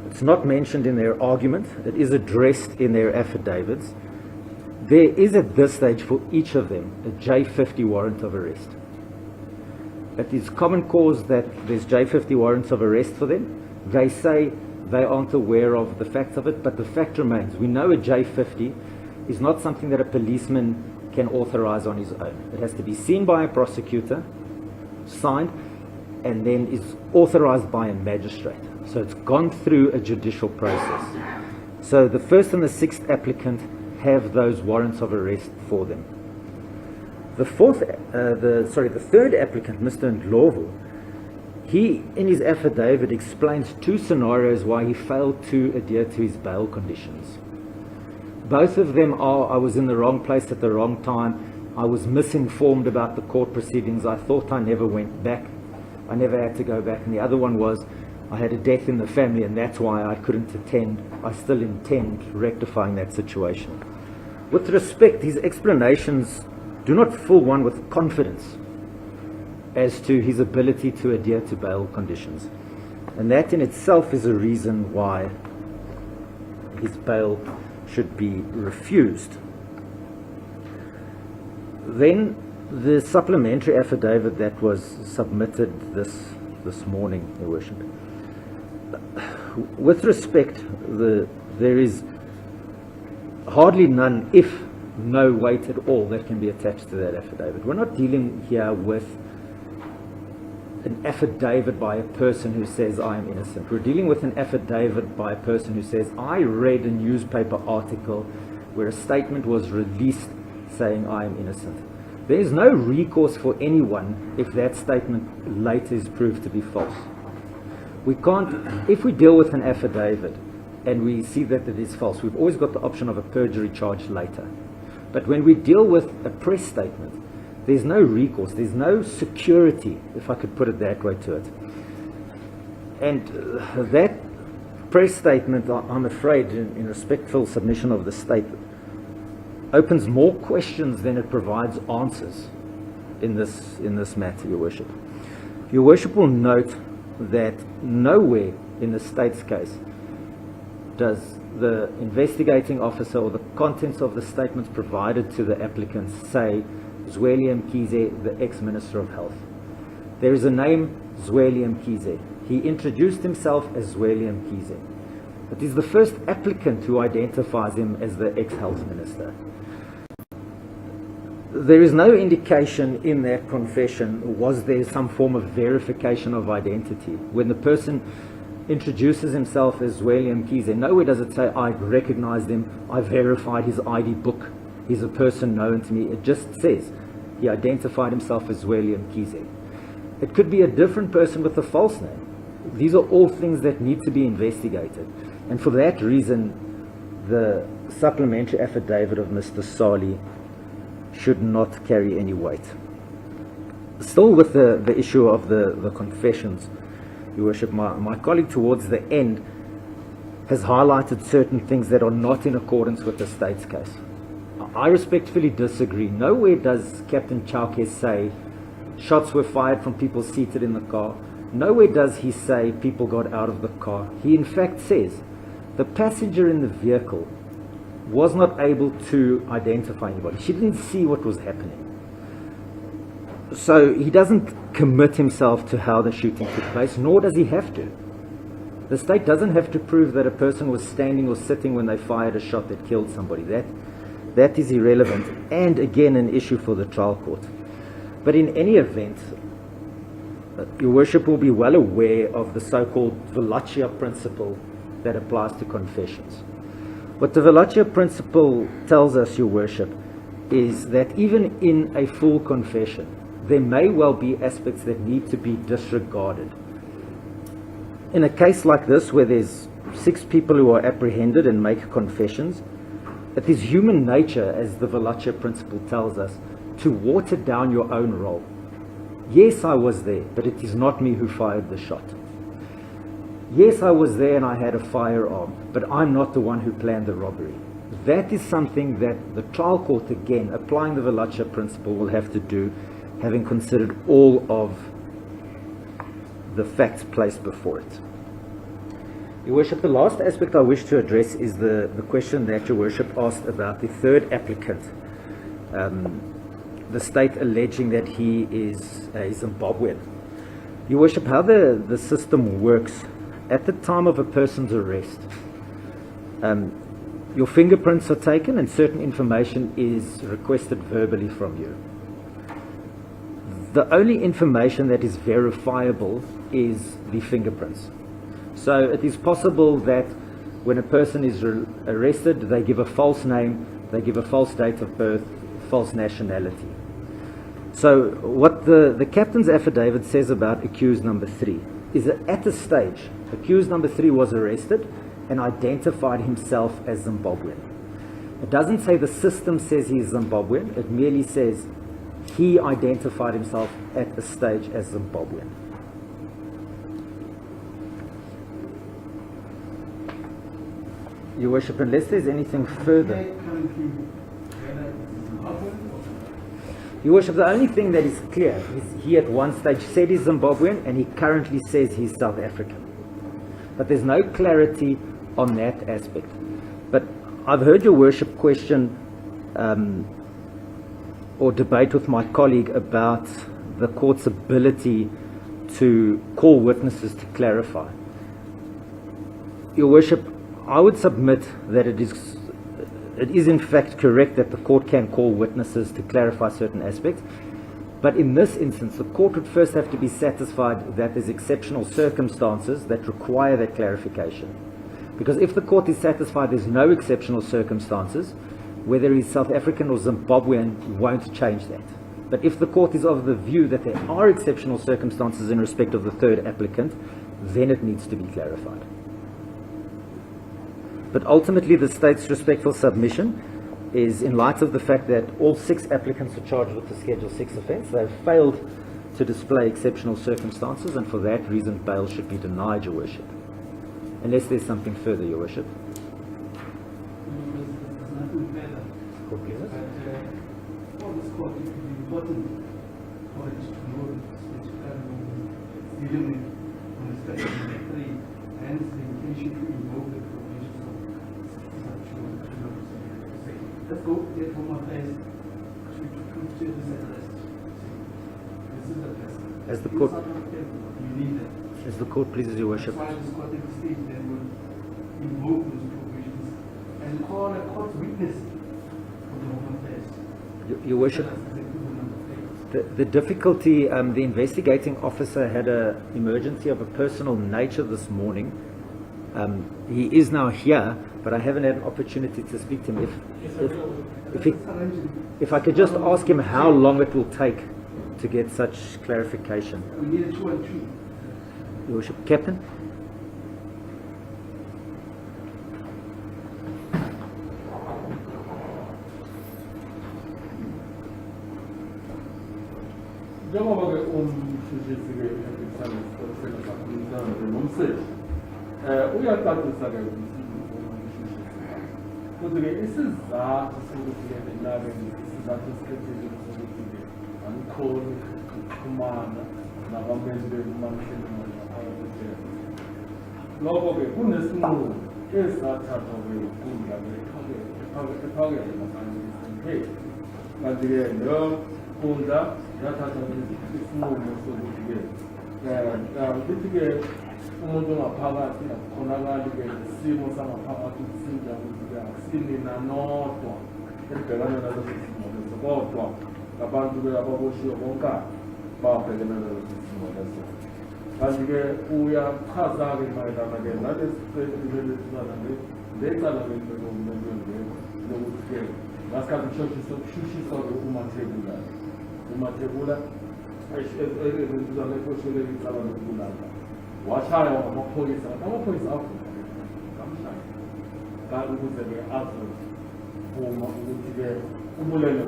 it's not mentioned in their argument. It is addressed in their affidavits. There is at this stage for each of them a J50 warrant of arrest. It is common cause that there's J50 warrants of arrest for them. They say they aren't aware of the facts of it, but the fact remains. We know a J50 is not something that a policeman can authorize on his own. It has to be seen by a prosecutor, signed, and then is authorized by a magistrate. So it's gone through a judicial process. So the first and the sixth applicant have those warrants of arrest for them. The third applicant, Mr. Ndlovu, he, in his affidavit, explains two scenarios why he failed to adhere to his bail conditions. Both of them are, I was in the wrong place at the wrong time, I was misinformed about the court proceedings, I thought I never went back, I never had to go back, and the other one was, I had a death in the family and that's why I couldn't attend. I still intend rectifying that situation. With respect, his explanations do not fill one with confidence as to his ability to adhere to bail conditions. And that in itself is a reason why his bail should be refused. Then the supplementary affidavit that was submitted this morning, Your Worship. With respect, there is hardly none, if no weight at all, that can be attached to that affidavit. We're not dealing here with an affidavit by a person who says I am innocent. We're dealing with an affidavit by a person who says I read a newspaper article where a statement was released saying I am innocent. There is no recourse for anyone if that statement later is proved to be false. We can't, if we deal with an affidavit and we see that it is false, we've always got the option of a perjury charge later. But when we deal with a press statement, there's no recourse, there's no security, if I could put it that way, to it. And that press statement, I'm afraid, in respectful submission of the state, opens more questions than it provides answers in this matter, Your Worship. Your Worship will note that nowhere in the state's case does the investigating officer or the contents of the statements provided to the applicant say Zweli Mkhize, the ex-Minister of Health. There is a name, Zweli Mkhize. He introduced himself as Zweli Mkhize. It is the first applicant who identifies him as the ex-Health Minister. There is no indication in that confession, was there some form of verification of identity. When the person introduces himself as Zweli Mkhize, nowhere does it say, I recognized him, I verified his ID book, he's a person known to me. It just says he identified himself as Zweli Mkhize. It could be a different person with a false name. These are all things that need to be investigated. And for that reason, the supplementary affidavit of Mr. Sali should not carry any weight. Still with the issue of the confessions, Your Worship, my colleague towards the end has highlighted certain things that are not in accordance with the state's case. I respectfully disagree. Nowhere does Captain Chauke say shots were fired from people seated in the car. Nowhere does he say people got out of the car. He in fact says the passenger in the vehicle was not able to identify anybody. She didn't see what was happening. So he doesn't commit himself to how the shooting took place, nor does he have to. The state doesn't have to prove that a person was standing or sitting when they fired a shot that killed somebody. That is irrelevant, and again an issue for the trial court. But in any event, Your Worship will be well aware of the so-called Vellaccia principle that applies to confessions. What the Vellaccia principle tells us, Your Worship, is that even in a full confession, there may well be aspects that need to be disregarded. In a case like this, where there's 6 people who are apprehended and make confessions, it is human nature, as the Vellaccia principle tells us, to water down your own role. Yes, I was there, but it is not me who fired the shot. Yes, I was there and I had a firearm, but I'm not the one who planned the robbery. That is something that the trial court, again, applying the Vellaccia principle, will have to do, having considered all of the facts placed before it. Your Worship, the last aspect I wish to address is the question that Your Worship asked about the third applicant, the state alleging that he is a Zimbabwean. Your Worship, how the system works, at the time of a person's arrest, your fingerprints are taken and certain information is requested verbally from you. The only information that is verifiable is the fingerprints. So it is possible that when a person is arrested, they give a false name, they give a false date of birth, false nationality. So what the captain's affidavit says about accused number 3 is that at a stage, accused number 3 was arrested and identified himself as Zimbabwean. It doesn't say the system says he is Zimbabwean, it merely says he identified himself at a stage as Zimbabwean. Your Worship, unless there's anything further. Your Worship, the only thing that is clear is he at one stage said he's Zimbabwean and he currently says he's South African. But there's no clarity on that aspect. But I've heard Your Worship question or debate with my colleague about the court's ability to call witnesses to clarify. Your Worship, I would submit that it is in fact correct that the court can call witnesses to clarify certain aspects, but in this instance the court would first have to be satisfied that there's exceptional circumstances that require that clarification. Because if the court is satisfied there's no exceptional circumstances, whether he's South African or Zimbabwean won't change that. But if the court is of the view that there are exceptional circumstances in respect of the third applicant, then it needs to be clarified. But ultimately, the state's respectful submission is in light of the fact that all 6 applicants are charged with the Schedule 6 offence. They've failed to display exceptional circumstances, and for that reason, bail should be denied, Your Worship. Unless there's something further, Your Worship. There's nothing further. Court, please. But for this court, it would be important for it to know which dealing with on respect to number 3, and the intention to invoke the provisions of Section 2. Let's go get Home Affairs to this address. This is the address. As the court- You need that. As the court pleases, Your Worship. That's why this court at the stage then will invoke those provisions and call a court witness for the Home Affairs. Your Worship, That's the equivalent number 8. the difficulty, the investigating officer had an emergency of a personal nature this morning. He is now here, but I haven't had an opportunity to speak to him. If I could just ask him how long it will take to get such clarification. We need a 2 and 2. Your Worship. Captain? njengoba-ke umshushisike emsebenzini nomseshi uyacacisa-ke ukuthi-ke isizathu sokuthi-ke nabe isizathu esikhethekile sokuthi-ke angikhoni ukuxhumana nabamenzi bekumahlelomali phakathi. Lokho-ke kunesinqumo esathathwa-ke inkundla-ke ephakeme ngaphandle. Kanti-ke leyo nkundla yathatha isinqumo sokuthi-ke lithi-ke umuntu ongaphakathi akukhonakali-ke isimo sangaphakathi sinjani ukuthi-ke akusinina nodwa elibhekana naleso simo leso, kodwa abantu-ke ababoshiwe bonkana babhekana naleso simo leso. Kanti-ke uyachaza-ke mayelana-ke nalesi lecala lokuthi-ke ngasikhathi kushushisa-ke umathebula ezintuzane ekosheleni icala lokubulala washaywa amaphoyisa avuka kamshaya kanti ukuze-ke azovuma ukuthi-ke ubulele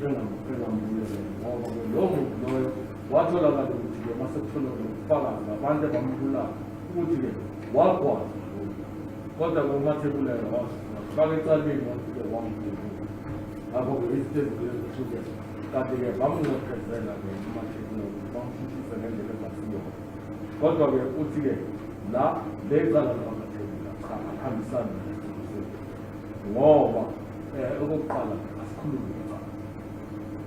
engambulele ngoba-ke lowo muntu loyo watholakala ukuthi-ke masekutholwe ubufakazi abantu abambulala ukuthi-ke wakwazi kodwa-ke umathebulelo wafaka ecaleni wathi-ke wamdubula. Ngakho-ke izinto ezizezithuke kanti-ke bamnqephezela-ke umathebulelo bamshushise ngendlela engasiyona. Kodwa-ke uthi-ke la lecala lamathebula cha ahambisana ngoba okokuqala asikhulume ngecala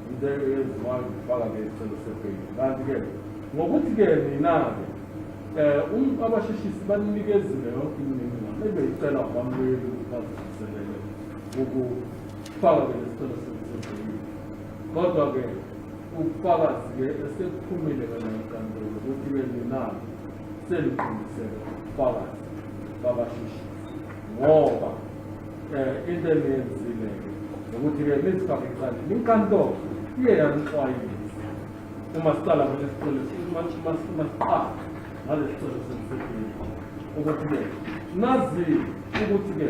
into eyenziwayo ukufaka-ke isicelo sebheli. Kanti-ke ngokuthi-ke mina-ke abasheshisi banikezile yonke imininingwane ebeyicela abamlweli ukuthi bazivuselele ukufaka-ke lesicelo sebheli. Kodwa-ke ubufakazi-ke esekuphumile enkantolo ukuthi-ke mina-ke seliqinisele ubufakazi babasheshisi ngoba into eniyenzile-ke nokuthi-ke nizifake ecaleni inkantolo iye yanixwayisa uma sicala masiqala ngalesicelo sebheli ukuthi-ke nazile ukuthi-ke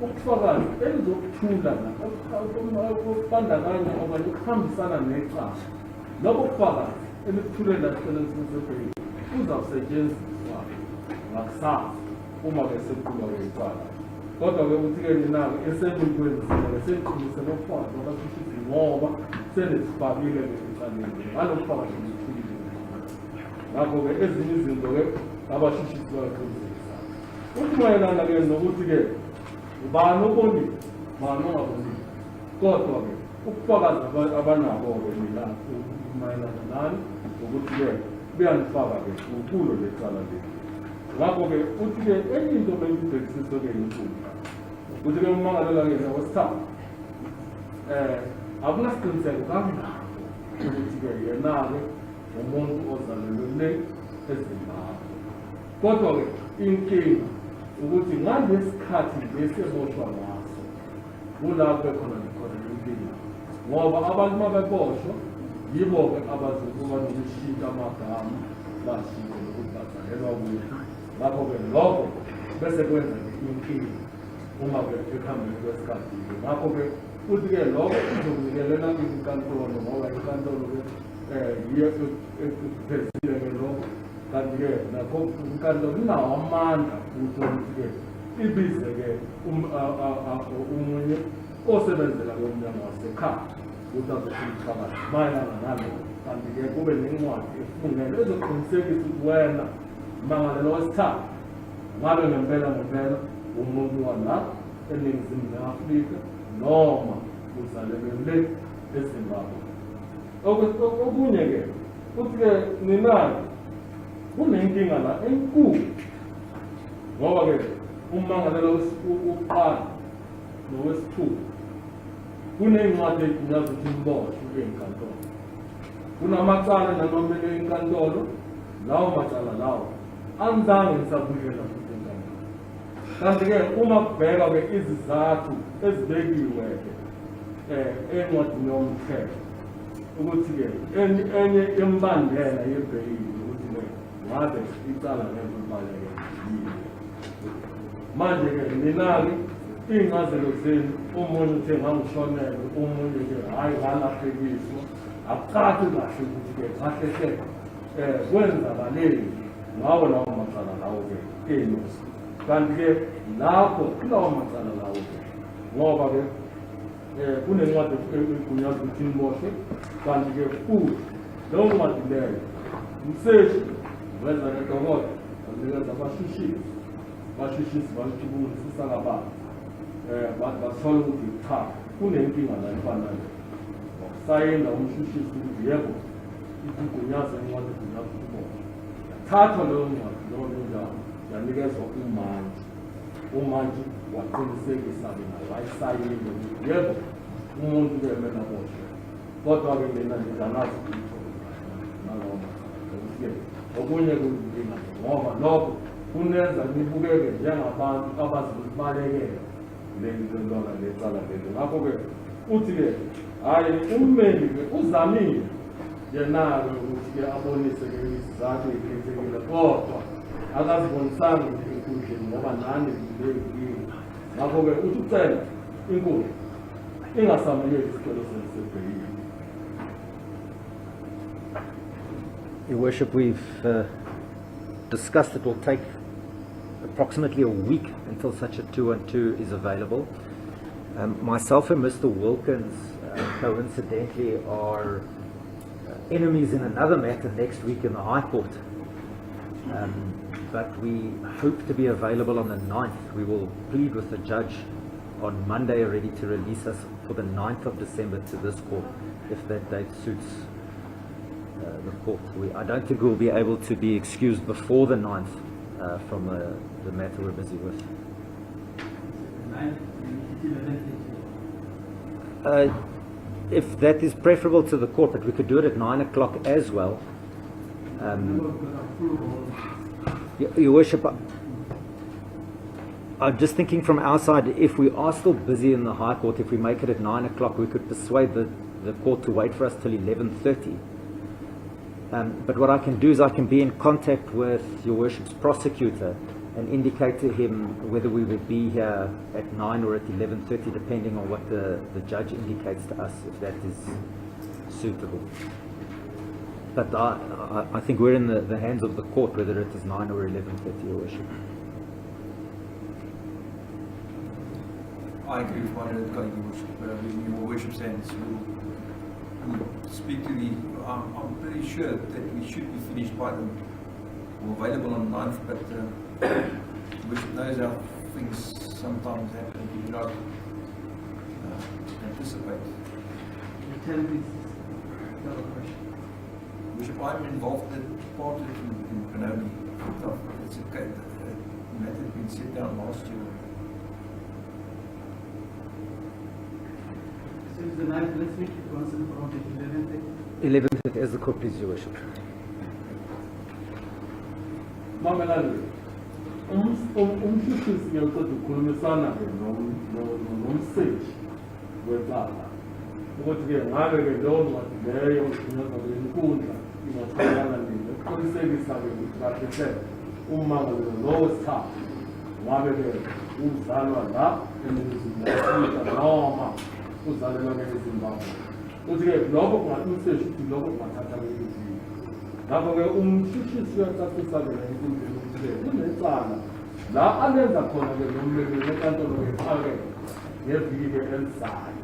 ubufakazi elizokuthula okubandakanya okanye ukuhambisana necala lobo bufakazi elikuthulele esiceleni sebheli uzawusetshenziswa ngakusasa uma-ke sekuqulwa-ke icala. Kodwa-ke uthi-ke nina-ke esenikukwenzile-ke seniqinisele ubufakazi babasheshisi ngoba senisifakile-ke ecaleni ngalo bufakazi obuthulile. Ngakho-ke ezinye izinto-ke abasheshisi bayaqinisekisa ukuthi mayelana-ke nokuthi-ke ubani obonile bani ongabonile, kodwa-ke ubufakazi abanabo-ke mina mayelana nani ukuthi-ke buyanifaka-ke kulo lecala lethu. Ngakho-ke uthi-ke enye into beyibhekisiswe-ke inkundla ukuthi-ke umangalela-ke wesithathu akunasiqiniseko kangako ukuthi-ke yena-ke umuntu ozalelwe le eZimbabwe. Kodwa-ke inkinga ukuthi ngalesi-khathi beseboshwa ngaso kulapho khona inkinga ngoba abantu mabeboshwa yibo-ke abazokuba nokushintsha amagama bashintshe nokuthi bazalelwa kuphi. Ngakho-ke lokho bese kwenza inkinga uma ekuhambeni kwesikhathi. Ngakho-ke futhi-ke lokho kuzonikelela izinkantolo ngoba inkantolo-ke yiyo ekuphezile-ke lokho. Kanti-ke nakho inkantolo inawo amandla ukuthi-ke ibize-ke omunye osebenzela komnyango wasekhaya ukuthi azokhulumakazi mayelana nalokho. Kanti-ke kube nencwadi efungelwe ezoqinisekisa ukuthi wena mangalelo wesithathu ngabe ngempela umuntu wala eNingizimu Afrika noma uzalelwe le eZimbabwe. Okunye-ke futhi-ke ninani kunenkinga la enkulu ngoba-ke ummangalelo wokuqala nowesithupha kuney'ncwadi ey'gunyaza ukuthi iboshwe enkantolo. Kunamacala nanomele enkantolo, lawo macala lawo anzange ngisabuyela futhi enkantolo. Kanti-ke uma kubheka-ke izizathu ezibekiwe-ke encwadini yomthetho ukuthi-ke enye yembandela yebheyili ukuthi-ke ngabe icala lelo libaleke yini. Manje-ke mina-ke iy'ncazelo zenu omunye uthe ngangishonelwe, omunye-ke hhayi ngalahlekiswa, akucaci kahle ukuthi-ke kahle-hle kwenzakaleni ngawo lawo macala lawo-ke enyusi. Kanti-ke lapho kulawo macala lawo-ke ngoba-ke kunencwadi egunyaza ukuthi niboshwe. Kanti-ke futhi leyo ncwadi leyo umseshi wenza nedokotela anikeza abashishisi balithubukisisa kabanzi bathola ukuthi cha kunenkinga la efanayo sayenda umshishisi ukuthi yebo igunyazwe incwadi egunyaza ukuboshwa. Thathwa leyo ncwadi leyo njalo yanikezwa umantshi waqinisekisa-ke nayo ayisayile ukuthi yebo umuntu-ke kumele aboshwe. Kodwa-ke mina nginganazi ukuthi nalowo ukuthi-ke okunye kuyinkinga ngoba lokho kunenza nibukeke njengabantu abazibalekela lelilona lecala lelo. Ngakho-ke uthi-ke hhayi ummeli-ke uzamile yena-ke ukuthi-ke abonise-ke isizathu ey'khethekile kodwa akazibonisanga ukuthi enkundleni ngoba nani ley'nkinga. Ngakho-ke uthi ucela inkundla ingasamukeli isicelo sesebheyili. Your Worship, we've discussed it will take approximately a week until such a 212 is available. Myself and Mr. Wilkins coincidentally are enemies in another matter next week in the High Court. But we hope to be available on the 9th. We will plead with the judge on Monday already to release us for the 9th of December to this court, if that date suits the court. I don't think we'll be able to be excused before the 9th from the matter we're busy with. If that is preferable to the court, but we could do it at 9 o'clock as well. Your Worship, I'm just thinking from our side, if we are still busy in the High Court, if we make it at 9 o'clock, we could persuade the court to wait for us till 11:30. But what I can do is I can be in contact with Your Worship's prosecutor and indicate to him whether we would be here at 9 or at 11:30, depending on what the judge indicates to us, if that is suitable. But I think we're in the hands of the court, whether it is 9 or 11:30, Your Worship. I agree with what Your Worship says. We'll speak to I'm pretty sure that we should be finished by the, or available on the 9th, but Worship knows how things sometimes happen. We do not anticipate. Worship, I'm involved in part of it in Benoni. It's okay. The matter had been set down last year. Since the 9th, let's make it once and for all, 11th. 11th, as the court please, Your Worship. Mamelani, umshishisi ngiyaqeda ukukhulumisana-ke nomseshi wecala ukuthi-ke ngabe-ke leyo ncwadi leyo igunyaza kwenkundla ingatholakala nini ukuqinisekisa-ke ukuthi kahle hle ummangalelo lo wesithathu ngabe-ke uzalwa la eNingizimu Afrika noma uzalelwa eZimbabwe. Uthi-ke lokho kungaqinisekisa ukuthi lokho kungathatha izinto. Ngakho-ke umshushisi uyacacisa-ke la enkundleni ukuthi-ke kunecala la alenza khona-ke nommeli wenkantolo ephakeme ngeviki-ke elizayo.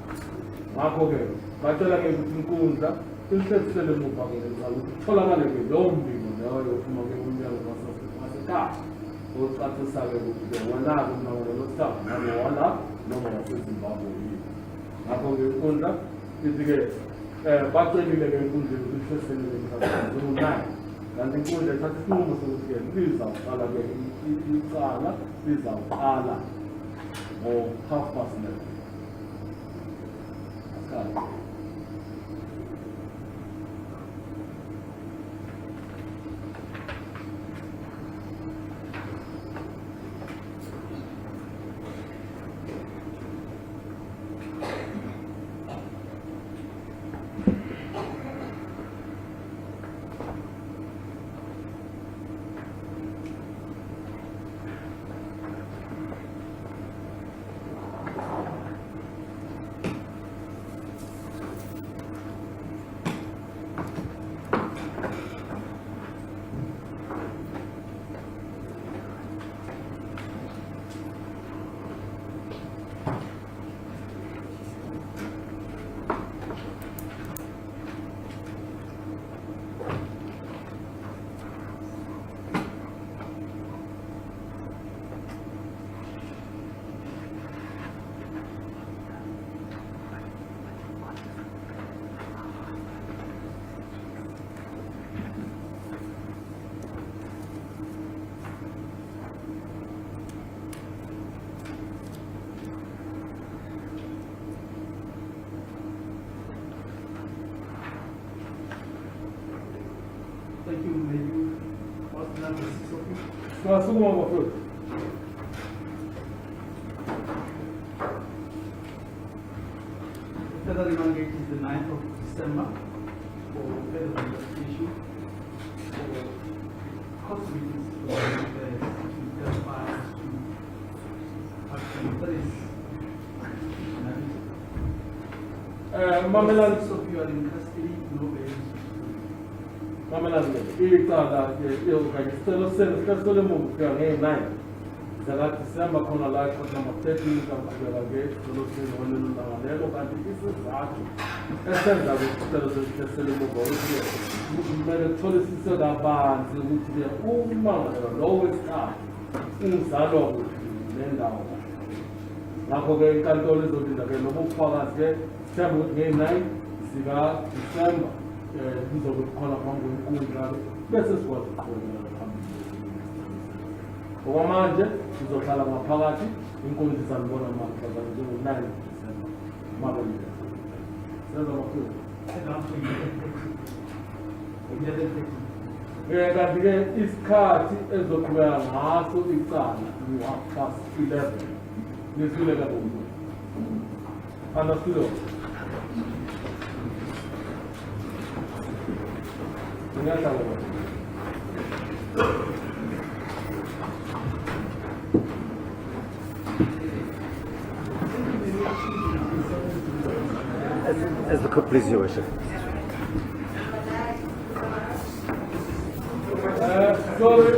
Ngakho-ke bacela-ke ukuthi inkundla ilihlelisele emuva-ke lecala ukuthi kutholakale-ke lowo mbiko leyo uphuma-ke kumnyango wasekhaya ocacisa-ke ukuthi-ke wona-ke umnakekelo wesithathu ngabe wala noma waseZimbabwe yini. Ngakho-ke inkundla ithi-ke bacelile-ke enkundleni ukuthi ihlelisele zingu-9 kanti inkundla ithatha isinqumo sokuthi-ke lizawuqala-ke icala lizawuqala ngo-11:30. Asikhathi. Thank you, maybe. What's number 6 of you? Sukuma bafowethu. The further remand date is the 9th of December for further investigation. For court meetings to verify to action. That is, Mamelani. 6 of you are in custody, no bail. Mamelani, icala okanye isicelo senu sicelo emuva kufika nge-9 zaka-December khona la court number 13 kamfika-ke isicelo senu olelunangalelo kanti isizathu esenza-ke isicelo sesicelo emuva ukuthi kumele kutholisise kabanzi ukuthi-ke ummangalelwa lowo wesithathu uzalwa kuphi nendawo. Ngakho-ke inkantolo izolinda-ke lobo bufakazi-ke sithemba ukuthi nge-9 zika-December kuzobe kukhona phambi kwenkundla bese sikwazi ukuqhubekela phambili. Okwamanje sizohlala ngaphakathi inkundla izanibona maphakathi njengo-9 December mabalile. Senza amaphupho. Kanti-ke isikhathi ezoqhubeka ngaso icala u-11:30 ngesileka bomvu. Understood? As the court please, Your Worship. Sorry,